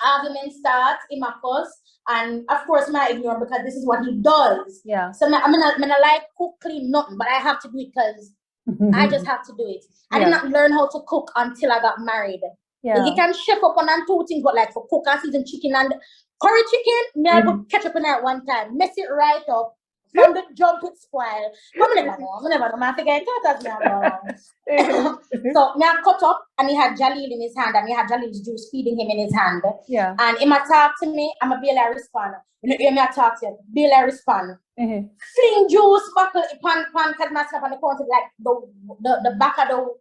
argument starts, imakos, and of course I ignore because this is what he does. So I'm not like cook, clean, nothing, but I have to do it because I just have to do it. I did not learn how to cook until I got married. You can chef up on and two things, but like for cook and season chicken and curry chicken, me I put ketchup in that one time, mess it right up. From the jump it spoil. I never know. I think I thought that. So me I cut up and he had Jaleel in his hand and he had Jaleel's juice feeding him in his hand. And he might talk to me, I'm a Bill respond. You know, hear me talk to you, Bill respond. Fling juice buckle pan cut myself on the counter like the back of the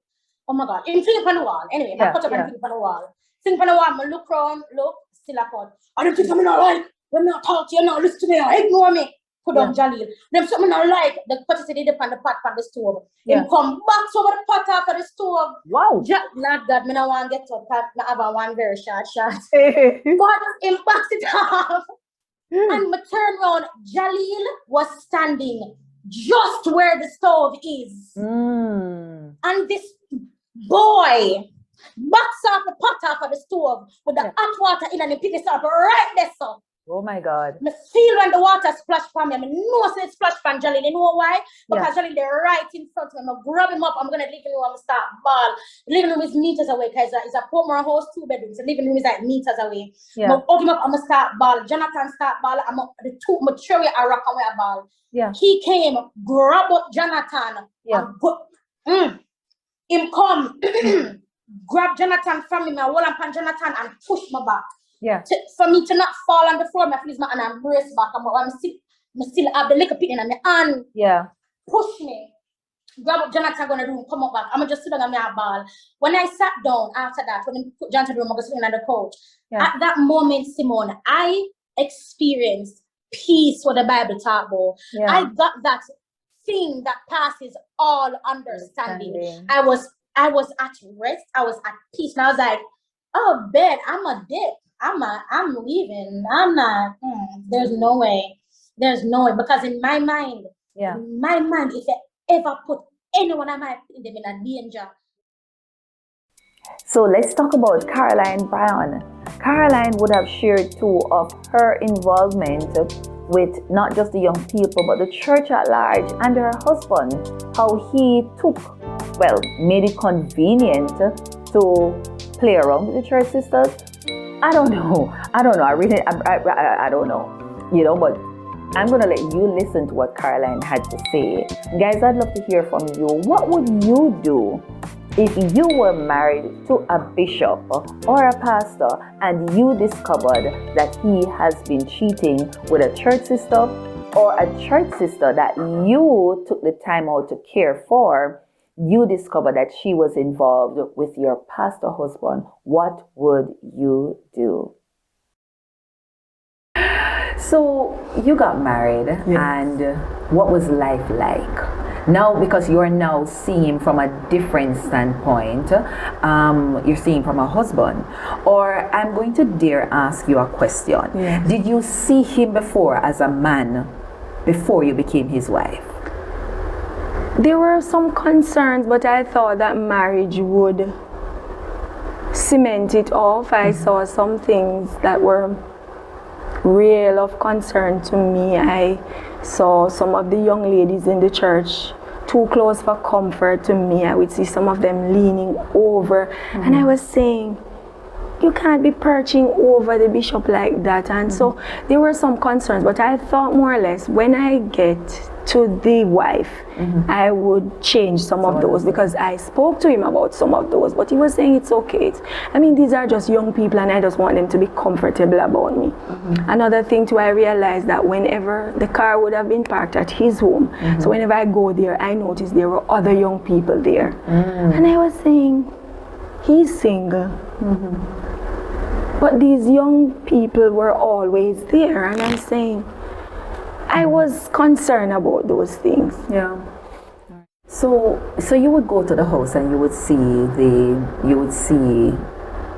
oh my god, in fling upon the wall. Anyway, I cut up and fling upon the wall. Fling upon the wall, I look around, look, still a cut. I don't think I'm not like when I talk to you now, listen to me, ignore me. Put on Jaleel. Them something I like the pot is the pan the pot from the stove. Him come back over the pot after the stove. Wow. Not that me no want to get up, I have a one very short shot. But him backs it off. And me turn around, Jaleel was standing just where the stove is. And this boy backs off the pot off of the stove with the hot water in and he pick it up right there, so. Oh my God. I feel when the water splash from me. I know it's splash from Jaleel. You know why? Because Jaleel, they're right in front of me. I'm grab him up. I'm going to leave him and start ball. Living room is meters away because it's a Palmer house, 2 bedrooms. The living room is like meters away. I'm hug him up. I'm going to start ball. Jonathan start ball. I'm the two mature I rock away a ball. He came, grab up Jonathan. And go, him come, grab Jonathan from him and hold up on Jonathan and push my back. For me to not fall on the floor, my feet and I'm brace back. I'm still have the little pit in my hand. Push me. Grab up Jonathan gonna do come up back. I'm just sit down on my ball. When I sat down after that, when he put Jonathan room, I was sitting on the couch. At that moment, Simone, I experienced peace what the Bible talk about. I got that thing that passes all understanding. I was at rest, I was at peace. And I was like, oh, Ben, I'm a dick. I'm leaving. I'm not. There's no way. There's no way. Because in my mind, if I ever put anyone I might put them in a danger. So let's talk about Caroline Brown. Caroline would have shared too of her involvement with not just the young people, but the church at large and her husband, how he made it convenient to play around with the church sisters. I don't know. I don't know. You know, but I'm going to let you listen to what Caroline had to say. Guys, I'd love to hear from you. What would you do if you were married to a bishop or a pastor and you discovered that he has been cheating with a church sister or a church sister that you took the time out to care for? You discover that she was involved with your pastor husband. What would you do? So you got married, and what was life like? Now, because you are now seeing from a different standpoint, you're seeing from a husband. Or I'm going to dare ask you a question. Yes. Did you see him before as a man before you became his wife? There were some concerns, but I thought that marriage would cement it off. I saw some things that were real of concern to me. I saw some of the young ladies in the church too close for comfort to me. I would see some of them leaning over, and I was saying, you can't be perching over the bishop like that. And so there were some concerns, but I thought more or less when I get to the wife, I would change some of those, because I spoke to him about some of those, but he was saying it's okay. I mean, these are just young people and I just want them to be comfortable about me. Another thing too, I realized that whenever the car would have been parked at his home, so whenever I go there, I noticed there were other young people there. And I was saying, he's single. But these young people were always there, and I'm saying, I was concerned about those things. Yeah. So you would go to the house and you would see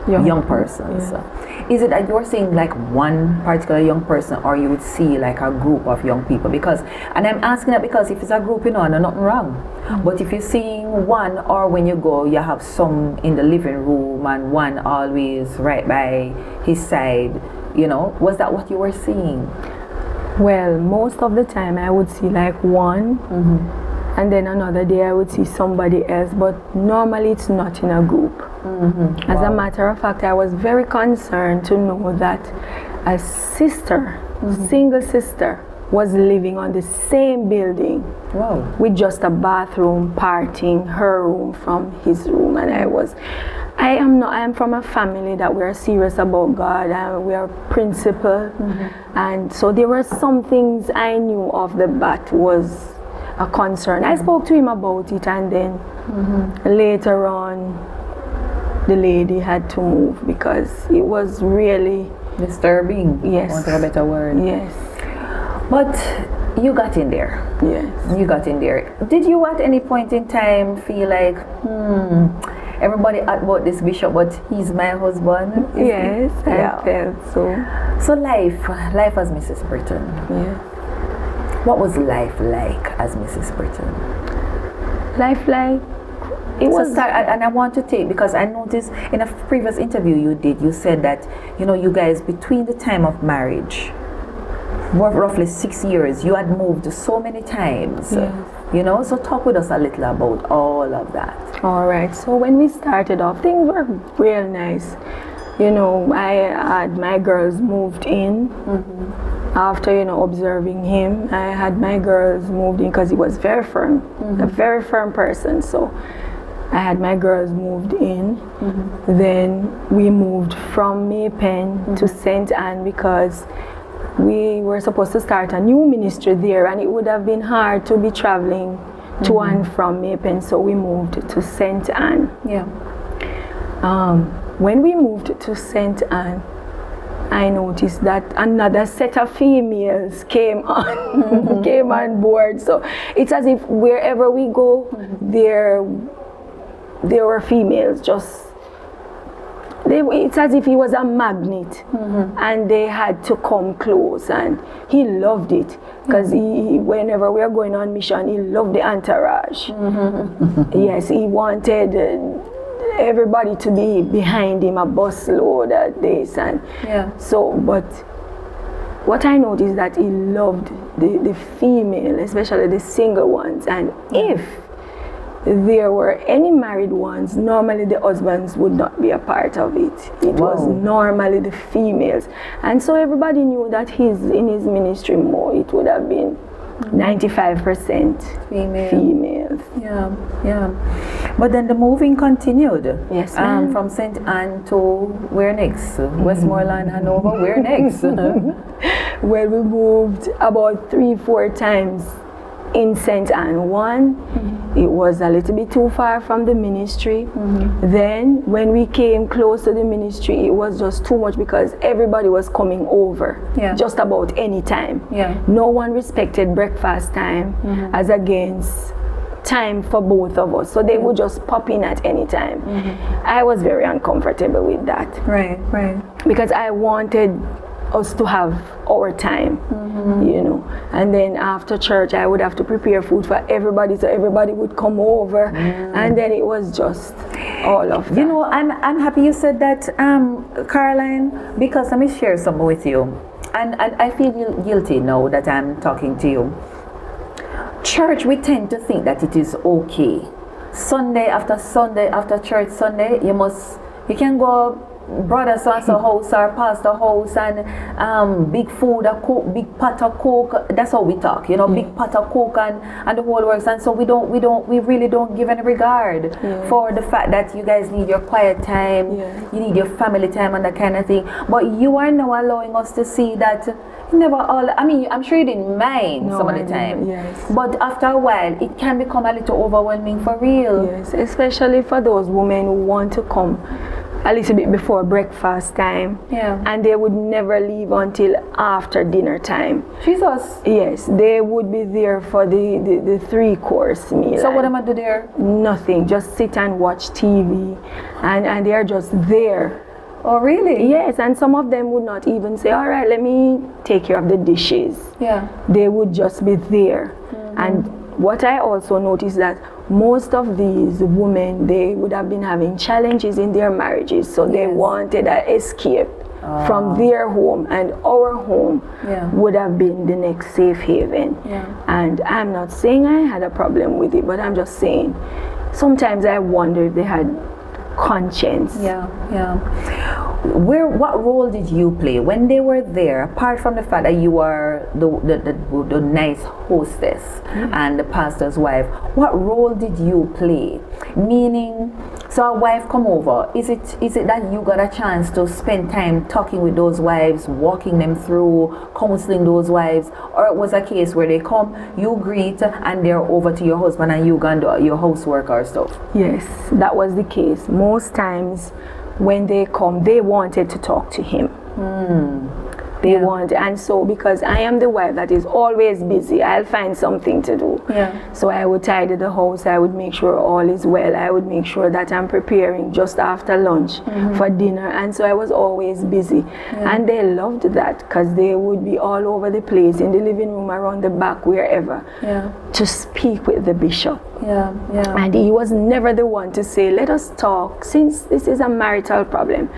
young persons. Yeah. Is it that you're seeing like one particular young person, or you would see like a group of young people? Because, and I'm asking that because if it's a group, there's nothing wrong. But if you're seeing one, or when you go, you have some in the living room and one always right by his side, was that what you were seeing? Well, most of the time I would see like one, and then another day I would see somebody else, but normally it's not in a group. As a matter of fact, I was very concerned to know that a sister, single sister, was living on the same building with just a bathroom parting her room from his room. And I am from a family that we are serious about God and we are principled. And so there were some things I knew off the bat was a concern. I spoke to him about it, and then later on the lady had to move because it was really disturbing. Yes. Want a better word. Yes. But you got in there. Yes. You got in there. Did you at any point in time feel like, everybody about this bishop, but he's my husband? Yes, I felt so. So life as Mrs. Britton. Yes. What was life like as Mrs. Britton? Life like, it was. And I want to take, because I noticed in a previous interview you said that, you guys, between the time of marriage, roughly 6 years, you had moved so many times. Yes. So talk with us a little about all of that. All right. So when we started off, things were real nice. I had my girls moved in. After, observing him, I had my girls moved in because he was very firm, a very firm person. So I had my girls moved in. Then we moved from Maypen to St. Anne because we were supposed to start a new ministry there, and it would have been hard to be traveling to and from Maypen, so we moved to St. Anne. Yeah. When we moved to St. Anne, I noticed that another set of females came on board. So it's as if wherever we go, there were females. It's as if he was a magnet, and they had to come close, and he loved it because whenever we were going on mission, he loved the entourage. Yes, he wanted everybody to be behind him, a busload at this, and so. But what I noticed is that he loved the female, especially the single ones, and if there were any married ones, normally the husbands would not be a part of it. It was normally the females. And so everybody knew that in his ministry more, it would have been 95% females. Yeah. But then the moving continued. Yes, from St. Anne to where next? Westmoreland, Hanover, where next? Well, we moved about 3-4 times in St. Anne 1, it was a little bit too far from the ministry. Then when we came close to the ministry, it was just too much because everybody was coming over just about any time. No one respected breakfast time as against time for both of us, so they would just pop in at any time. I was very uncomfortable with that, because I wanted us to have our time, you know, and then after church I would have to prepare food for everybody, so everybody would come over, and then it was just all of that. You know, I'm happy you said that, Caroline, because let me share something with you, and I feel guilty now that I'm talking to you. Church, we tend to think that it is okay. Sunday after church Sunday, you can go brother so and so house or pastor house and big food, big pot of coke. That's how we talk, you know, big pot of coke and the whole works. And so we really don't give any regard for the fact that you guys need your quiet time, you need your family time and that kind of thing. But you are now allowing us to see that never all, I mean, I'm sure you didn't mind some of the time, but after a while it can become a little overwhelming for real. Yes, especially for those women who want to come a little bit before breakfast time, and they would never leave until after dinner time. Jesus. Yes, they would be there for the 3-course meal. So what am I do there? Nothing, just sit and watch TV, and they are just there. Oh, really? Yes, and some of them would not even say, all right, let me take care of the dishes. They would just be there. And what I also noticed that most of these women, they would have been having challenges in their marriages, so they wanted an escape from their home, and our home would have been the next safe haven. And I'm not saying I had a problem with it, but I'm just saying sometimes I wonder if they had conscience. What role did you play when they were there, apart from the fact that you were the nice hostess and the pastor's wife? What role did you play? Meaning, so a wife come over, is it that you got a chance to spend time talking with those wives, walking them through, counseling those wives, or it was a case where they come, you greet, and they're over to your husband and you can do your housework or stuff? Yes, that was the case. Most times when they come, they wanted to talk to him. They want, and so because I am the wife that is always busy, I'll find something to do. So I would tidy the house, I would make sure all is well, I would make sure that I'm preparing just after lunch for dinner, and so I was always busy. And they loved that because they would be all over the place, in the living room, around the back, wherever, to speak with the bishop. And he was never the one to say, let us talk, since this is a marital problem,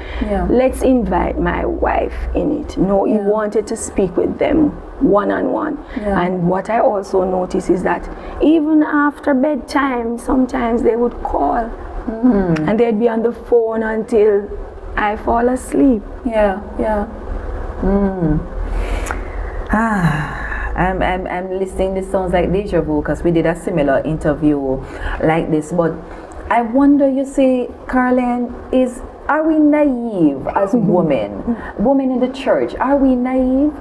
let's invite my wife in it. No, he wanted to speak with them one-on-one. And what I also noticed is that even after bedtime, sometimes they would call and they'd be on the phone until I fall asleep. I'm listening, this sounds like deja vu because we did a similar interview like this, but I wonder, you see, Caroline, are we naive as women in the church? Are we naive?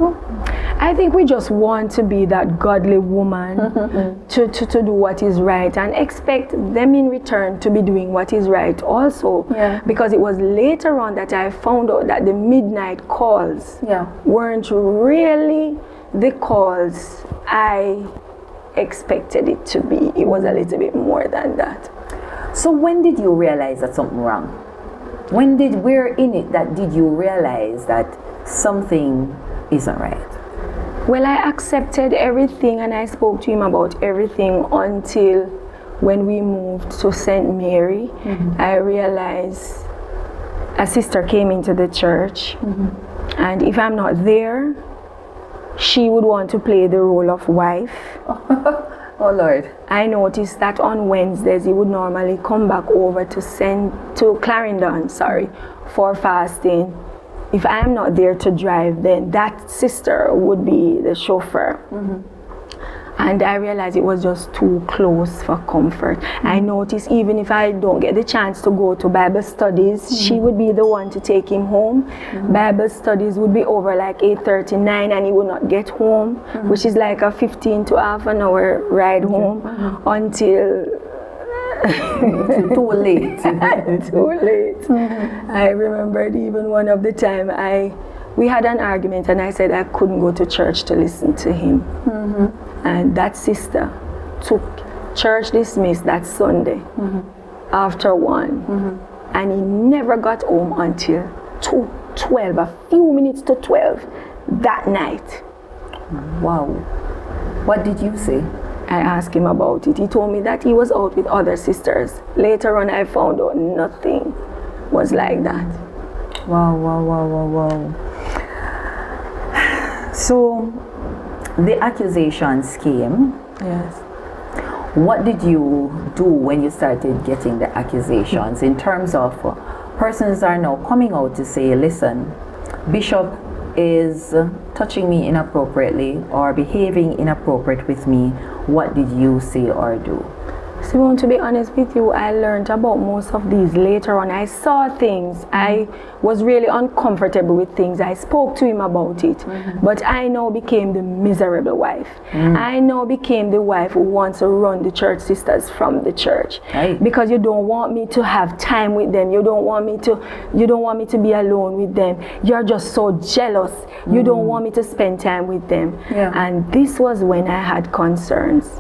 I think we just want to be that godly woman to do what is right and expect them in return to be doing what is right also. Because it was later on that I found out that the midnight calls weren't really the calls I expected it to be. It was a little bit more than that. So when did you realize that something wrong? Where in it that did you realize that something isn't right? Well, I accepted everything and I spoke to him about everything until when we moved to St. Mary. I realized a sister came into the church, and if I'm not there, she would want to play the role of wife. Oh Lord. I noticed that on Wednesdays he would normally come back over to Clarendon, for fasting. If I'm not there to drive, then that sister would be the chauffeur. And I realized it was just too close for comfort. I noticed even if I don't get the chance to go to Bible studies, she would be the one to take him home. Bible studies would be over like 8:39 and he would not get home, which is like a 15 to half an hour ride home until too late. Too late. I remembered even one of the time we had an argument and I said I couldn't go to church to listen to him. And that sister took church dismissed that Sunday after 1. And he never got home until 12, a few minutes to 12 that night. Wow. What did you say? I asked him about it. He told me that he was out with other sisters. Later on I found out nothing was like that. Wow, wow, wow, wow, wow. So the accusations came. Yes. What did you do when you started getting the accusations in terms of persons are now coming out to say, listen, Bishop is touching me inappropriately or behaving inappropriate with me? What did you say or do? Simone, to be honest with you, I learned about most of these later on. I saw things. I was really uncomfortable with things. I spoke to him about it. But I now became the miserable wife. I now became the wife who wants to run the church sisters from the church. Because you don't want me to have time with them. You don't want me to be alone with them. You're just so jealous. You don't want me to spend time with them. And this was when I had concerns.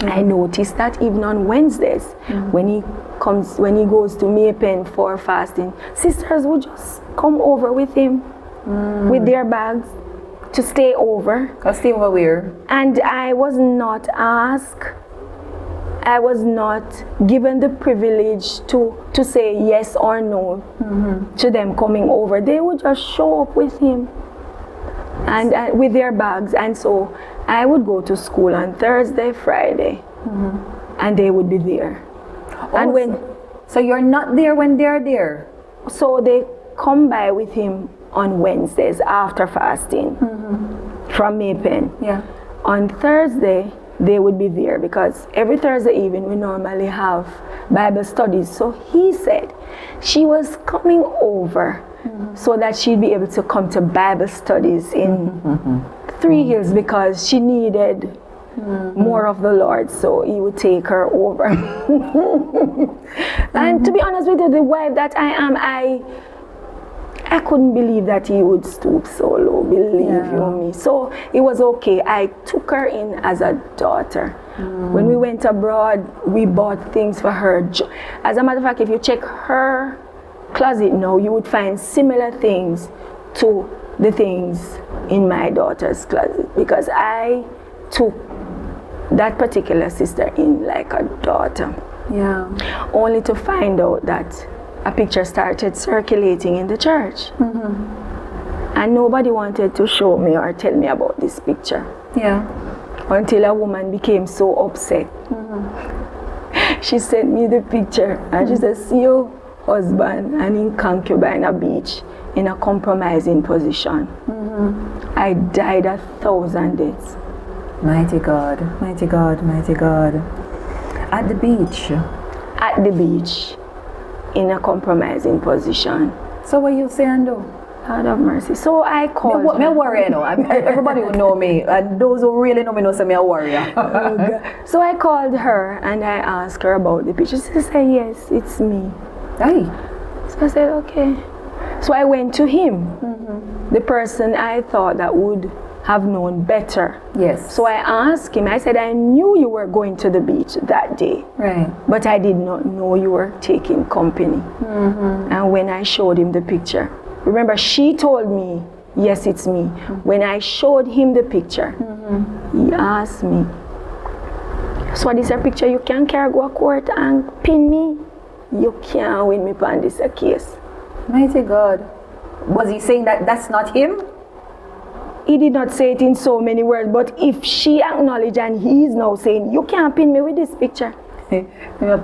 I noticed that even on Wednesdays, when he goes to Maypen for fasting, sisters would just come over with him with their bags to stay over. Stay over where? And I was not asked. I was not given the privilege to say yes or no to them coming over. They would just show up with him and with their bags. And so I would go to school on Thursday, Friday, and they would be there. So you're not there when they're there? So they come by with him on Wednesdays after fasting from Maypen. On Thursday, they would be there because every Thursday evening we normally have Bible studies. So he said she was coming over so that she'd be able to come to Bible studies in Three Hills because she needed more of the Lord, so he would take her over. And to be honest with you, the wife that I am, I couldn't believe that he would stoop so low, believe you me. So it was okay. I took her in as a daughter. When we went abroad, we bought things for her. As a matter of fact, if you check her closet now, you would find similar things to the things in my daughter's closet because I took that particular sister in like a daughter. Only to find out that a picture started circulating in the church. And nobody wanted to show me or tell me about this picture. Until a woman became so upset. She sent me the picture and she said, see your husband and in concubine a beach in a compromising position. I died 1,000 deaths. Mighty God, mighty God, mighty God. At the beach? At the beach, in a compromising position. So what you say and do? God have mercy. So I called. Me a warrior, no. Everybody will know me, and those who really know me know say me a warrior. So I called her and I asked her about the picture. She said, yes, it's me. So I said, okay. So I went to him, the person I thought that would have known better. So I asked him, I said, I knew you were going to the beach that day. But I did not know you were taking company. And when I showed him the picture, remember she told me, yes, it's me. When I showed him the picture, he asked me, so this is a picture you can carry go to court and pin me? You can't win me on this case. Mighty God. Was he saying that that's not him? He did not say it in so many words, but if she acknowledged and he's now saying, you can't pin me with this picture. You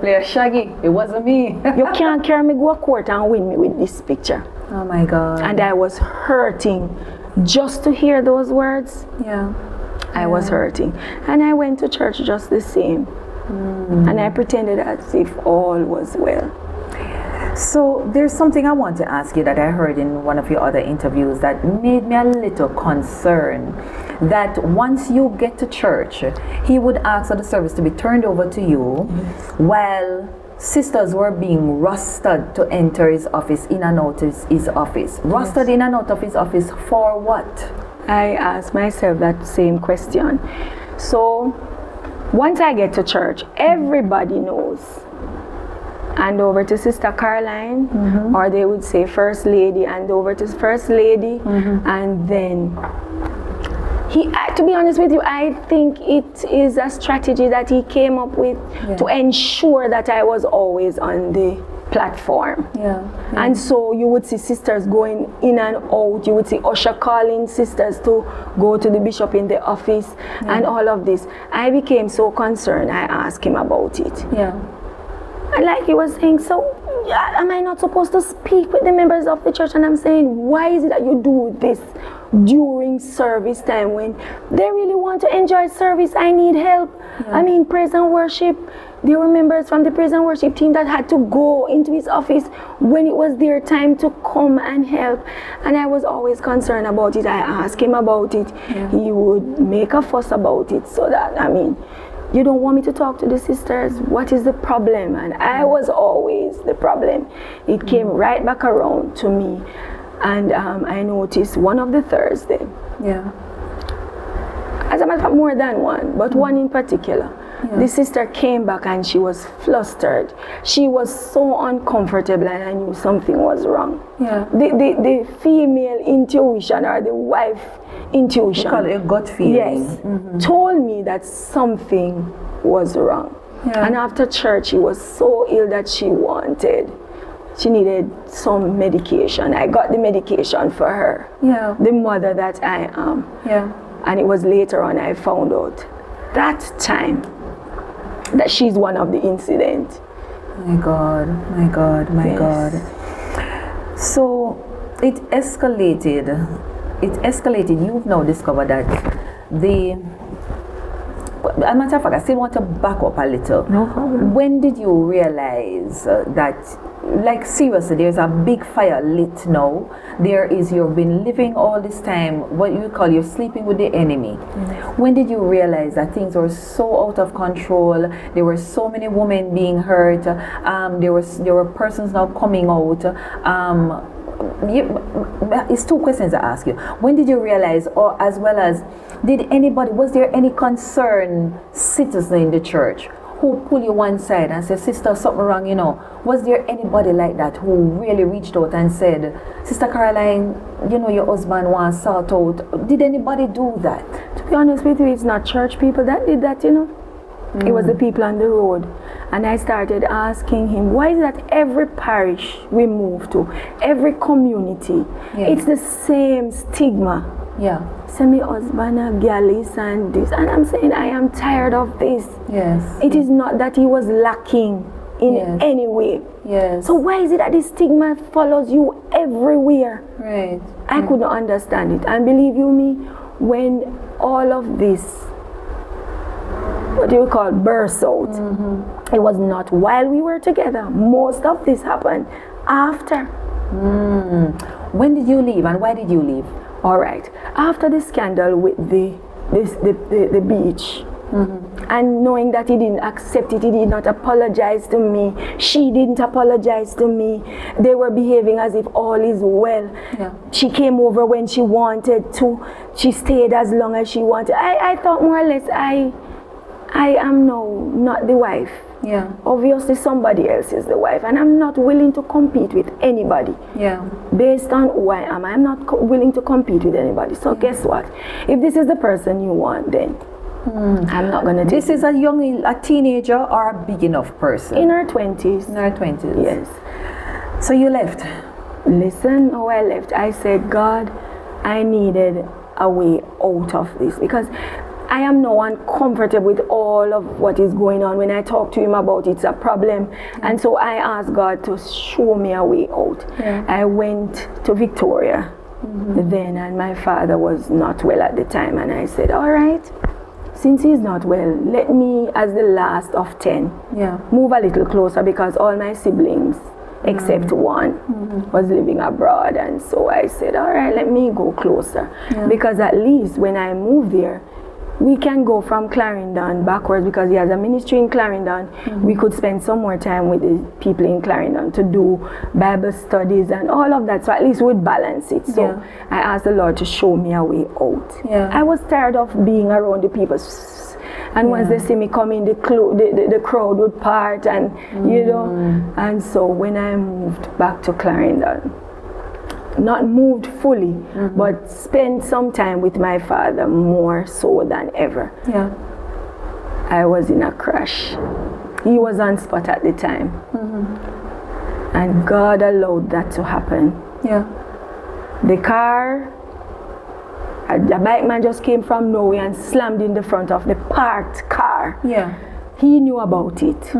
play a shaggy, it wasn't me. You can't carry me go to court and win me with this picture. Oh my God. And I was hurting just to hear those words. I was hurting. And I went to church just the same. And I pretended as if all was well. So there's something I want to ask you that I heard in one of your other interviews that made me a little concerned. That once you get to church, he would ask for the service to be turned over to you while sisters were being rostered to enter his office, in and out of his office. Rostered in and out of his office for what? I asked myself that same question. So once I get to church, everybody knows. And over to Sister Caroline, or they would say First Lady, and over to First Lady, and then to be honest with you, I think it is a strategy that he came up with to ensure that I was always on the platform. And so you would see sisters going in and out. You would see usher calling sisters to go to the bishop in the office and all of this. I became so concerned. I asked him about it. And like he was saying, so am I not supposed to speak with the members of the church? And I'm saying, why is it that you do this during service time when they really want to enjoy service? I need help. I mean, praise and worship. There were members from the praise and worship team that had to go into his office when it was their time to come and help. And I was always concerned about it. I asked him about it. He would make a fuss about it. So that, I mean, you don't want me to talk to the sisters? What is the problem? And I was always the problem. It came right back around to me. And I noticed one of the Thursday. As a matter of fact, more than one, but one in particular. The sister came back and she was flustered. She was so uncomfortable and I knew something was wrong. The female intuition or the wife intuition. You call it a gut feeling. Yes. Told me that something was wrong. And after church, she was so ill that she needed some medication. I got the medication for her. The mother that I am. And it was later on I found out that time that she's one of the incident. My God, my God, my God. So it escalated. You've now discovered that as a matter of fact, I still want to back up a little. No problem. When did you realize that, like seriously, there's a big fire lit now? You've been living all this time, what you call, you're sleeping with the enemy. When did you realize that things were so out of control? There were so many women being hurt. There were persons now coming out. It's two questions I ask you. When did you realize, or as well as, was there any concerned citizen in the church who pull you one side and say, sister, something wrong, you know? Was there anybody like that who really reached out and said, Sister Caroline, you know, your husband wants to sort out? Did anybody do that? To be honest with you, it's not church people that did that, you know. It was the people on the road. And I started asking him, why is it that every parish we move to, every community, it's the same stigma? Send me husband a gallis and this. And I'm saying, I am tired of this. It is not that he was lacking in any way. So why is it that this stigma follows you everywhere? I could not understand it. And believe you me, when all of this, what you call, burst out, it was not while we were together. Most of this happened after. When did you leave and why did you leave? All right. After the scandal with the beach, and knowing that he didn't accept it, he did not apologize to me. She didn't apologize to me. They were behaving as if all is well. She came over when she wanted to. She stayed as long as she wanted. I thought more or less I am now not the wife. Obviously somebody else is the wife, and I'm not willing to compete with anybody. Based on who I am, I'm not willing to compete with anybody. So guess what? If this is the person you want, then I'm not gonna. This is a teenager or a big enough person? In her 20s. In her 20s. Yes. So you left. Listen, how I left. I said, God, I needed a way out of this because I am now uncomfortable with all of what is going on. When I talk to him about it's a problem. And so I asked God to show me a way out. I went to Victoria then, and my father was not well at the time. And I said, all right, since he's not well, let me, as the last of 10, move a little closer, because all my siblings, except one, was living abroad. And so I said, all right, let me go closer. Because at least when I move there, we can go from Clarendon backwards, because he has a ministry in Clarendon. We could spend some more time with the people in Clarendon to do Bible studies and all of that. So at least we'd balance it. So I asked the Lord to show me a way out. I was tired of being around the people. And once they see me coming, the crowd would part, and you know. And so when I moved back to Clarendon, not moved fully, but spent some time with my father more so than ever. I was in a crash. He was on spot at the time. And God allowed that to happen. The car, a bike man just came from nowhere and slammed in the front of the parked car. He knew about it.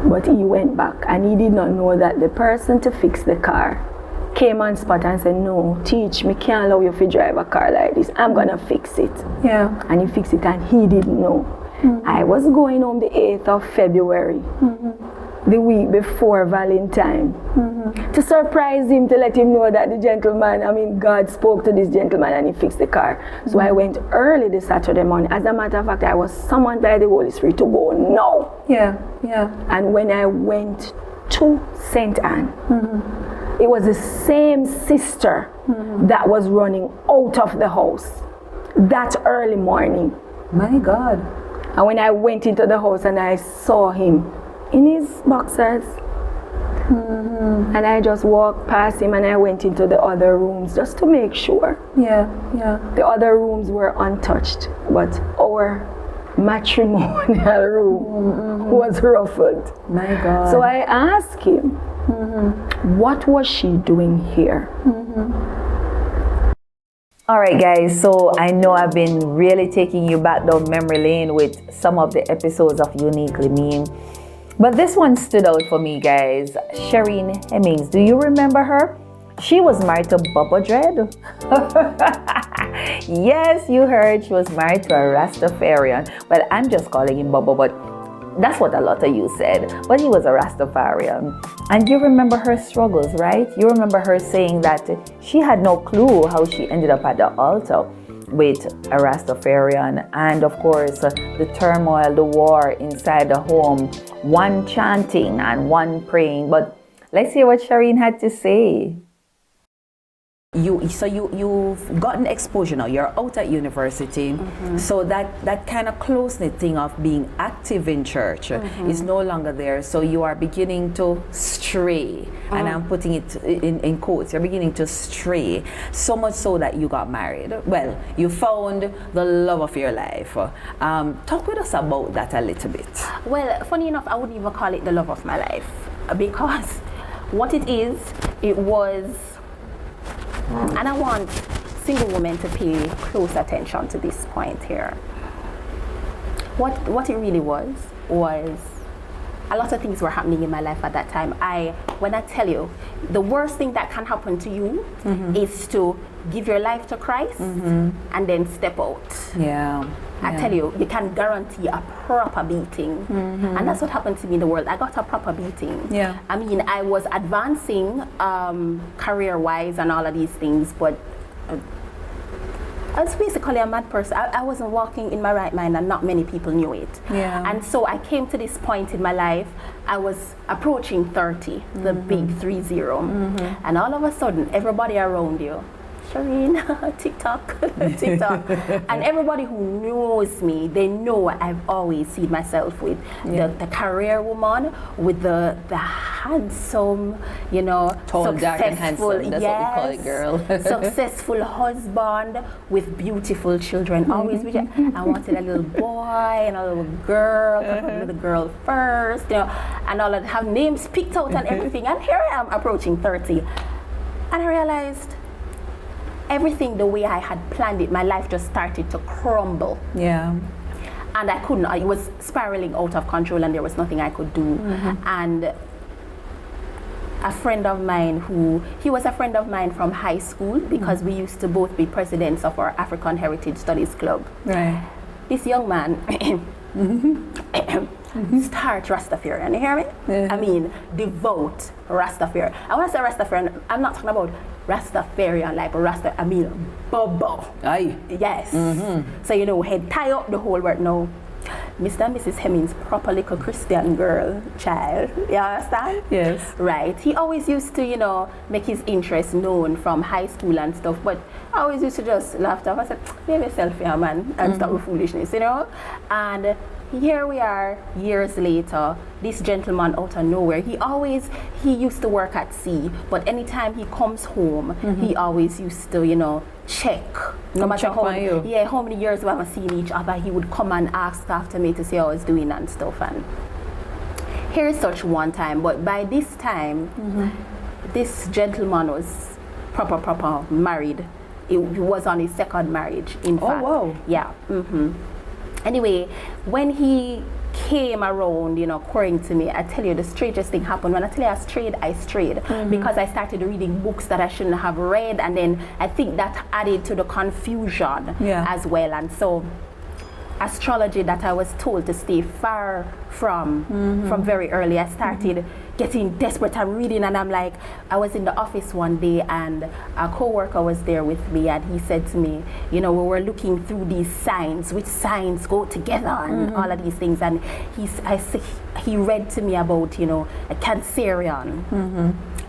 But he went back, and he did not know that the person to fix the car came on spot and said, no, teach me, can't allow you to drive a car like this. I'm gonna fix it. And he fixed it, and he didn't know. I was going home the 8th of February, the week before Valentine, to surprise him, to let him know that the gentleman, God spoke to this gentleman and he fixed the car. So I went early this Saturday morning. As a matter of fact, I was summoned by the Holy Spirit to go now. And when I went to St. Anne, it was the same sister that was running out of the house that early morning. My God. And when I went into the house and I saw him in his boxers, and I just walked past him and I went into the other rooms just to make sure. The other rooms were untouched, but our matrimonial room was ruffled. My God. So I asked him, what was she doing here? All right, guys, so I know I've been really taking you back down memory lane with some of the episodes of Uniquely Me, but this one stood out for me, guys. Shireen Hemmings, do you remember her? She was married to Bubba Dread. Yes, you heard, she was married to a Rastafarian. Well, I'm just calling him Bubba, but that's what a lot of you said. But he was a Rastafarian. And you remember her struggles, right? You remember her saying that she had no clue how she ended up at the altar with a Rastafarian. And of course, the turmoil, the war inside the home, one chanting and one praying. But let's hear what Shireen had to say. You've gotten exposure now. You're out at university, so that kind of close-knit thing of being active in church is no longer there. So you are beginning to stray, and I'm putting it in quotes. You're beginning to stray, so much so that you got married. Well, you found the love of your life. Talk with us about that a little bit. Well, funny enough, I wouldn't even call it the love of my life, because what it is, it was. And I want single women to pay close attention to this point here. What it really was a lot of things were happening in my life at that time. When I tell you, the worst thing that can happen to you is to give your life to Christ and then step out. I tell you, you can guarantee a proper beating. And that's what happened to me in the world. I got a proper beating. I mean, I was advancing career-wise and all of these things, but I was basically a mad person. I wasn't walking in my right mind, and not many people knew it. And so I came to this point in my life. I was approaching 30, the big 30. And all of a sudden, everybody around you, Shireen, TikTok. And everybody who knows me, they know I've always seen myself with the career woman, with the handsome, tall, dark, and handsome. That's what we call it, girl. Successful husband with beautiful children. Always with I wanted a little boy and a little girl. A little girl first, and all that. Have names picked out and everything. And here I am approaching 30, and I realized. Everything the way I had planned it, my life just started to crumble. And I couldn't, it was spiraling out of control, and there was nothing I could do. And a friend of mine he was a friend of mine from high school because we used to both be presidents of our African Heritage Studies Club. Right. This young man starts Rastafarian, you hear me? I mean, devout Rastafarian. I want to say Rastafarian, I'm not talking about Rastafarian like Rasta, I mean Bobo. Aye. Yes. So you know, head tie up the whole work now. Mr. and Mrs. Hemmings, proper little Christian girl, child. You understand? Yes. Right. He always used to, you know, make his interest known from high school and stuff, but I always used to just laugh off. I said, maybe selfie, man, and stop with foolishness, you know? And here we are years later, this gentleman out of nowhere, he used to work at sea, but anytime he comes home, he always used to, you know, check. No matter how many years we haven't seen each other, he would come and ask after me to see how I was doing and stuff. And here's such one time, but by this time, this gentleman was proper married. He was on his second marriage, in fact. Oh, wow. Yeah. Anyway, when he came around, you know, quarrying to me, I tell you, the strangest thing happened. When I tell you I strayed because I started reading books that I shouldn't have read, and then I think that added to the confusion as well. And so astrology that I was told to stay far from very early, I started getting desperate and reading, and I'm like, I was in the office one day and a co-worker was there with me, and he said to me, you know, we were looking through these signs, which signs go together and all of these things, and he read to me about, you know, a Cancerian,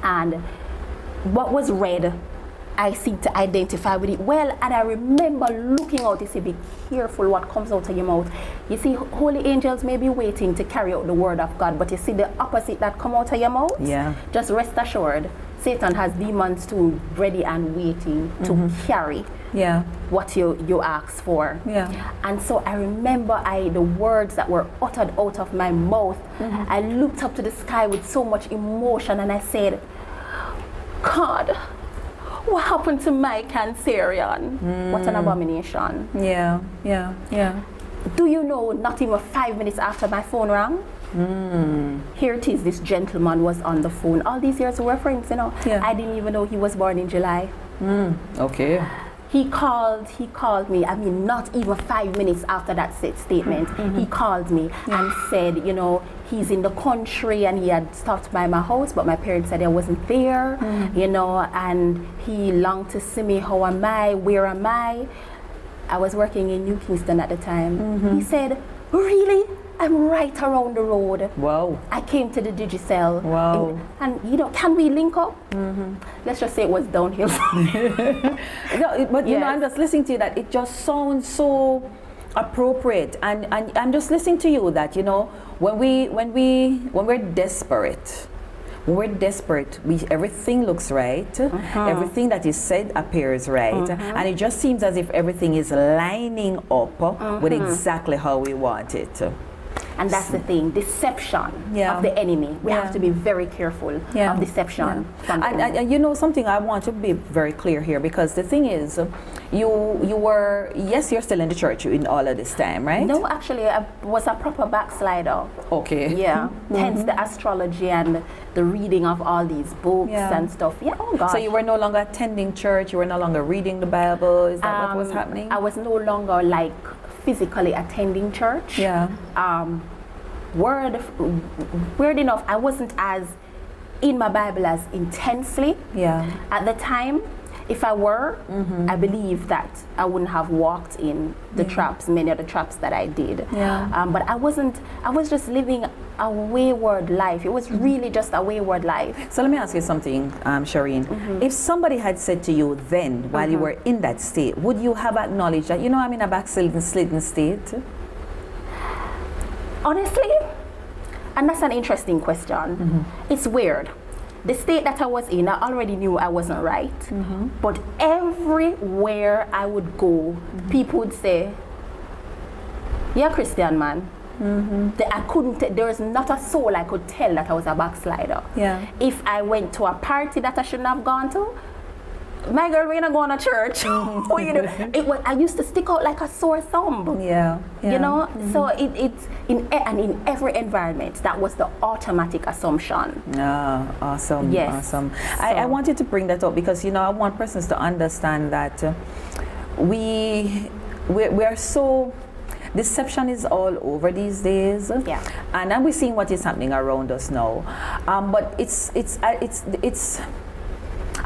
and what was read I seem to identify with it well, and I remember looking out to say, be careful what comes out of your mouth. You see, holy angels may be waiting to carry out the word of God, but you see the opposite that come out of your mouth? Yeah. Just rest assured, Satan has demons too ready and waiting to carry what you ask for. Yeah. And so I remember the words that were uttered out of my mouth, I looked up to the sky with so much emotion and I said, God, what happened to my Cancerian? What an abomination. Yeah. Do you know, not even 5 minutes after my phone rang, here it is, this gentleman was on the phone. All these years we were friends, you know. I didn't even know he was born in July. Okay. He called me, I mean, not even 5 minutes after that statement, he called me and said, you know, he's in the country and he had stopped by my house, but my parents said I wasn't there, you know, and he longed to see me. How am I? Where am I? I was working in New Kingston at the time. He said, really? I'm right around the road. Wow. I came to the Digicel. Wow. And you know, can we link up? Let's just say it was downhill. No, but you know, I'm just listening to you that it just sounds so appropriate, and I'm just listening to you that, you know, when we're desperate, everything looks right, everything that is said appears right, and it just seems as if everything is lining up with exactly how we want it. And that's the thing, deception of the enemy. We have to be very careful of deception. And you know something, I want to be very clear here, because the thing is, you were, yes, you're still in the church in all of this time, right? No, actually, I was a proper backslider. Okay. Yeah. Hence the astrology and the reading of all these books and stuff. Yeah, oh God. So you were no longer attending church, you were no longer reading the Bible, is that what was happening? I was no longer like physically attending church. Yeah. Weird enough, I wasn't as in my Bible as intensely. Yeah. At the time, if I were, I believe that I wouldn't have walked in the traps, many of the traps that I did. Yeah. But I was just living a wayward life. It was really just a wayward life. So let me ask you something, Shireen. If somebody had said to you then, while you were in that state, would you have acknowledged that, you know, I'm in a backslidden state? Honestly, and that's an interesting question. It's weird. The state that I was in, I already knew I wasn't right. But everywhere I would go, people would say, "You're a Christian, man." I couldn't, there was not a soul I could tell that I was a backslider. Yeah. If I went to a party that I shouldn't have gone to, my girl, we're not going to church. I used to stick out like a sore thumb. Yeah. You know, so it's in every environment, that was the automatic assumption. Awesome. Yes. Awesome. I wanted to bring that up because, I want persons to understand that we are so, deception is all over these days. Yeah. And we're seeing what is happening around us now. But it's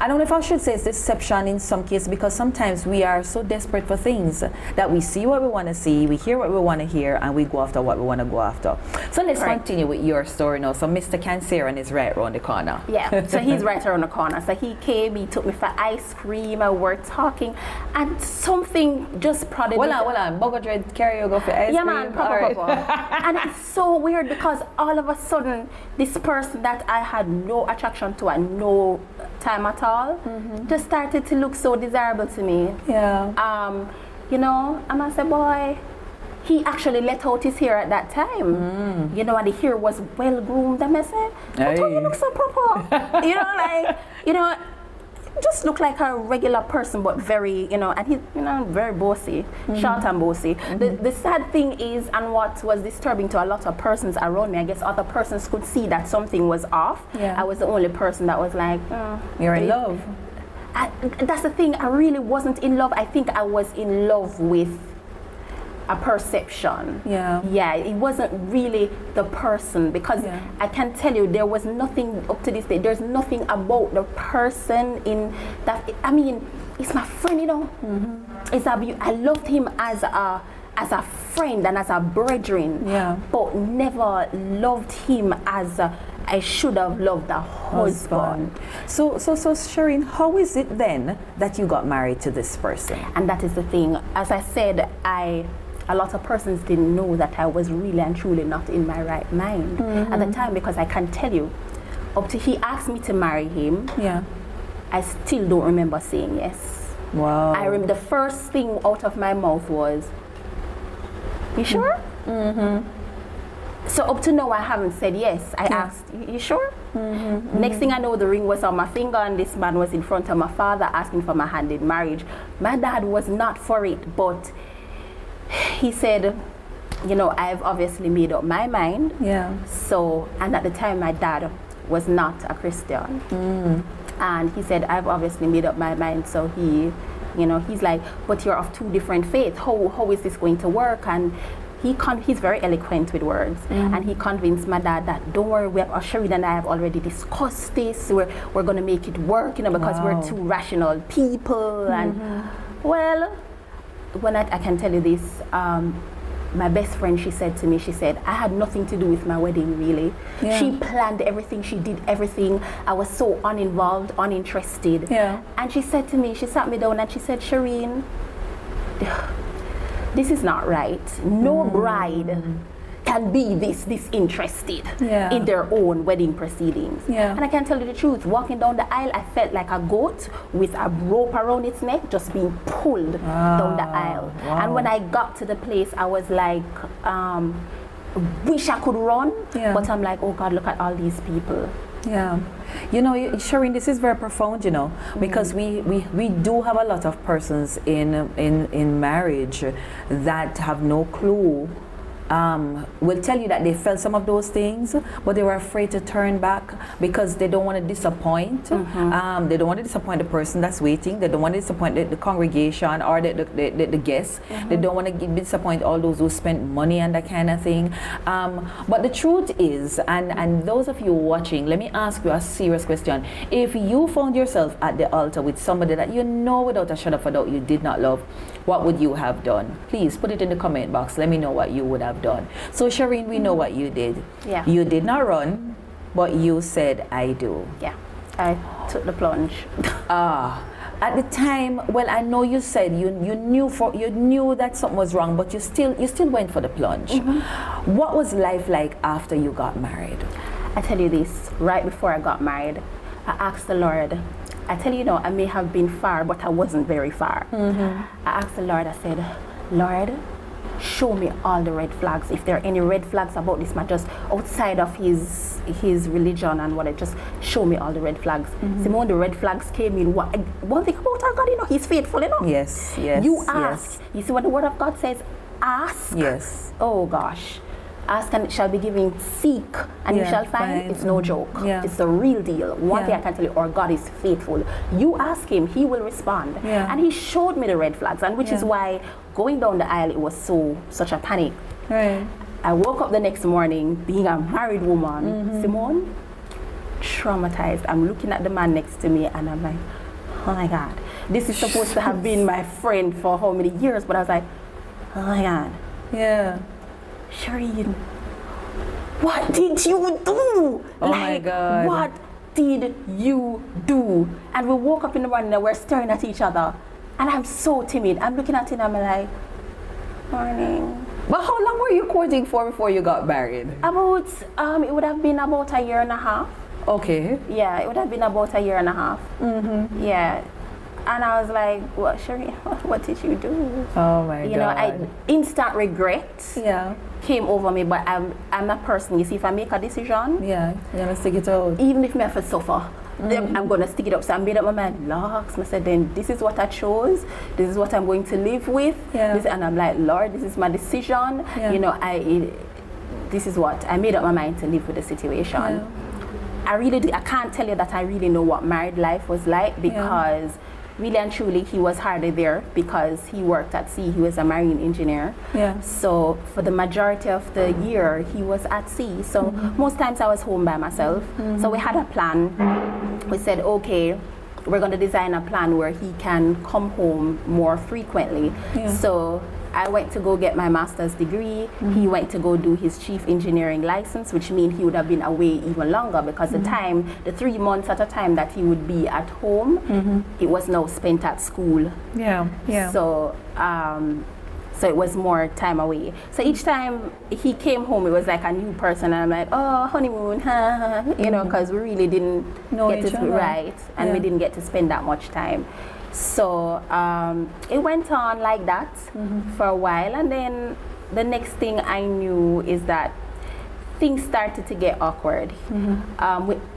I don't know if I should say it's deception in some cases, because sometimes we are so desperate for things that we see what we want to see, we hear what we want to hear, and we go after what we want to go after. So let's continue with your story now. So Mr. Canceran is right around the corner. Yeah, so he's right around the corner. So he came, he took me for ice cream, and we're talking, and something just prodded me. Hold on. Bogo Dread carry you go for ice cream? Yeah, man, proper. And it's so weird because all of a sudden, this person that I had no attraction to at no time at all, just started to look so desirable to me. Yeah. And I said, boy, he actually let out his hair at that time. And the hair was well groomed. And I said, but you look so proper. Just look like a regular person, but very, and he's, very bossy, short and bossy. The sad thing is, and what was disturbing to a lot of persons around me, I guess other persons could see that something was off. Yeah. I was the only person that was like, you're in love. That's the thing, I really wasn't in love. I think I was in love with a perception. Yeah, it wasn't really the person, because I can tell you there was nothing up to this day. There's nothing about the person in that. I mean, it's my friend, I loved him as a friend and as a brethren, but never loved him as I should have loved a husband. So Shireen, how is it then that you got married to this person? And that is the thing. As I said, a lot of persons didn't know that I was really and truly not in my right mind at the time, because I can tell you, up to he asked me to marry him, I still don't remember saying yes. Wow. I remember the first thing out of my mouth was, you sure? So up to now I haven't said yes. I asked, you sure? Next thing I know, the ring was on my finger, and this man was in front of my father asking for my hand in marriage. My dad was not for it, but he said, I've obviously made up my mind. So, and at the time my dad was not a Christian. And he said, I've obviously made up my mind. So he's like, but you're of two different faiths. How is this going to work? And he's very eloquent with words. And he convinced my dad that, don't worry, Shireen and I have already discussed this. We're going to make it work, because we're two rational people. And well, when I can tell you this, my best friend, she said to me, I had nothing to do with my wedding, really. She planned everything, she did everything. I was so uninvolved, uninterested. And she said to me, she sat me down and she said, Shireen, this is not right. No bride can be this interested in their own wedding proceedings. And I can tell you the truth, walking down the aisle, I felt like a goat with a rope around its neck, just being pulled down the aisle. And when I got to the place, I was like, wish I could run, but I'm like, oh God, look at all these people. Shireen, this is very profound, because we do have a lot of persons in marriage that have no clue. Will tell you that they felt some of those things, but they were afraid to turn back because they don't want to disappoint. They don't want to disappoint the person that's waiting. They don't want to disappoint the congregation or the guests. They don't want to disappoint all those who spent money and that kind of thing. But the truth is, and those of you watching, let me ask you a serious question. If you found yourself at the altar with somebody that without a shadow of a doubt you did not love, what would you have done? Please put it in the comment box. Let me know what you would have done. So Shireen, we know what you did. You did not run, but you said, I do. I took the plunge. At the time, well, I know you said you knew that something was wrong, but you still went for the plunge. What was life like after you got married? I tell you this, right before I got married, I asked the Lord. I tell you, I may have been far, but I wasn't very far. I asked the Lord, I said, Lord, show me all the red flags. If there are any red flags about this man, just outside of his religion and whatever, just show me all the red flags. Simone, the red flags came in. One thing about our God, you know, he's faithful, you know. Yes, yes. You ask. Yes. You see what the word of God says? Ask. Yes. Oh gosh. Ask and it shall be given. Seek and you shall find. It's no joke. Yeah. It's the real deal. One thing I can tell you, our God is faithful. You ask him, he will respond. And he showed me the red flags, and which is why going down the aisle, it was such a panic. Right. I woke up the next morning being a married woman. Simone, traumatized. I'm looking at the man next to me and I'm like, oh my God. This is supposed to have been my friend for how many years? But I was like, oh my God. Yeah. Shireen, what did you do? Oh my God. What did you do? And we woke up in the morning and we're staring at each other. And I'm so timid. I'm looking at him and I'm like, morning. But how long were you courting for before you got married? About, it would have been about a year and a half. Okay. Yeah, it would have been about a year and a half. Yeah. And I was like, well, Shireen, what did you do? Oh my God. You know, instant regret came over me, but I'm that person, you see, if I make a decision, you're gonna stick it out. Even if I have to suffer, I'm gonna stick it up. So I made up my mind, Lord, I said, then this is what I chose, this is what I'm going to live with. And I'm like, Lord, this is my decision. You know, this is what I made up my mind to live with the situation. I can't tell you that I really know what married life was like, because really and truly he was hardly there, because he worked at sea. He was a marine engineer. So for the majority of the year he was at sea. So most times I was home by myself. So we had a plan. We said, okay, we're going to design a plan where he can come home more frequently. So I went to go get my master's degree. He went to go do his chief engineering license, which means he would have been away even longer, because the 3 months at a time that he would be at home, it was now spent at school. So it was more time away. So each time he came home, it was like a new person. And I'm like, oh, honeymoon, you know, because we really didn't get to right, and we didn't get to spend that much time. So it went on like that for a while, and then the next thing I knew is that things started to get awkward.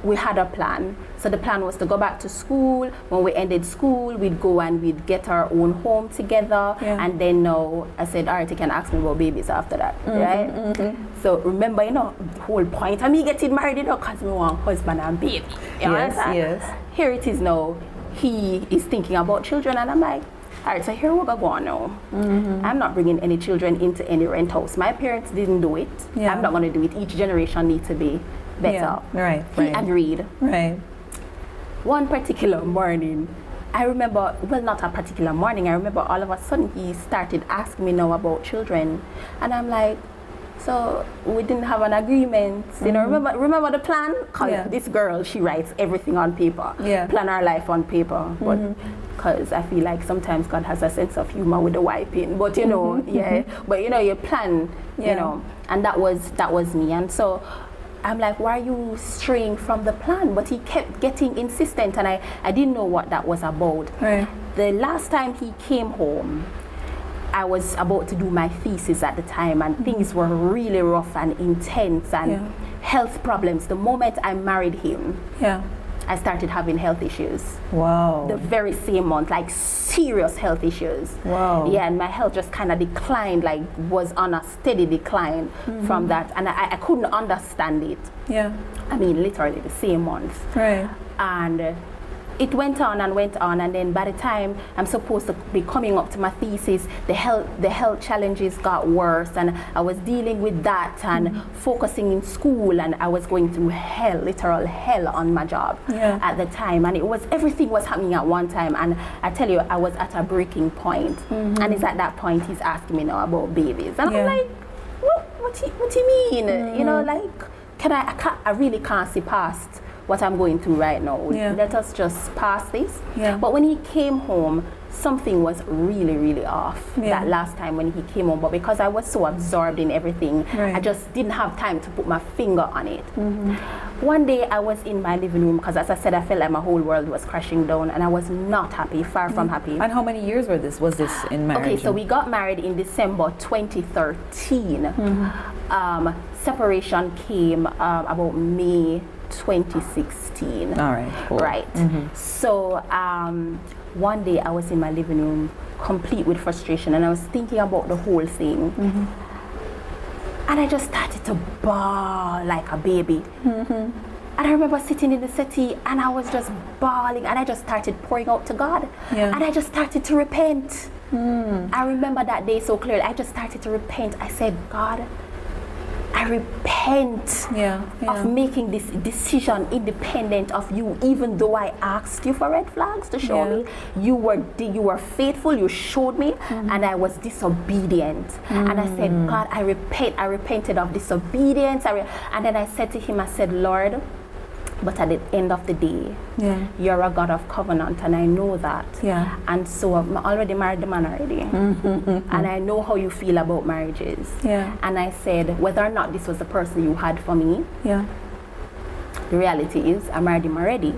We had a plan. So the plan was to go back to school. When we ended school, we'd go and we'd get our own home together. And then now I said, all right, you can ask me about babies after that, right? So remember, you know, the whole point of me getting married, you know, because we want husband and baby. Here it is now. He is thinking about children, and I'm like, all right, so here we're going now. I'm not bringing any children into any rent house. My parents didn't do it. I'm not going to do it. Each generation needs to be better. He agreed. One particular morning, I remember, well, not a particular morning, I remember all of a sudden he started asking me now about children. And I'm like, so we didn't have an agreement, you know. Remember the plan? Cause this girl, she writes everything on paper, plan her life on paper. But because I feel like sometimes God has a sense of humor with the wiping. But you know, But you know, you plan, you know, and that was me. And so I'm like, why are you straying from the plan? But he kept getting insistent, and I didn't know what that was about. The last time he came home, I was about to do my thesis at the time, and things were really rough and intense, and health problems. The moment I married him, I started having health issues. Wow. The very same month, like serious health issues. Wow. Yeah, and my health just kind of declined, like was on a steady decline from that, and I couldn't understand it. I mean, literally the same month. And it went on, and then by the time I'm supposed to be coming up to my thesis, the health challenges got worse, and I was dealing with that and focusing in school, and I was going through hell, literal hell on my job at the time, and everything was happening at one time, and I tell you, I was at a breaking point. And it's at that point he's asking me now about babies, and I'm like, what do you mean? You know, like, I really can't see past what I'm going through right now. Let us just pass this. But when he came home, something was really, really off that last time when he came home. But because I was so absorbed in everything, I just didn't have time to put my finger on it. One day I was in my living room because, as I said, I felt like my whole world was crashing down, and I was not happy, far from happy. And how many years was this in marriage? Okay, so we got married in December 2013. Separation came about May 2016. All right. Cool. Right. So one day I was in my living room, complete with frustration, and I was thinking about the whole thing. And I just started to bawl like a baby. And I remember sitting in the settee, and I was just bawling, and I just started pouring out to God. And I just started to repent. I remember that day so clearly. I just started to repent. I said, God, I repent of making this decision independent of you, even though I asked you for red flags to show me. You were faithful, you showed me, and I was disobedient. And I said, God, I repented of disobedience. And then I said to him, I said, Lord, but at the end of the day, you're a God of covenant, and I know that. And so I'm already married the man already. And I know how you feel about marriages. And I said, whether or not this was the person you had for me, the reality is I married him already.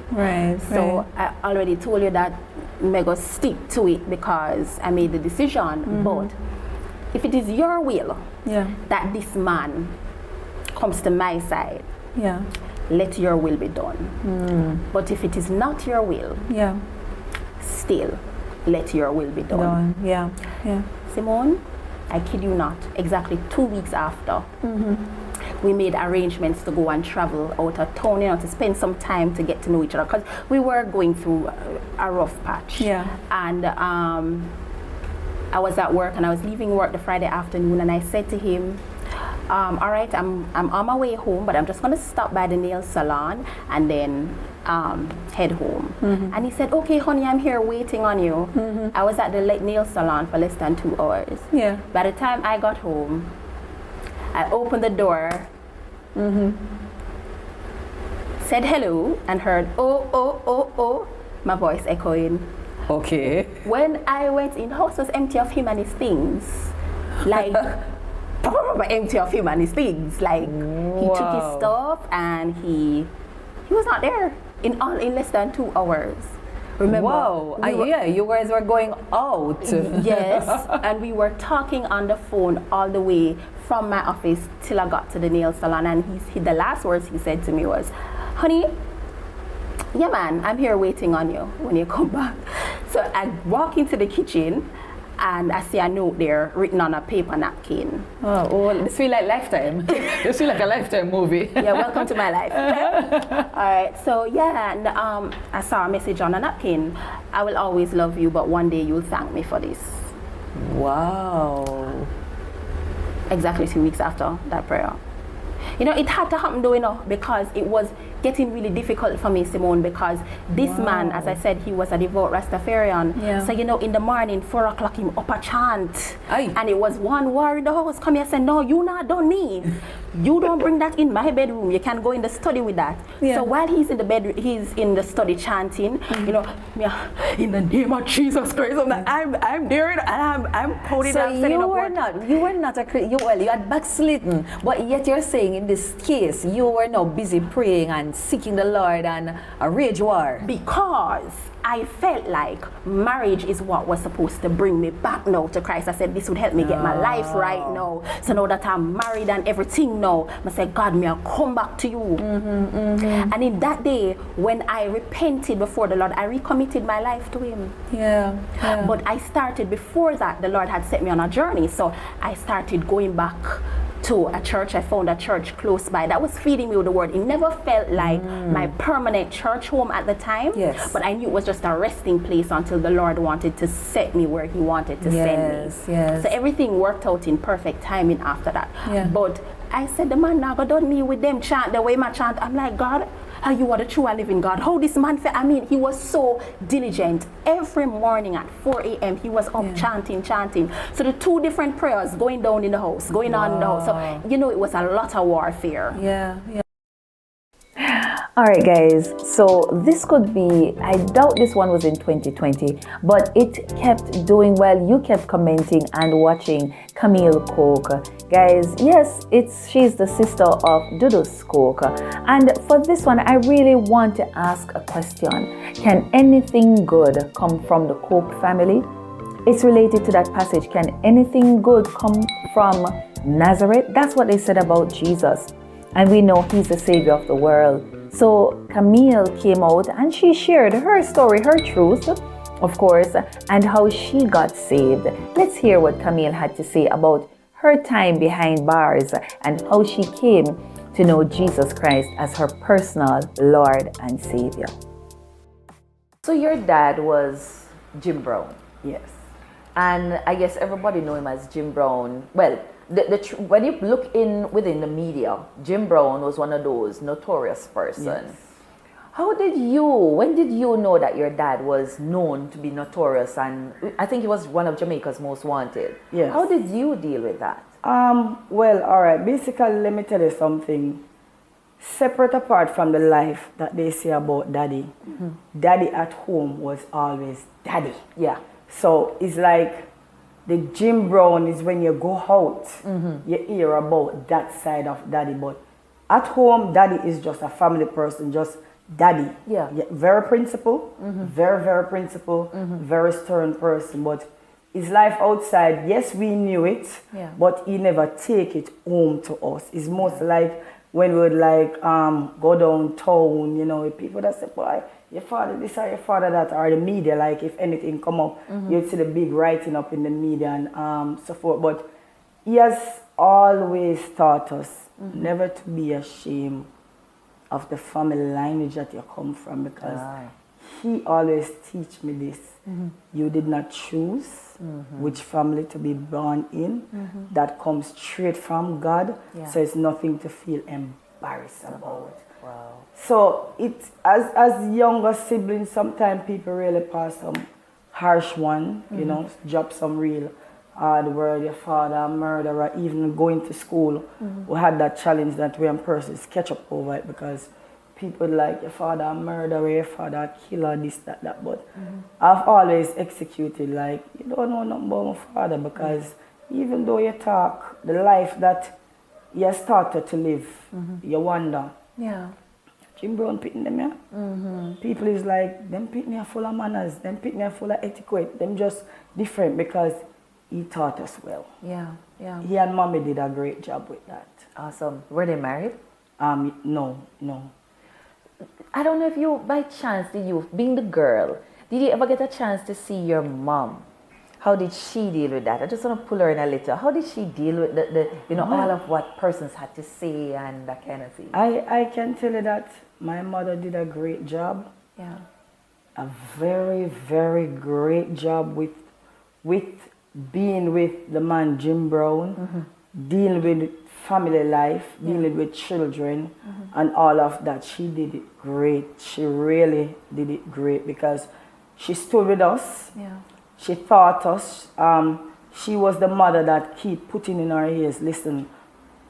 So I already told you that I'm going to stick to it because I made the decision. But if it is your will that this man comes to my side, let your will be done. But if it is not your will, still let your will be done. Simone, I kid you not, exactly 2 weeks after, we made arrangements to go and travel out of town, to spend some time to get to know each other, because we were going through a rough patch. And I was at work, and I was leaving work the Friday afternoon, and I said to him, all right, I'm on my way home, but I'm just going to stop by the nail salon and then head home. And he said, okay, honey, I'm here waiting on you. I was at the nail salon for less than 2 hours. By the time I got home, I opened the door, said hello, and heard, oh, my voice echoing. Okay. When I went in, the house was empty of him and his things. Like, empty of him and his things. Like, he took his stuff and he was not there in less than 2 hours. Remember? You guys were going out. Yes, and we were talking on the phone all the way from my office till I got to the nail salon, and the last words he said to me was, honey, yeah man, I'm here waiting on you when you come back. So I walk into the kitchen, and I see a note there written on a paper napkin. This feels like Lifetime. This feels like a Lifetime movie. Welcome to my life. All right, so and I saw a message on a napkin. I will always love you, but one day you'll thank me for this. Wow. Exactly 2 weeks after that prayer. It had to happen though, because it was getting really difficult for me, Simone, because this man, as I said, he was a devout Rastafarian. So, in the morning, 4 o'clock, him up a chant. And it was one war in the house. Come here, say, no, you not done me. You don't bring that in my bedroom. You can go in the study with that. So while he's in the bedroom, he's in the study chanting, in the name of Jesus Christ, I'm there and I'm pouring out. So you were not a Christian. You had backslidden, but yet you're saying in this case, you were now busy praying and seeking the Lord and a rage war. Because I felt like marriage is what was supposed to bring me back now to Christ. I said this would help me get my life right now. So now that I'm married and everything now, I said, God, may I come back to you. And in that day, when I repented before the Lord, I recommitted my life to Him. But I started, before that, the Lord had set me on a journey. So I started going back to a church. I found a church close by that was feeding me with the word. It never felt like my permanent church home at the time, but I knew it was just a resting place until the Lord wanted to set me where He wanted to send me. So everything worked out in perfect timing after that. But I said, the man now got done me with them chant the way my chant. I'm like, God, you are the true and living God. How this man felt? I mean, he was so diligent. Every morning at 4 a.m. he was up chanting. So the 2 different prayers going down in the house, going on in the house. So, it was a lot of warfare. All right, guys. So this could be, I doubt this one was in 2020, but it kept doing well. You kept commenting and watching Camille cook. Guys, yes, she's the sister of Dudu's cook. And for this one, I really want to ask a question. Can anything good come from the Cook family? It's related to that passage. Can anything good come from Nazareth? That's what they said about Jesus. And we know he's the savior of the world. So Camille came out and she shared her story, her truth, of course, and how she got saved. Let's hear what Camille had to say about her time behind bars and how she came to know Jesus Christ as her personal Lord and Savior. So your dad was Jim Brown. Yes. And I guess everybody know him as Jim Brown. Well, when you look within the media, Jim Brown was one of those notorious persons. Yes. When did you know that your dad was known to be notorious, and I think he was one of Jamaica's most wanted? Yes. How did you deal with that? Well, all right. Basically, let me tell you something. Separate apart from the life that they say about daddy, daddy at home was always daddy. Yeah. So it's like the Jim Brown is when you go out, you hear about that side of daddy. But at home, daddy is just a family person, just daddy. Yeah. Very principled, very principled, very stern person. But his life outside, yes, we knew it, but he never take it home to us. It's most like when we would go downtown, you know, people that say, boy, your father this or your father that, or the media, like if anything come up, you'd see the big writing up in the media and so forth. But he has always taught us never to be ashamed of the family lineage that you come from, because he always teach me this. You did not choose which family to be born in. That comes straight from God. So it's nothing to feel embarrassed about. Wow. So it as younger siblings, sometimes people really pass some harsh one, you know, drop some real hard word, your father a murderer, even going to school. We had that challenge that we in persons catch up over it, because people like your father a murderer, your father a killer, this, that. But I've always executed like, you don't know nothing about my father, because even though you talk the life that you started to live, you wonder. Yeah. Jim Brown pitting them, people is like, them pitting are full of manners, them pitting are full of etiquette, them just different, because he taught us well. Yeah. He and mommy did a great job with that. Awesome. Were they married? No. I don't know if you, by chance, being the girl, did you ever get a chance to see your mom? How did she deal with that? I just want to pull her in a little. How did she deal with the all of what persons had to say and that kind of thing? I can tell you that my mother did a great job. Yeah. A very, very great job with being with the man Jim Brown, dealing with family life, dealing with children, and all of that. She did it great. She really did it great, because she stood with us. Yeah. She taught us. She was the mother that keep putting in our ears, listen,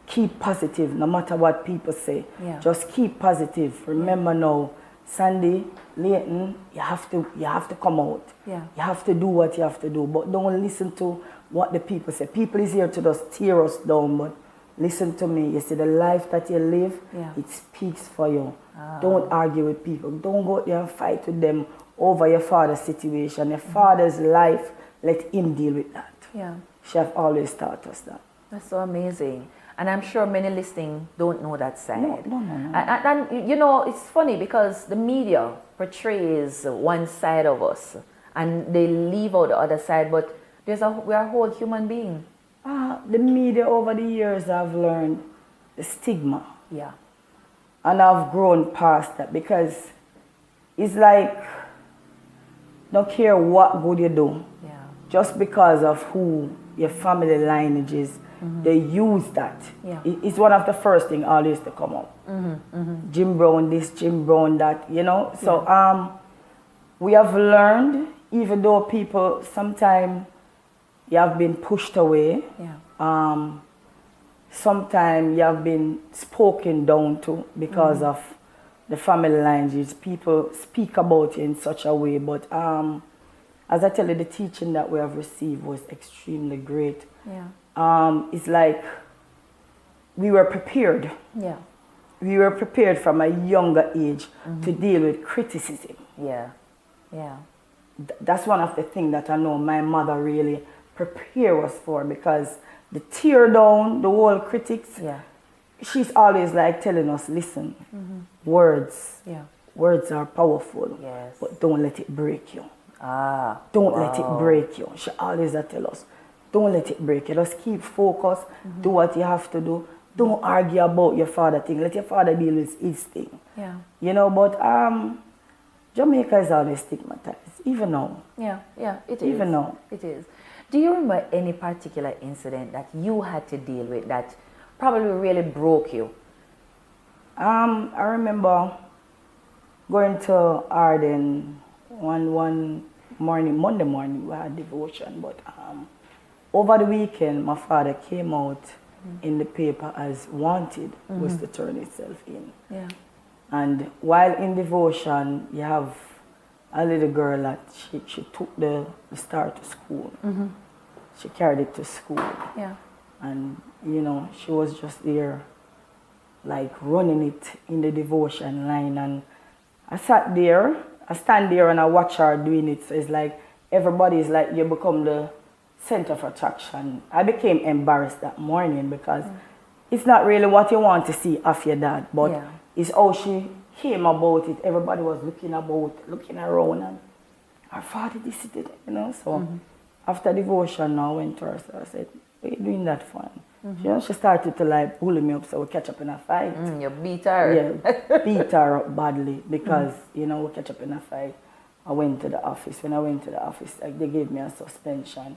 keep positive no matter what people say. Yeah. Just keep positive. Remember now, Sandy, Leighton, you have to come out. Yeah. You have to do what you have to do, but don't listen to what the people say. People is here to just tear us down, but listen to me. You see, the life that you live, it speaks for you. Don't argue with people. Don't go out there and fight with them over your father's situation. Your father's life, let him deal with that. Yeah. She have always taught us that. That's so amazing. And I'm sure many listening don't know that side. No. And you know, it's funny because the media portrays one side of us and they leave out the other side, but we are a whole human being. The media over the years, I've learned the stigma. Yeah. And I've grown past that, because it's like, don't care what good you do. Yeah. Just because of who your family lineage is, they use that. Yeah. It's one of the first things always to come up. Jim Brown this, Jim Brown that, you know. So we have learned, even though people sometimes you have been pushed away. Yeah. Sometimes you have been spoken down to because of the family lineage, people speak about you in such a way. But as I tell you, the teaching that we have received was extremely great. Yeah. It's like we were prepared. Yeah. We were prepared from a younger age to deal with criticism. Yeah. Yeah. That's one of the things that I know my mother really prepared us for, because the tear down, the whole critics, she's always like telling us, listen, words are powerful, but don't let it break you. Don't let it break you. She always tell us, don't let it break you. Just keep focused, do what you have to do. Don't argue about your father thing. Let your father deal with his thing. Yeah. You know, but Jamaica is always stigmatized, even now. Yeah, it is. Even now. It is. Do you remember any particular incident that you had to deal with that probably really broke you? I remember going to Arden one morning, Monday morning, we had devotion, but over the weekend, my father came out in the paper as wanted, was to turn itself in. Yeah. And while in devotion, you have a little girl that she took the star to school. She carried it to school. Yeah. And, you know, she was just there, like running it in the devotion line. And I stand there and I watch her doing it. So it's like everybody is like, you become the center of attraction. I became embarrassed that morning because it's not really what you want to see of your dad, but it's how she came about it. Everybody was looking around, and her father this it, you know. So after devotion now I went to her, so I said, what are you doing that for? You know, she started to like bully me up, so we catch up in a fight. You beat her? Yeah, beat her up badly because, you know, we catch up in a fight. I went to the office. When I went to the office, like, they gave me a suspension.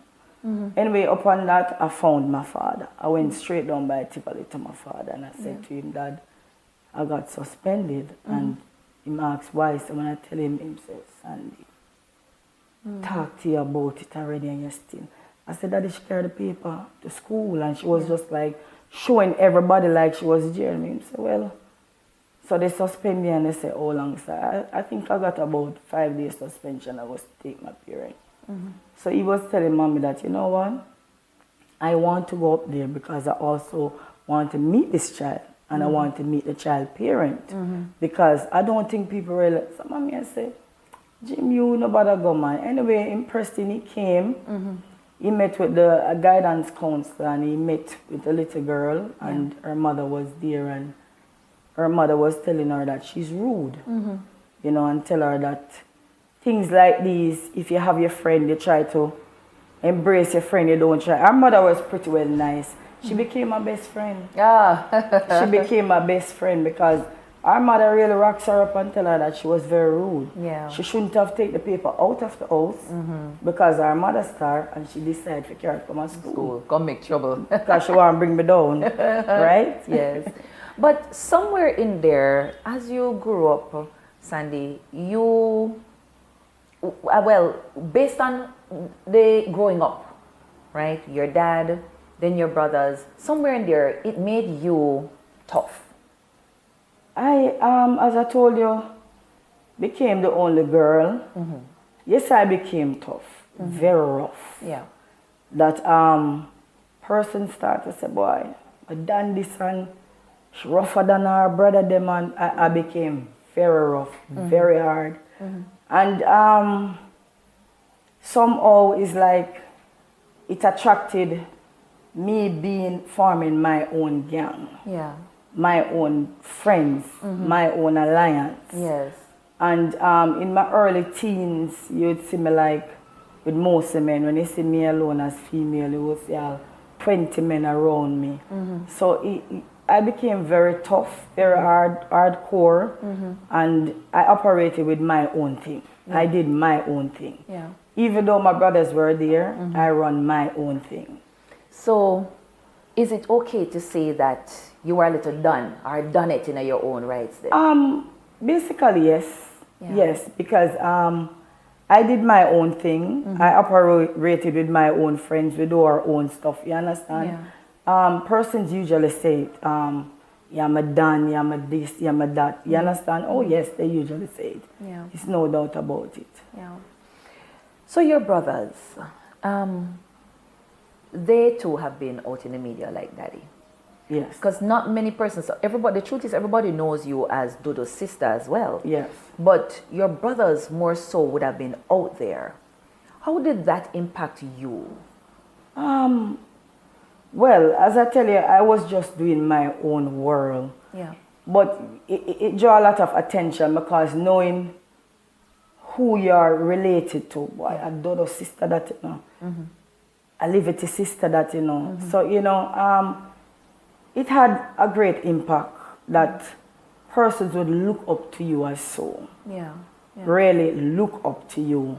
Anyway, upon that, I found my father. I went straight down by Tivoli to my father, and I said to him, Dad, I got suspended. And he asked why. So when I tell him, he said, Sandy, talk to you about it already and you still. I said, Daddy, she carried the paper to school, and she was just like showing everybody like she was jail me. He said, well, so they suspend me, and they say, how long? So I think I got about 5 days suspension. I was to take my parent. So he was telling mommy that, you know what, I want to go up there because I also want to meet this child, and I want to meet the child parent, because I don't think people really, so mommy I said, Jim, you no bother go, man. Anyway, in Preston he came, he met with the guidance counselor, and he met with a little girl, and her mother was there, and her mother was telling her that she's rude, you know, and tell her that things like these, if you have your friend, you try to embrace your friend, you don't try. Her mother was pretty well nice. She became my best friend. She became my best friend because our mother really rocks her up and tell her that she was very rude. She shouldn't have taken the paper out of the house because our mother star, and she decided to carry it from school. Come make trouble. Because she want to bring me down, right? Yes. But somewhere in there, as you grew up, Sandy, you, well, based on the growing up, right? Your dad, then your brothers, somewhere in there, it made you tough. As I told you, became the only girl. Yes, I became tough, very rough. Yeah. That person started to say, boy, I done this and she rougher than her brother them, and I became very rough, very hard. And somehow it's like it attracted me forming my own gang. Yeah. My own friends, my own alliance. Yes. And in my early teens, you'd see me like with most men. When you see me alone as female, you would see 20 men around me. So I became very tough, very hardcore, and I operated with my own thing. I did my own thing. Yeah. Even though my brothers were there, I run my own thing. So, is it okay to say that you were a little done it in your own rights then? Basically, yes. Yeah. Yes, because I did my own thing. I operated with my own friends. We do our own stuff, you understand? Yeah. Persons usually say yeah, my done, yeah, my this, yeah, my that. You understand? Oh, yes, they usually say it. Yeah. It's no doubt about it. Yeah. So your brothers, they too have been out in the media like Daddy. Yes. Because not many persons, everybody, the truth is everybody knows you as Dodo's sister as well. Yes. But your brothers more so would have been out there. How did that impact you? Well, as I tell you, I was just doing my own world. Yeah. But it drew a lot of attention because knowing who you're related to, boy, a Dodo's sister that, you know, a Liberty sister that, you know. So, you know, it had a great impact that persons would look up to you as so. Yeah. Yeah. Really look up to you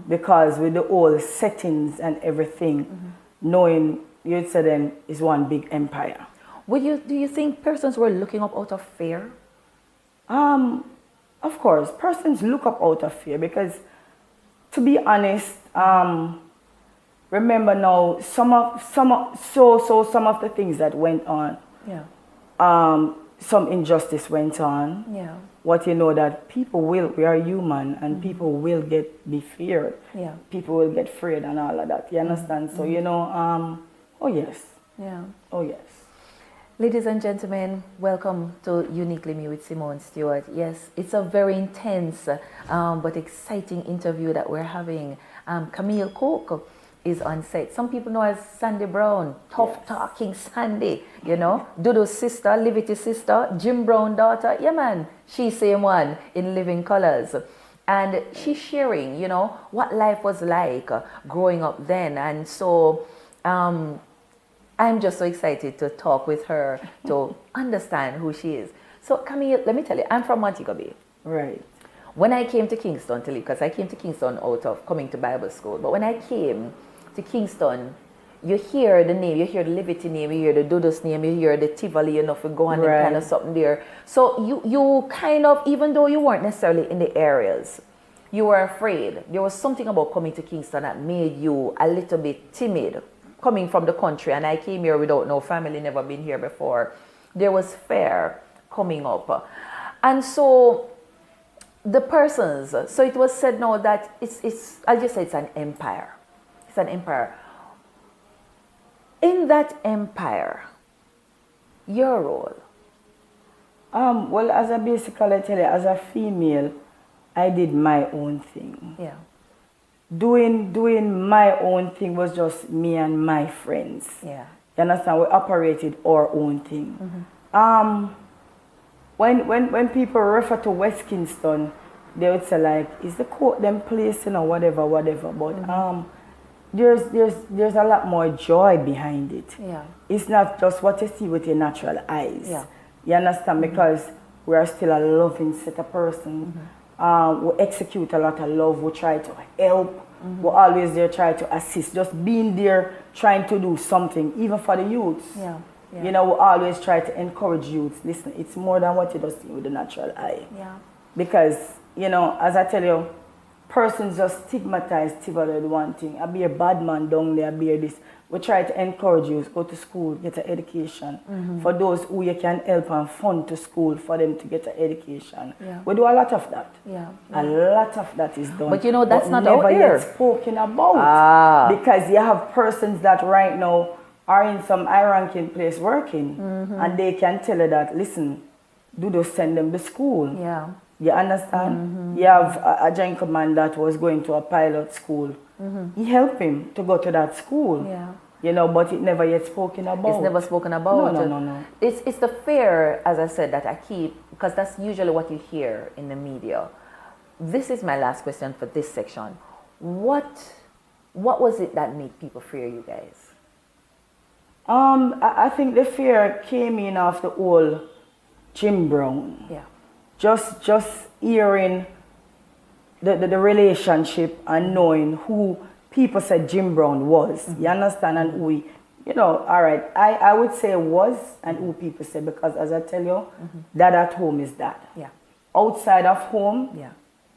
because with the old settings and everything, knowing you'd say them is one big empire. Do you think persons were looking up out of fear? Of course, persons look up out of fear because, to be honest, remember now some of the things that went on. Yeah. Some injustice went on. Yeah. What you know that we are human and people will be feared. Yeah. People will get afraid and all of that. You understand? So, you know, oh yes. Yeah. Oh yes. Ladies and gentlemen, welcome to Uniquely Me with Simone Stewart. Yes, it's a very intense but exciting interview that we're having. Camille Cook is on set. Some people know as Sandy Brown, tough talking Sandy, you know. Dodo's sister, Liberty's sister, Jim Brown daughter. Yeah man, she's same one in Living Colors. And she's sharing, you know, what life was like growing up then. And so I'm just so excited to talk with her to understand who she is. So Camille, let me tell you, I'm from Montego Bay. Right. When I came to Kingston to live, because I came to Kingston out of coming to Bible school, but when I came to Kingston, you hear the name, you hear the Liberty name, you hear the Dodo's name, you hear the Tivoli, you know, if you go on and kind of something there. So you kind of, even though you weren't necessarily in the areas, you were afraid. There was something about coming to Kingston that made you a little bit timid, coming from the country, and I came here without no family, never been here before. There was fear coming up. And so the persons, so it was said now that it's I'll just say it's an empire. It's an empire. In that empire, your role? Well, as I basically tell you, as a female, I did my own thing. Yeah. Doing my own thing was just me and my friends. Yeah. You understand? We operated our own thing. When people refer to West Kingston, they would say like, is the court them place, you know, whatever. But there's a lot more joy behind it. Yeah. It's not just what you see with your natural eyes. Yeah. You understand? Because we are still a loving set of persons. We execute a lot of love. We try to help. We're always there try to assist. Just being there, trying to do something, even for the youths. Yeah. Yeah. You know, we always try to encourage youths. Listen, it's more than what you just see with the natural eye. Yeah. Because, you know, as I tell you, persons just stigmatize Tivoli with one thing. I be a bad man down there, I be this. We try to encourage you to go to school, get an education. For those who you can help and fund to school for them to get an education. Yeah. We do a lot of that. Yeah. A lot of that is done. But you know, that's not never out there. yet spoken about. Because you have persons that right now are in some high-ranking place working, and they can tell you that, listen, Dodo send them to school. Yeah. You understand? You have a gentleman that was going to a pilot school. He helped him to go to that school. Yeah. You know, but it never yet spoken about. It's never spoken about. No. It's the fear, as I said, that I keep, because that's usually what you hear in the media. This is my last question for this section. What was it that made people fear you guys? I think the fear came in after all Jim Brown. Yeah. Just hearing the relationship and knowing who people said Jim Brown was. You understand? And who you know, all right, I would say was and who people say, because as I tell you, that at home is that. Yeah. Outside of home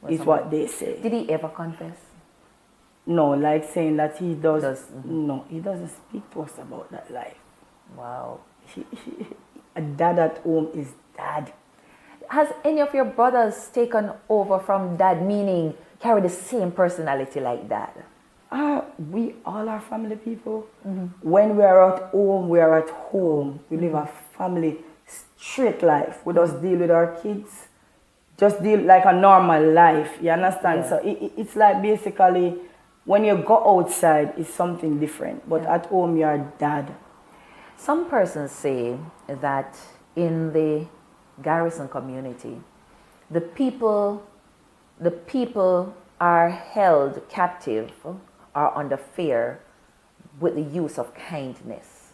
is somebody. what they say. Did he ever confess? No, like saying that he does. No, he doesn't speak to us about that life. Wow. A dad at home is dad. Has any of your brothers taken over from dad, meaning carry the same personality like dad? We all are family people. When we are at home, we are at home. We live a family straight life. We just deal with our kids. Just deal like a normal life. You understand? So it's like basically when you go outside, it's something different. But at home, you are dad. Some persons say that in the Garrison community, the people are held captive or under fear with the use of kindness.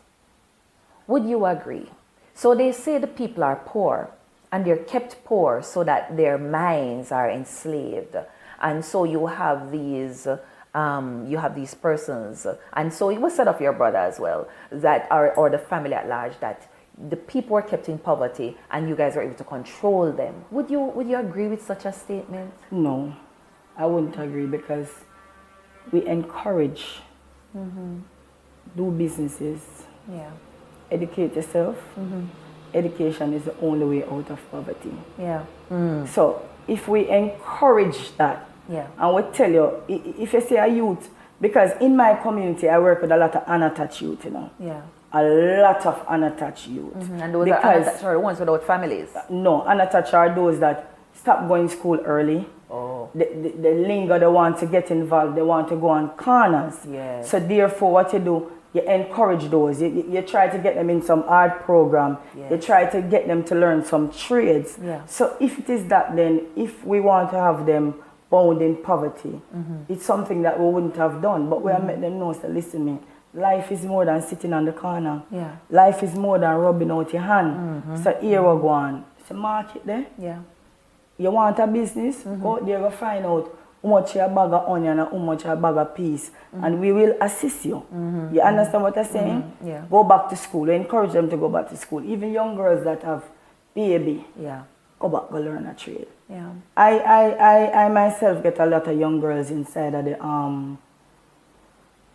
Would you agree? So they say the people are poor, and they're kept poor so that their minds are enslaved. And so you have these persons, and so it was said of your brother as well, that or the family at large, that the people were kept in poverty and you guys were able to control them. Would you agree with such a statement? No, I wouldn't agree, because we encourage, do businesses, educate yourself. Education is the only way out of poverty. So if we encourage that, and we tell you, if you say a youth, because in my community I work with a lot of unattached youth, you know. A lot of unattached youth. And those are unattached are the ones without families? No, unattached are those that stop going to school early. They linger, they want to get involved, they want to go on corners. So therefore what you do, you encourage those. You try to get them in some art program. You try to get them to learn some trades. So if it is that, then if we want to have them bound in poverty, it's something that we wouldn't have done. But we have made them know, so listen me, life is more than sitting on the corner. Life is more than rubbing out your hand. So here we go on. It's a market there. You want a business? Go out there, go find out how much a bag of onion and how much a bag of peas, and we will assist you. You understand what I'm saying? Go back to school. Encourage them to go back to school. Even young girls that have baby, go back, go learn a trade. I myself get a lot of young girls inside of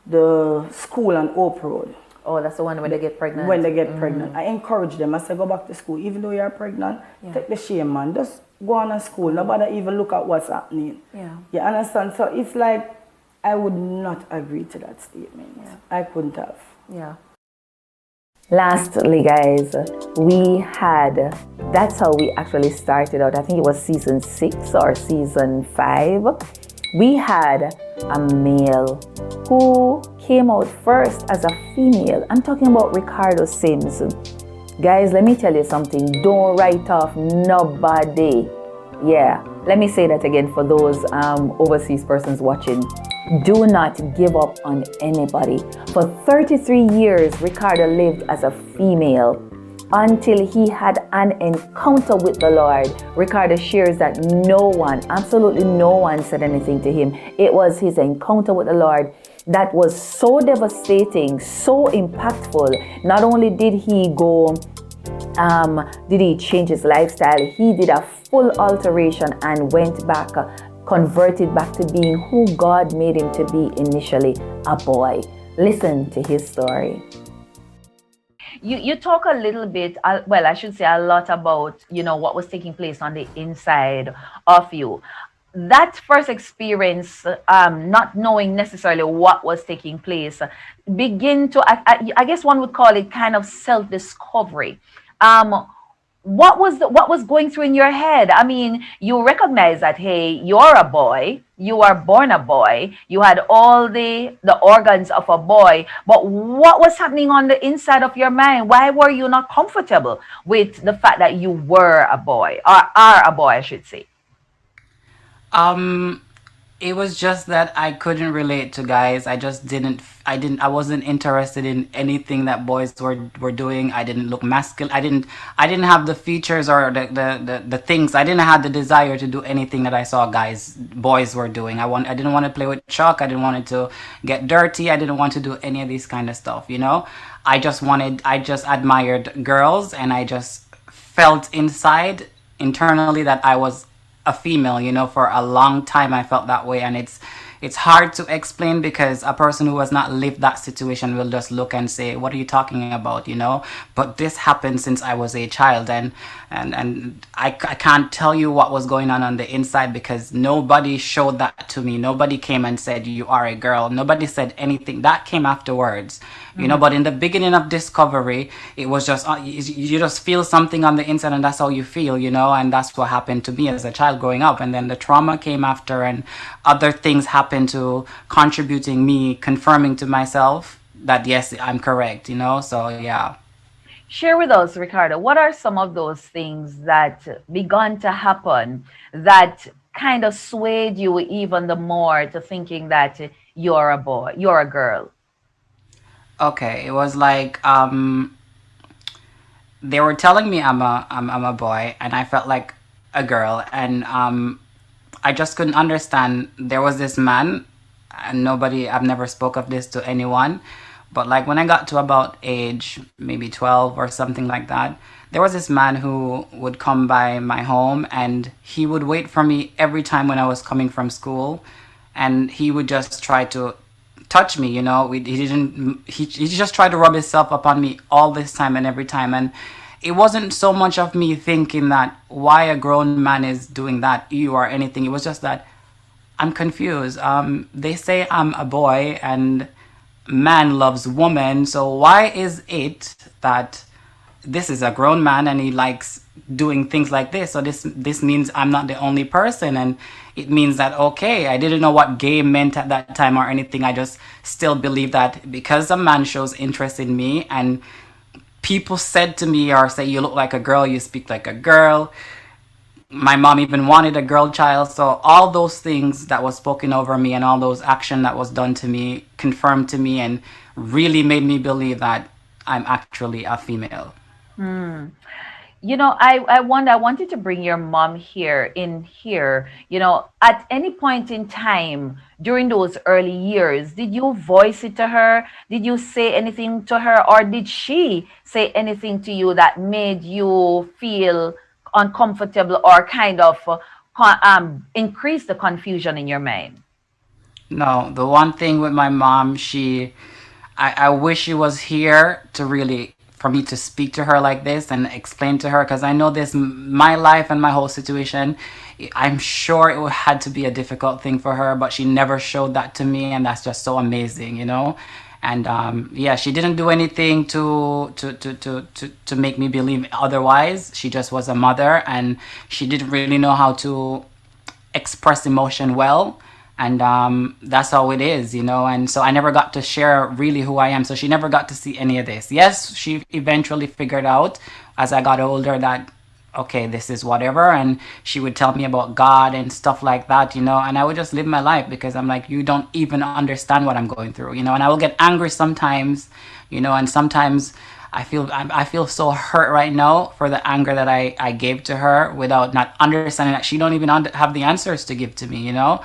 the school on Oak Road. Oh, that's the one when they get pregnant? When they get pregnant. I encourage them. I say, go back to school. Even though you're pregnant, take the shame, man. Just go on to school. Nobody even look at what's happening. You understand? So it's like, I would not agree to that statement. I couldn't have. Lastly, guys, that's how we actually started out. I think it was season 6 or season 5. We had a male who came out first as a female. I'm talking about Ricardo Sims. Guys, let me tell you something. Don't write off nobody. Let me say that again for those overseas persons watching. Do not give up on anybody. For 33 years, Ricardo lived as a female until he had an encounter with the Lord. Ricardo shares that absolutely no one said anything to him. It was his encounter with the Lord that was so devastating, so impactful. Not only did he did he change his lifestyle, he did a full alteration and went back, converted back to being who God made him to be initially, a boy. Listen to his story. You talk a little bit, I should say a lot about, what was taking place on the inside of you. That first experience, not knowing necessarily what was taking place, I guess one would call it kind of self-discovery. What was going through in your head? I mean, you recognize that, hey, you're a boy, you are born a boy, you had all the organs of a boy, but what was happening on the inside of your mind? Why were you not comfortable with the fact that you were a boy, or are a boy, I should say? It was just that I couldn't relate to guys. I wasn't interested in anything that boys were doing. I didn't look masculine. I didn't have the features or the things. I didn't have the desire to do anything that I saw boys were doing. I didn't want to play with chalk. I didn't want it to get dirty. I didn't want to do any of these kind of stuff, I just admired girls, and I just felt internally that I was a female, for a long time I felt that way, and it's hard to explain because a person who has not lived that situation will just look and say, what are you talking about, you know? But this happened since I was a child, and I can't tell you what was going on the inside because nobody showed that to me. Nobody came and said, you are a girl. Nobody said anything. That came afterwards. You know, but in the beginning of discovery, it was just, you just feel something on the inside and that's how you feel, you know, and that's what happened to me as a child growing up. And then the trauma came after and other things happened to contributing me, confirming to myself that, yes, I'm correct, you know, so yeah. Share with us, Ricardo, what are some of those things that began to happen that kind of swayed you even the more to thinking that you're a boy, you're a girl? Okay, it was like they were telling me I'm a boy, and I felt like a girl, and I just couldn't understand. There was this man, and I've never spoke of this to anyone, but like when I got to about age maybe 12 or something like that, there was this man who would come by my home, and he would wait for me every time when I was coming from school, and he would just try to touch me, you know. He just tried to rub himself upon me all this time and every time, and it wasn't so much of me thinking that why a grown man is doing that, you or anything. It was just that I'm confused. They say I'm a boy and man loves woman, so why is it that this is a grown man and he likes doing things like this? So this means I'm not the only person, and it means that, okay, I didn't know what gay meant at that time or anything. I just still believe that because a man shows interest in me and people said to me or say, you look like a girl, you speak like a girl. My mom even wanted a girl child. So all those things that was spoken over me and all those action that was done to me confirmed to me and really made me believe that I'm actually a female. You know, I wanted to bring your mom here, you know, at any point in time during those early years, did you voice it to her? Did you say anything to her, or did she say anything to you that made you feel uncomfortable or kind of increase the confusion in your mind? No, the one thing with my mom, I wish she was here to really, for me to speak to her like this and explain to her, because I know this, my life and my whole situation, I'm sure it had to be a difficult thing for her, but she never showed that to me, and that's just so amazing, you know. And yeah, she didn't do anything to make me believe otherwise. She just was a mother, and she didn't really know how to express emotion well. And that's how it is, you know. And so I never got to share really who I am. So she never got to see any of this. Yes, she eventually figured out as I got older that, okay, this is whatever. And she would tell me about God and stuff like that, you know. And I would just live my life because I'm like, you don't even understand what I'm going through, you know. And I will get angry sometimes, you know. And sometimes I feel so hurt right now for the anger that I gave to her without not understanding that she don't even have the answers to give to me, you know.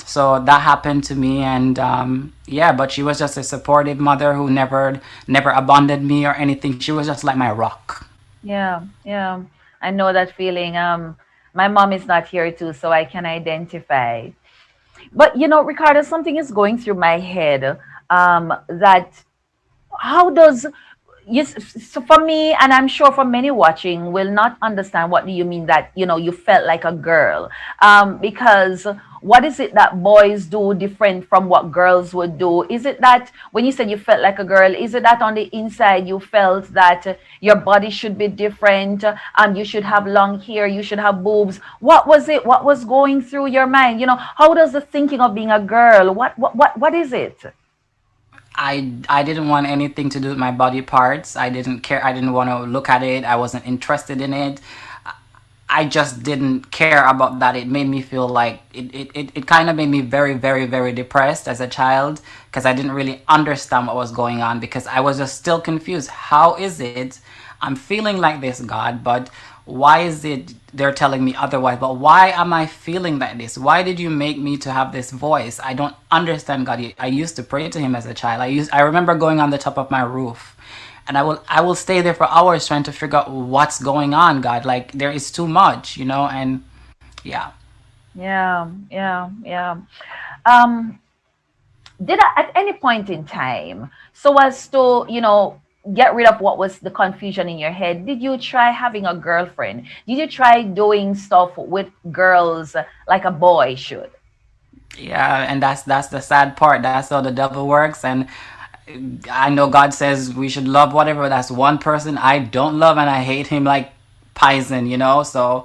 So that happened to me, and yeah, but she was just a supportive mother who never abandoned me or anything. She was just like my rock. Yeah, I know that feeling. My mom is not here too, so I can identify. But you know, Ricardo, something is going through my head. That how does yes, so for me, and I'm sure for many watching will not understand what do you mean that, you know, you felt like a girl, because what is it that boys do different from what girls would do? Is it that when you said you felt like a girl, is it that on the inside you felt that your body should be different, you should have long hair, you should have boobs? What was it? What was going through your mind? You know, how does the thinking of being a girl, what is it? I didn't want anything to do with my body parts. I didn't care. I didn't want to look at it. I wasn't interested in it. I just didn't care about that. It made me feel like it kind of made me very, very, very depressed as a child because I didn't really understand what was going on because I was just still confused. How is it I'm feeling like this, God, but why is it they're telling me otherwise? But why am I feeling like this? Why did you make me to have this voice? I don't understand, God. I used to pray to him as a child. I remember going on the top of my roof and I will stay there for hours trying to figure out what's going on, God. Like there is too much, you know, and yeah. Yeah. did at any point in time, so as to, get rid of what was the confusion in your head, did you try having a girlfriend? Did you try doing stuff with girls like a boy should? Yeah, and that's the sad part. That's how the devil works. And I know God says we should love whatever. That's one person I don't love, and I hate him like poison, so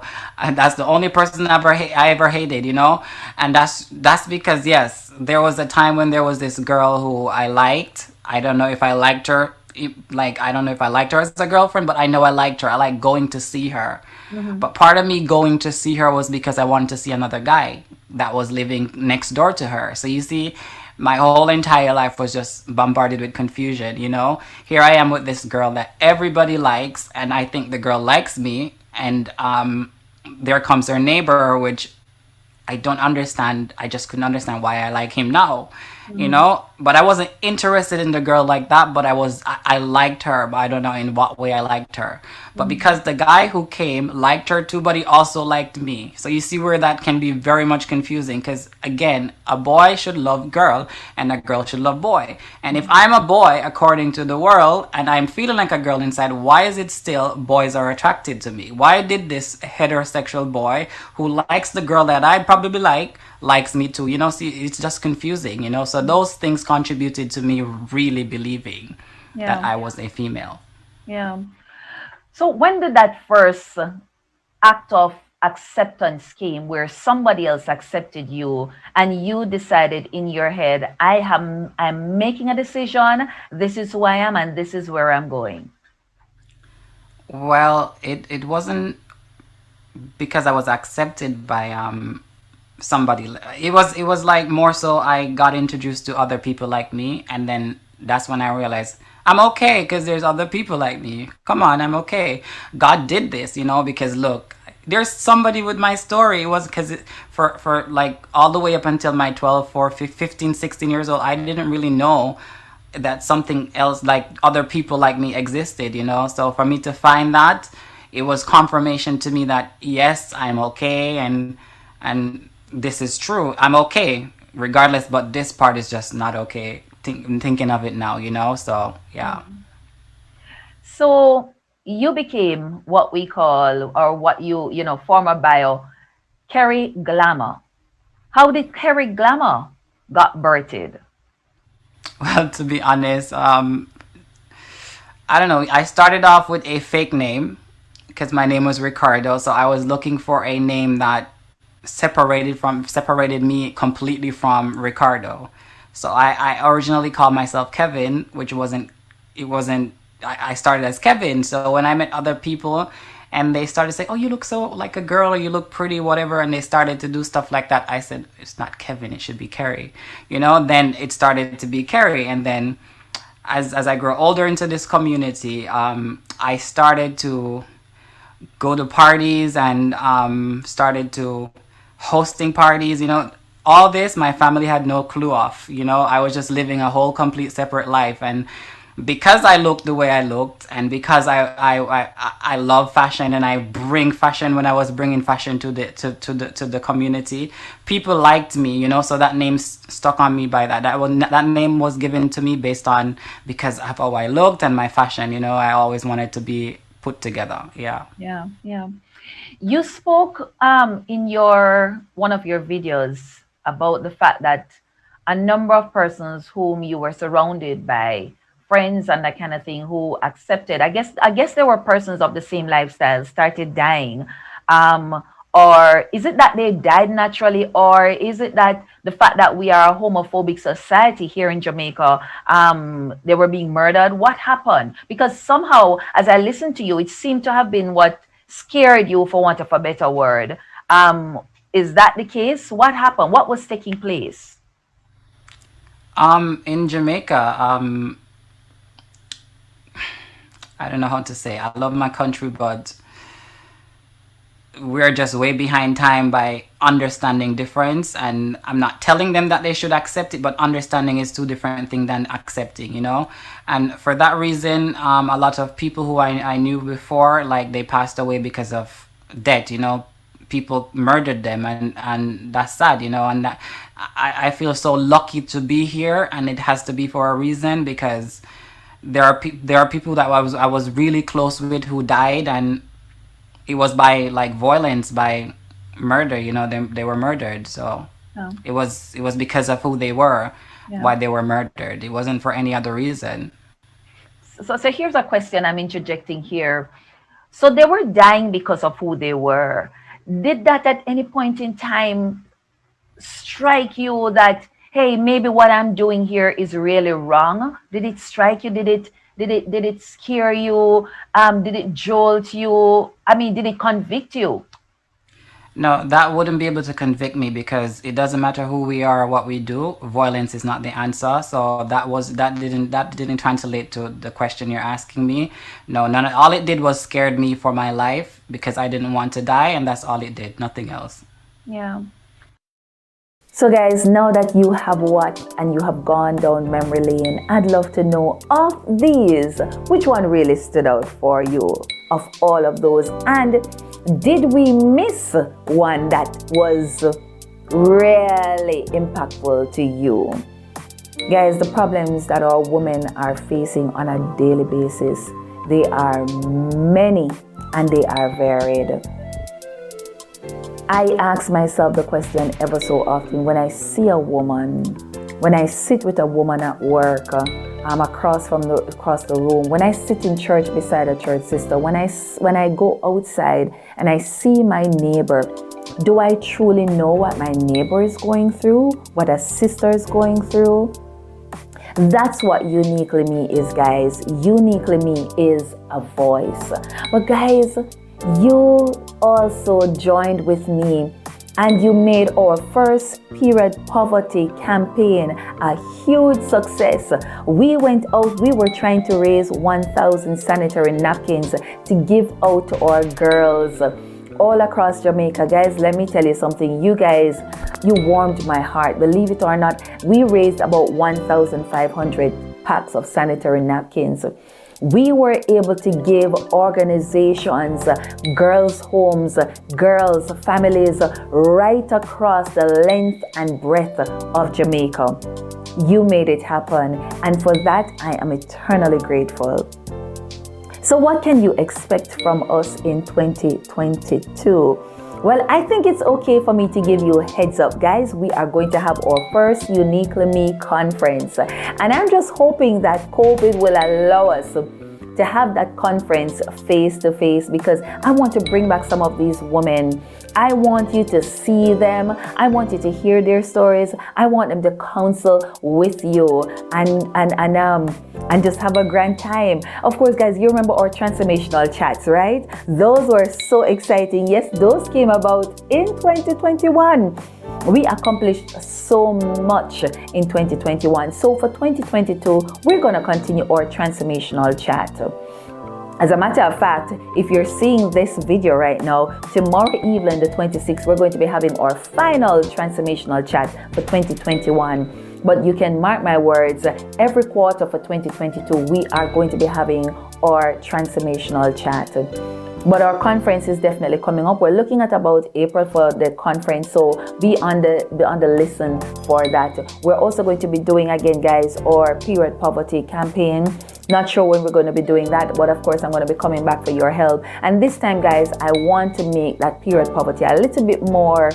that's the only person I ever hated, and that's because, yes, there was a time when there was this girl who I liked. I don't know if I liked her, I don't know if I liked her as a girlfriend, but I know I liked her. I like going to see her. But part of me going to see her was because I wanted to see another guy that was living next door to her. So you see, my whole entire life was just bombarded with confusion, Here I am with this girl that everybody likes, and I think the girl likes me, and there comes her neighbor, which I don't understand. I just couldn't understand why I like him now, But I wasn't interested in the girl like that, but I liked her, but I don't know in what way I liked her. But because the guy who came liked her too, but he also liked me. So you see where that can be very much confusing, because again, a boy should love girl and a girl should love boy. And if I'm a boy, according to the world, and I'm feeling like a girl inside, why is it still boys are attracted to me? Why did this heterosexual boy who likes the girl that I'd probably likes me too? See, it's just confusing, So those things contributed to me really believing that I was a female. Yeah. So when did that first act of acceptance came, where somebody else accepted you and you decided in your head, I'm making a decision, this is who I am and this is where I'm going? Well, it wasn't because I was accepted by somebody. It was like more so I got introduced to other people like me, and then that's when I realized I'm okay because there's other people like me. Come on, I'm okay. God did this, because look, there's somebody with my story. It was because for like all the way up until my 12, 15, 16 years old, I didn't really know that something else like other people like me existed, So for me to find that, it was confirmation to me that yes, I'm okay, and this is true. I'm okay regardless, but this part is just not okay. Thinking of it now, So yeah. So you became what we call, or what former bio, Kerry Glamour. How did Kerry Glamour got birthed? Well, to be honest, I don't know. I started off with a fake name because my name was Ricardo. So I was looking for a name that separated me completely from Ricardo. So I originally called myself Kevin, which I started as Kevin. So when I met other people and they started saying, oh, you look so like a girl, or you look pretty, whatever, and they started to do stuff like that, I said, it's not Kevin, it should be Kerry. Then it started to be Kerry. And then as I grow older into this community, I started to go to parties and started to hosting parties, all this my family had no clue of. I was just living a whole complete separate life, and because I looked the way I looked, and because I love fashion, and I bring fashion when I was bringing fashion to the community, people liked me, so that name stuck on me by that name was given to me based on because of how I looked and my fashion. I always wanted to be put together. Yeah. You spoke in one of your videos about the fact that a number of persons whom you were surrounded by, friends and that kind of thing, who accepted, I guess there were persons of the same lifestyle, started dying. Or is it that they died naturally, or is it that the fact that we are a homophobic society here in Jamaica, they were being murdered? What happened? Because somehow, as I listened to you, it seemed to have been what scared you, for want of a better word. Is that the case? What happened? What was taking place? In Jamaica, I don't know how to say. I love my country, but we're just way behind time by understanding difference. And I'm not telling them that they should accept it, but understanding is two different things than accepting, And for that reason, a lot of people who I knew before, like, they passed away because of death, people murdered them, and that's sad, you know. And I feel so lucky to be here, and it has to be for a reason, because there are people that I was really close with who died, and it was by like violence, by murder, you know. They were murdered, so it was because of who they were, why they were murdered. It wasn't for any other reason. So here's a question I'm interjecting here. So they were dying because of who they were. Did that at any point in time strike you that, hey, maybe what I'm doing here is really wrong? Did it strike you? Did it scare you? Did it jolt you? I mean, did it convict you? No, that wouldn't be able to convict me, because it doesn't matter who we are or what we do. Violence is not the answer. So that didn't translate to the question you're asking me. No, all it did was scared me for my life, because I didn't want to die, and that's all it did. Nothing else. Yeah. So guys, now that you have watched and you have gone down memory lane, I'd love to know, of these, which one really stood out for you of all of those? And did we miss one that was really impactful to you? Guys, the problems that our women are facing on a daily basis, they are many and they are varied. I ask myself the question ever so often when I see a woman, when I sit with a woman at work, across the room, when I sit in church beside a church sister, when I go outside and I see my neighbor, do I truly know what my neighbor is going through, what a sister is going through? That's what Uniquely Me is, guys. Uniquely Me is a voice. But guys, you also joined with me and you made our first period poverty campaign a huge success. We went out, we were trying to raise 1,000 sanitary napkins to give out to our girls all across Jamaica. Guys, let me tell you something. You guys, you warmed my heart. Believe it or not, we raised about 1,500 packs of sanitary napkins. We were able to give organizations, girls' homes, girls' families right across the length and breadth of Jamaica. You made it happen, and for that I am eternally grateful. So what can you expect from us in 2022? Well, I think it's okay for me to give you a heads up, guys. We are going to have our first Uniquely Me conference. And I'm just hoping that COVID will allow us to have that conference face to face, because I want to bring back some of these women. I want you to see them. I want you to hear their stories. I want them to counsel with you and just have a grand time. Of course, guys, you remember our transformational chats, right? Those were so exciting. Yes, those came about in 2021. We accomplished so much in 2021. So for 2022, we're going to continue our transformational chat. As a matter of fact, if you're seeing this video right now, tomorrow evening, the 26th, we're going to be having our final transformational chat for 2021. But you can mark my words, every quarter for 2022, we are going to be having our transformational chat. But our conference is definitely coming up. We're looking at about April for the conference, so be on the listen for that. We're also going to be doing, again, guys, our period poverty campaign. Not sure when we're going to be doing that, but of course I'm going to be coming back for your help. And this time, guys, I want to make that period poverty a little bit more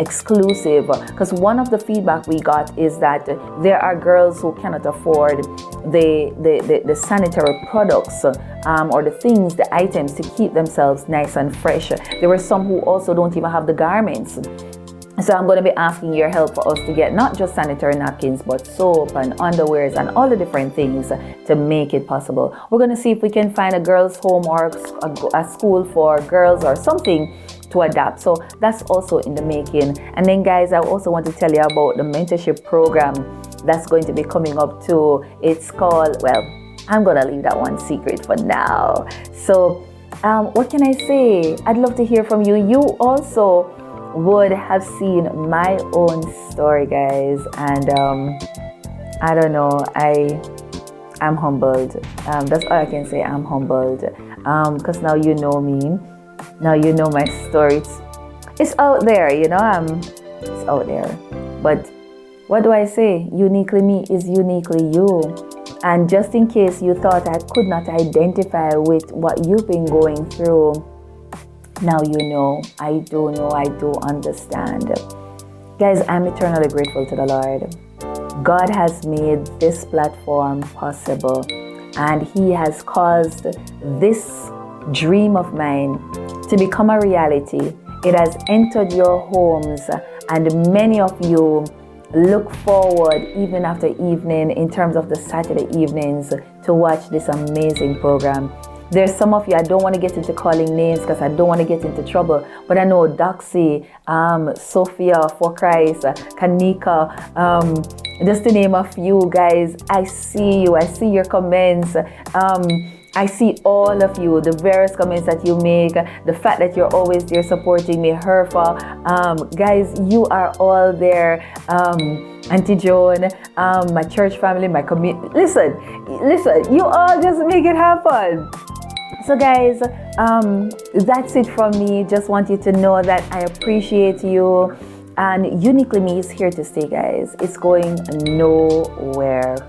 exclusive, because one of the feedback we got is that there are girls who cannot afford the sanitary products or the things, the items to keep themselves nice and fresh. There were some who also don't even have the garments. So I'm going to be asking your help for us to get not just sanitary napkins, but soap and underwears and all the different things to make it possible. We're going to see if we can find a girls' home or a school for girls or something to adapt. So that's also in the making. And then, guys, I also want to tell you about the mentorship program that's going to be coming up too. It's called, well, I'm going to leave that one secret for now. So what can I say? I'd love to hear from you. You also would have seen my own story, guys, and I don't know, I'm humbled. That's all I can say. I'm humbled because now you know me. Now you know my story. It's out there, you know. It's out there. But what do I say? Uniquely me is uniquely you. And just in case you thought I could not identify with what you've been going through, now you know. I do understand. Guys, I'm eternally grateful to the Lord. God has made this platform possible, and He has caused this dream of mine to become a reality. It has entered your homes, and many of you look forward even after evening in terms of the Saturday evenings to watch this amazing program. There's some of you, I don't want to get into calling names because I don't want to get into trouble, but I know Doxy, Sophia for Christ, Kanika, just to name a few, guys. I see you, I see your comments. I see all of you, the various comments that you make, the fact that you're always there supporting me, Herfa. Guys, you are all there. Auntie Joan, my church family, my community. Listen, you all just make it happen. So guys, that's it from me. Just want you to know that I appreciate you. And Uniquely Me is here to stay, guys. It's going nowhere.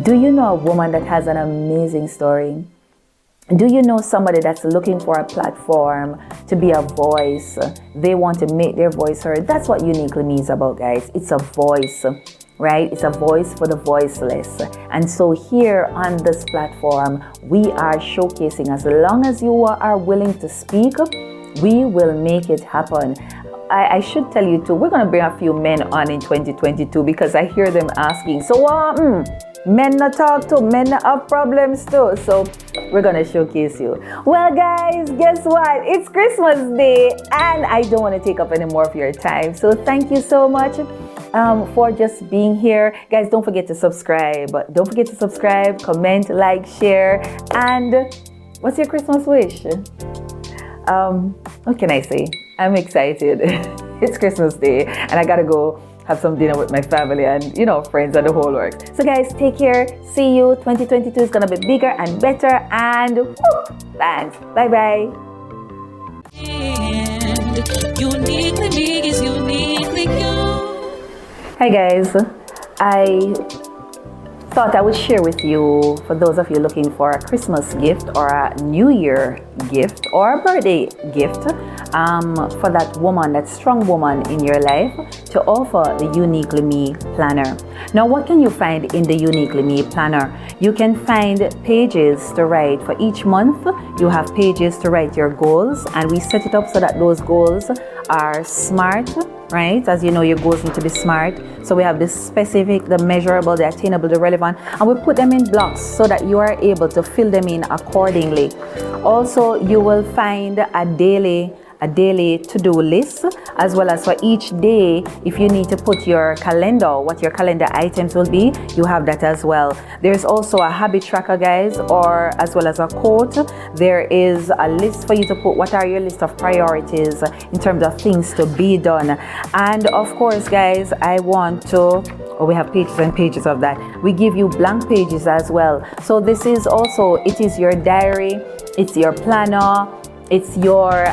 Do you know a woman that has an amazing story? Do you know somebody that's looking for a platform to be a voice? They want to make their voice heard. That's what Uniquely Me is about, guys. It's a voice, right? It's a voice for the voiceless. And so here on this platform, we are showcasing, as long as you are willing to speak, we will make it happen. I should tell you too, we're going to bring a few men on in 2022 because I hear them asking, so men not talk to, men not have problems too. So we're going to showcase you. Well, guys, guess what? It's Christmas Day and I don't want to take up any more of your time. So thank you so much for just being here. Guys, don't forget to subscribe. Don't forget to subscribe, comment, like, share. And what's your Christmas wish? What can I say? I'm excited. It's Christmas Day and I got to go have some dinner with my family and, friends and the whole works. So guys, take care. See you. 2022 is going to be bigger and better. And thanks. Bye-bye. And uniquely me is uniquely you. Hi guys. I thought I would share with you, for those of you looking for a Christmas gift or a New Year gift or a birthday gift, for that woman, that strong woman in your life, to offer the Uniquely Me Planner. Now, what can you find in the Uniquely Me Planner? You can find pages to write for each month. You have pages to write your goals, and we set it up so that those goals are smart, right? As you know, your goals need to be smart. So we have the specific, the measurable, the attainable, the relevant, and we put them in blocks so that you are able to fill them in accordingly. Also, you will find a daily to-do list, as well as for each day, if you need to put your calendar, what your calendar items will be, you have that as well. There's also a habit tracker, guys, or as well as a quote. There is a list for you to put what are your list of priorities in terms of things to be done. And of course, guys, we have pages and pages of that. We give you blank pages as well. So this is also, it is your diary, it's your planner, it's your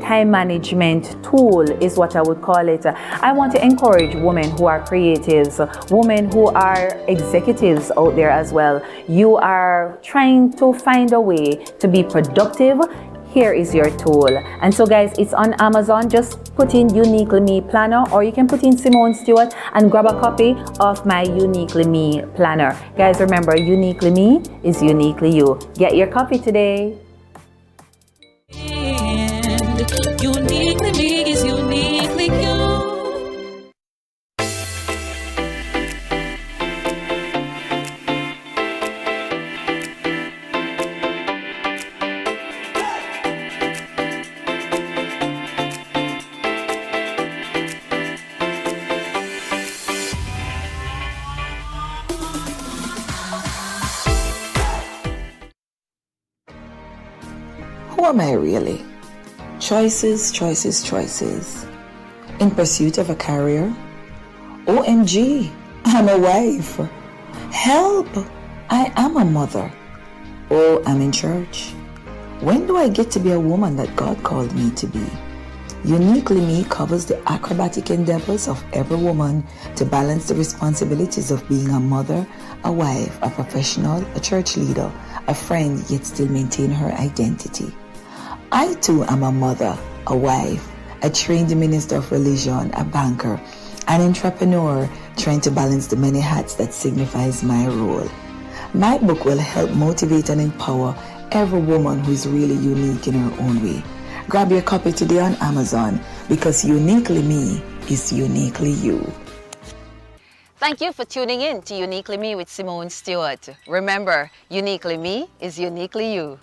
time management tool is what I would call it. I want to encourage women who are creatives, women who are executives out there as well. You are trying to find a way to be productive. Here is your tool. And so guys, it's on Amazon. Just put in Uniquely Me Planner, or you can put in Simone Stewart and grab a copy of my Uniquely Me Planner. Guys, remember, Uniquely Me is uniquely you. Get your copy today. And uniquely me is uniquely you. Who am I really? Choices, choices, choices. In pursuit of a career? OMG, I'm a wife. Help, I am a mother. Oh, I'm in church. When do I get to be a woman that God called me to be? Uniquely Me covers the acrobatic endeavors of every woman to balance the responsibilities of being a mother, a wife, a professional, a church leader, a friend, yet still maintain her identity. I too am a mother, a wife, a trained minister of religion, a banker, an entrepreneur trying to balance the many hats that signifies my role. My book will help motivate and empower every woman who is really unique in her own way. Grab your copy today on Amazon because Uniquely Me is uniquely you. Thank you for tuning in to Uniquely Me with Simone Stewart. Remember, Uniquely Me is uniquely you.